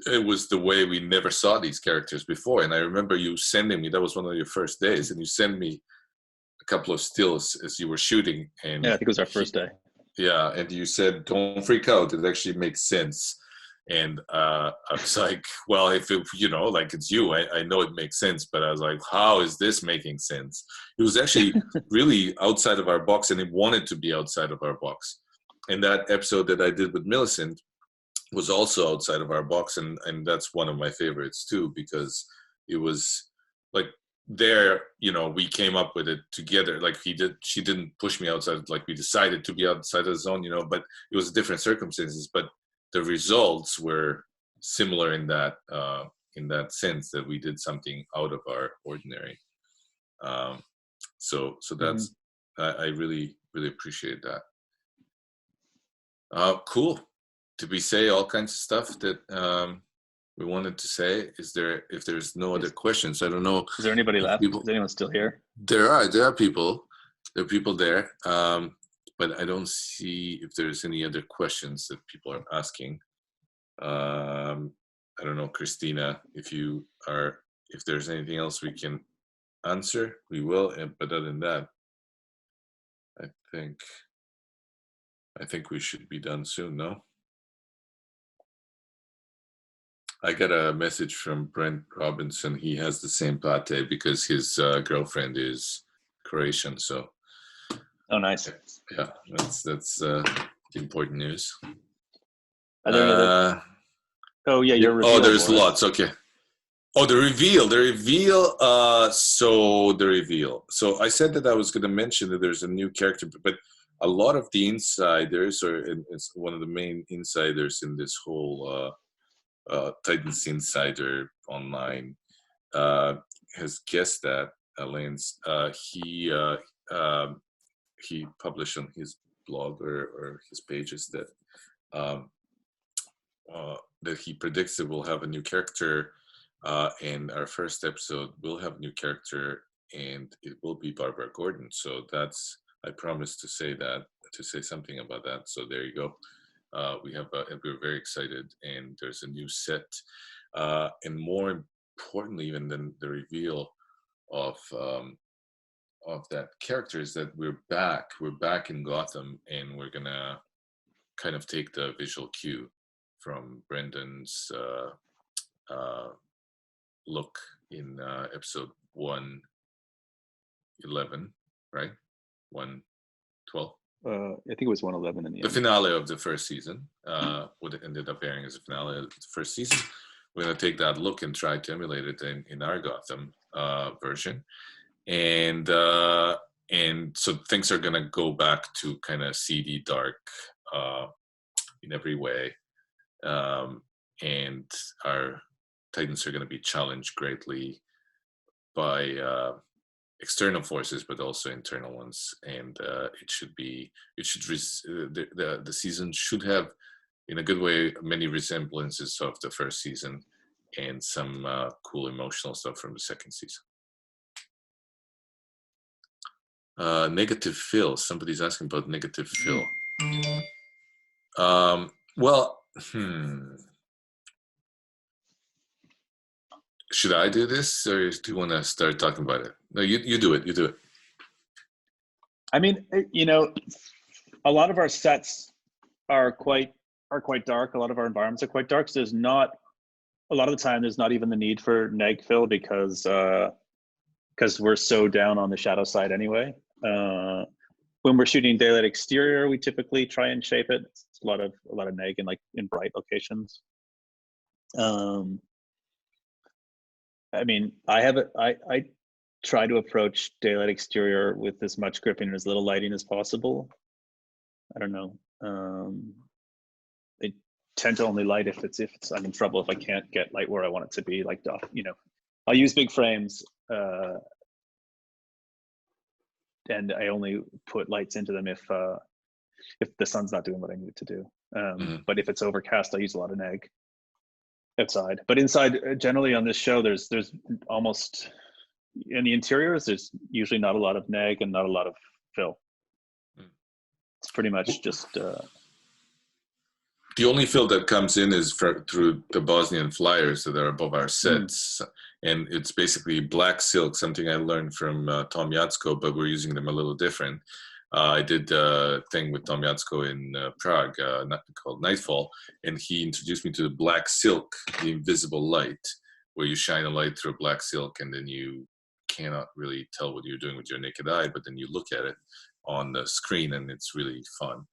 it was the way we never saw these characters before. And I remember you sending me, that was one of your first days, and you sent me a couple of stills as you were shooting. And yeah, I think it was our first day. Yeah, and you said, don't freak out, it actually makes sense. And I was like, well, if it, like it's you, I know it makes sense, but I was like, how is this making sense? It was actually really outside of our box, and it wanted to be outside of our box. And that episode that I did with Millicent was also outside of our box, and that's one of my favorites too, because it was like there, we came up with it together. Like she didn't push me outside, like we decided to be outside of the zone, but it was different circumstances, but the results were similar in that sense, that we did something out of our ordinary. So that's I really, really appreciate that. Cool. Did we say all kinds of stuff that we wanted to say? If there's no other questions, I don't know. Is there anybody left? Is anyone still here? There are people. There are people there. But I don't see if there's any other questions that people are asking. I don't know, Christina, if there's anything else we can answer, we will. But other than that, I think I think we should be done soon, no? I got a message from Brent Robinson. He has the same pate because his girlfriend is Croatian. So, Oh, nice. yeah, that's important news. Are there any other? Oh yeah, your reveal. Oh, there's Boris. lots. Okay. Oh, the reveal. So I said that I was going to mention that there's a new character, but a lot of the insiders, or it's one of the main insiders in this whole Titans Insider online, has guessed that Alain's he published on his blog or his pages that that he predicts it will have a new character, and our first episode will have a new character, and it will be Barbara Gordon. So that's, I promised to say something about that. So there you go. We're very excited, and there's a new set, and more importantly, even than the reveal of that character, is that we're back in Gotham, and we're gonna kind of take the visual cue from Brendan's look in episode 111, right? 112. I think it was 111 in the The end. finale of the first season, what it ended up airing as a finale of the first season. We're going to take that look and try to emulate it in our Gotham version. And so things are going to go back to kind of seedy, dark in every way. And our Titans are going to be challenged greatly by external forces, but also internal ones, and the season should have, in a good way, many resemblances of the first season, and some cool emotional stuff from the second season. Negative Phil. Somebody's asking about Negative Phil. Should I do this, or do you want to start talking about it? No, you do it. You do it. I mean, a lot of our sets are quite dark. A lot of our environments are quite dark. So there's not a lot of the time. There's not even the need for neg fill because we're so down on the shadow side anyway. When we're shooting daylight exterior, we typically try and shape it. It's a lot of neg in bright locations. I mean, I try to approach daylight exterior with as much gripping and as little lighting as possible. I don't know. I tend to only light if I'm in trouble, if I can't get light where I want it to be. I'll use big frames, and I only put lights into them if the sun's not doing what I need it to do. But if it's overcast, I use a lot of neg outside. But inside, generally on this show, there's almost, in the interiors, there's usually not a lot of neg and not a lot of fill. It's pretty much just the only fill that comes in is through the Bosnian flyers that are above our sets, and it's basically black silk, something I learned from Tom Yatsko, but we're using them a little different. I did a thing with Tom Yatsko in Prague, called Nightfall, and he introduced me to the black silk, the invisible light, where you shine a light through a black silk, and then you cannot really tell what you're doing with your naked eye, but then you look at it on the screen, and it's really fun.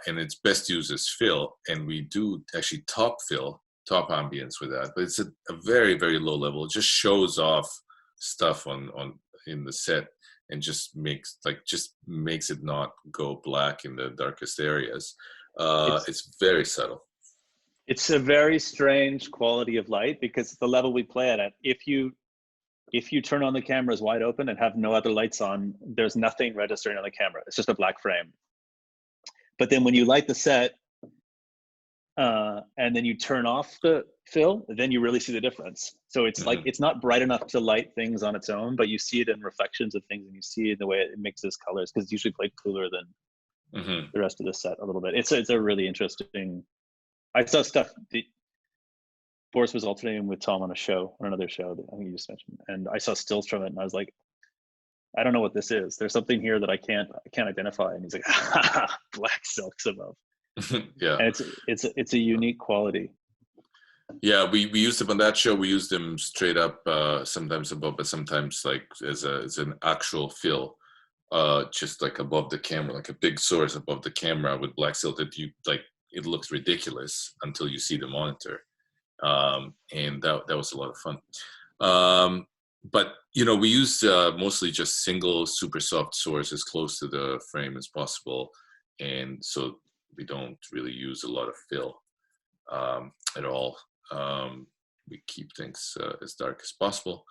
And it's best used as fill, and we do actually top ambience with that, but it's a very, very low level. It just shows off stuff in the set, and just makes it not go black in the darkest areas. It's very subtle. It's a very strange quality of light, because the level we play at, if you turn on the cameras wide open and have no other lights on, there's nothing registering on the camera. It's just a black frame. But then when you light the set, and then you turn off the fill, then you really see the difference. So it's it's not bright enough to light things on its own, but you see it in reflections of things, and you see the way it mixes colors, because it's usually played cooler than the rest of the set a little bit. It's a really interesting. I saw stuff. Boris was alternating with Tom on another show that I think you just mentioned, and I saw stills from it, and I was like, I don't know what this is. There's something here that I can't identify. And he's like, black silks above. Yeah. And it's a unique quality. Yeah, we used them on that show. We used them straight up, sometimes above, but sometimes like as an actual fill, just like above the camera, like a big source above the camera with black silk that you like. It looks ridiculous until you see the monitor, and that was a lot of fun. But we use mostly just single super soft source as close to the frame as possible, and so we don't really use a lot of fill at all. We keep things as dark as possible.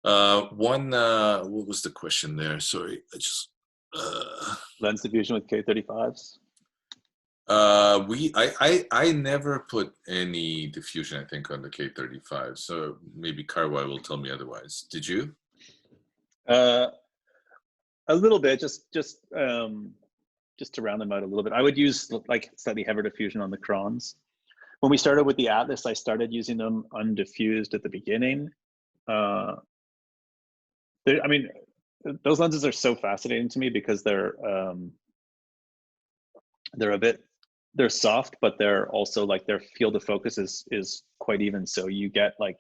What was the question there? Sorry, I just Lens diffusion with K35s. I never put any diffusion, I think, on the K35, so maybe Carwai will tell me otherwise. Did you? A little bit, just to round them out a little bit. I would use like slightly heavier diffusion on the crons. When we started with the Atlas, I started using them undiffused at the beginning. I mean, those lenses are so fascinating to me because they're soft, but they're also like their field of focus is quite even. So you get like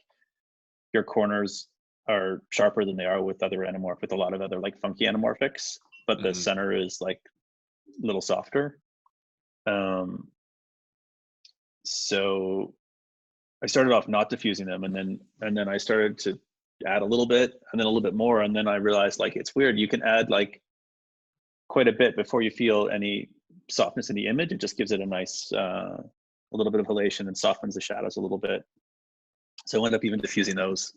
your corners are sharper than they are with other with a lot of other like funky anamorphics, but the center is like a little softer. So I started off not diffusing them, and then I started to add a little bit, and then a little bit more, and then I realized like it's weird. You can add like quite a bit before you feel any softness in the image. It just gives it a nice, a little bit of halation and softens the shadows a little bit. So I ended up even diffusing those.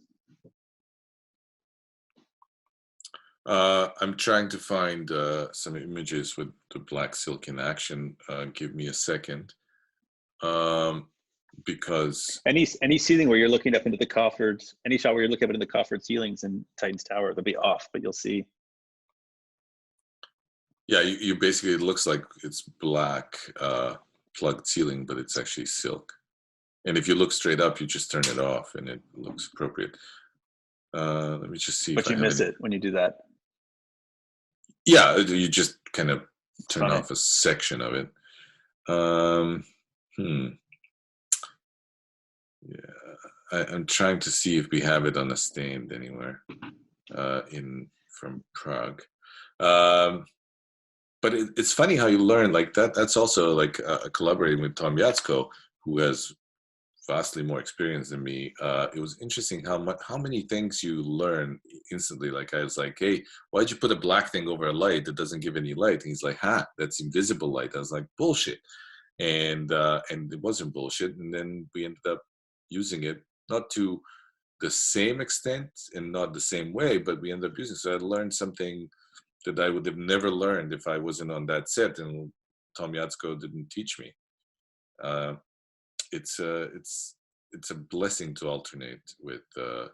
I'm trying to find some images with the black silk in action. Give me a second. Because any ceiling where you're looking up into the coffered, any shot where you're looking up into the coffered ceilings in Titan's Tower, they'll be off, but you'll see. Yeah, you basically, it looks like it's black plugged ceiling, but it's actually silk. And if you look straight up, you just turn it off and it looks appropriate. Let me just see. But you miss it when you do that. Yeah, you just kind of turn off a section of it. Yeah, I'm trying to see if we have it on a stand anywhere from Prague. But it's funny how you learn like that. That's also like collaborating with Tom Yatsko, who has vastly more experience than me. It was interesting how many things you learn instantly. Like I was like, hey, why'd you put a black thing over a light that doesn't give any light? And he's like, that's invisible light. I was like, bullshit. And it wasn't bullshit. And then we ended up using it, not to the same extent and not the same way, but we ended up using it. So I learned something that I would have never learned if I wasn't on that set and Tom Yatsko didn't teach me. It's a blessing to alternate with other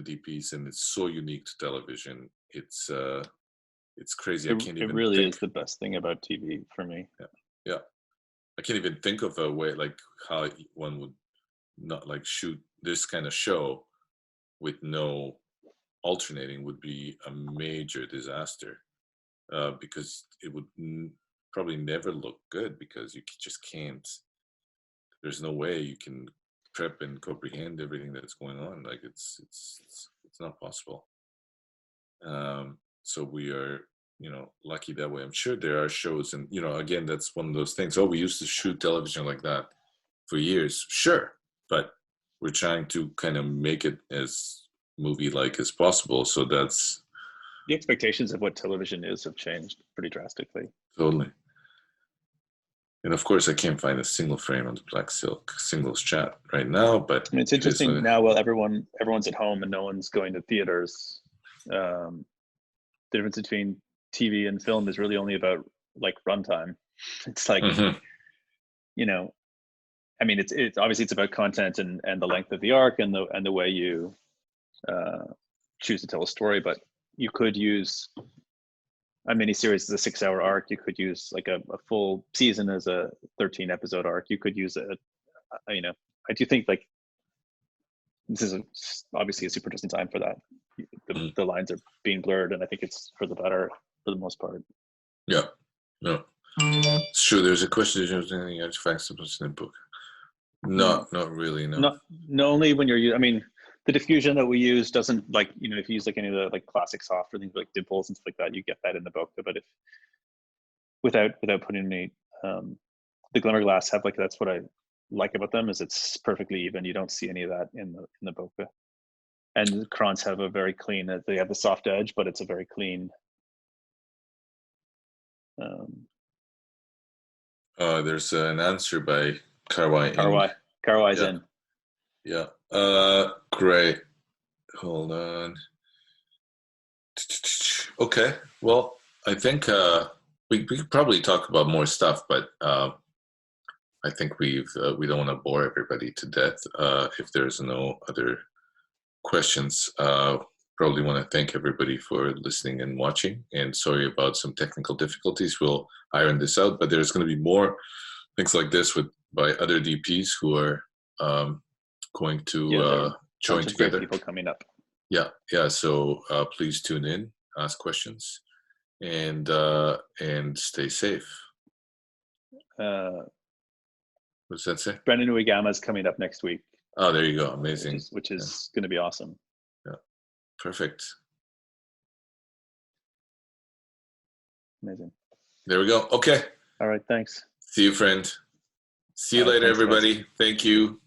DPs, and it's so unique to television. It's crazy. I can't even. It really is the best thing about TV for me. Yeah. I can't even think of a way like how one would not like shoot this kind of show with no alternating would be a major disaster, because it would probably never look good because you just can't. There's no way you can prep and comprehend everything that's going on. Like it's not possible. So we are, lucky that way. I'm sure there are shows, and again, that's one of those things. Oh, we used to shoot television like that for years. Sure, but we're trying to kind of make it as movie-like as possible. So that's the expectations of what television is have changed pretty drastically. Totally. And of course, I can't find a single frame on the black silk singles chat right now. But I mean, it's interesting now. While everyone's at home and no one's going to theaters, the difference between TV and film is really only about like runtime. It's like, I mean, it's obviously it's about content and the length of the arc and the way you choose to tell a story. But you could use a miniseries as a 6-hour arc. You could use like a full season as a 13 episode arc. You could use I do think like this is obviously a super interesting time for that. the lines are being blurred, and I think it's for the better for the most part. Yeah, no, it's true. There's a question. Is there any artifacts in the book? No, not really. No. Not only when you're. I mean, the diffusion that we use doesn't like if you use like any of the like classic software things like dimples and stuff like that, you get that in the bokeh. But if without putting any, the glimmer glass have like that's what I like about them is it's perfectly even. You don't see any of that in the bokeh. And the Krans have a very clean. They have the soft edge, but it's a very clean. There's an answer by Karwai. Karwai's in. Yeah. Great. Hold on. Okay. Well, I think we could probably talk about more stuff, but I think we don't want to bore everybody to death. If there's no other questions, probably want to thank everybody for listening and watching. And sorry about some technical difficulties. We'll iron this out, but there's going to be more things like this by other DPs who are going to join together. People coming up. Yeah. So please tune in, ask questions, and stay safe. What does that say? Brendan Uegama is coming up next week. Oh, there you go. Amazing. Which is going to be awesome. Yeah. Perfect. Amazing. There we go. Okay. All right. Thanks. See you, friend. See you later, everybody. Guys. Thank you.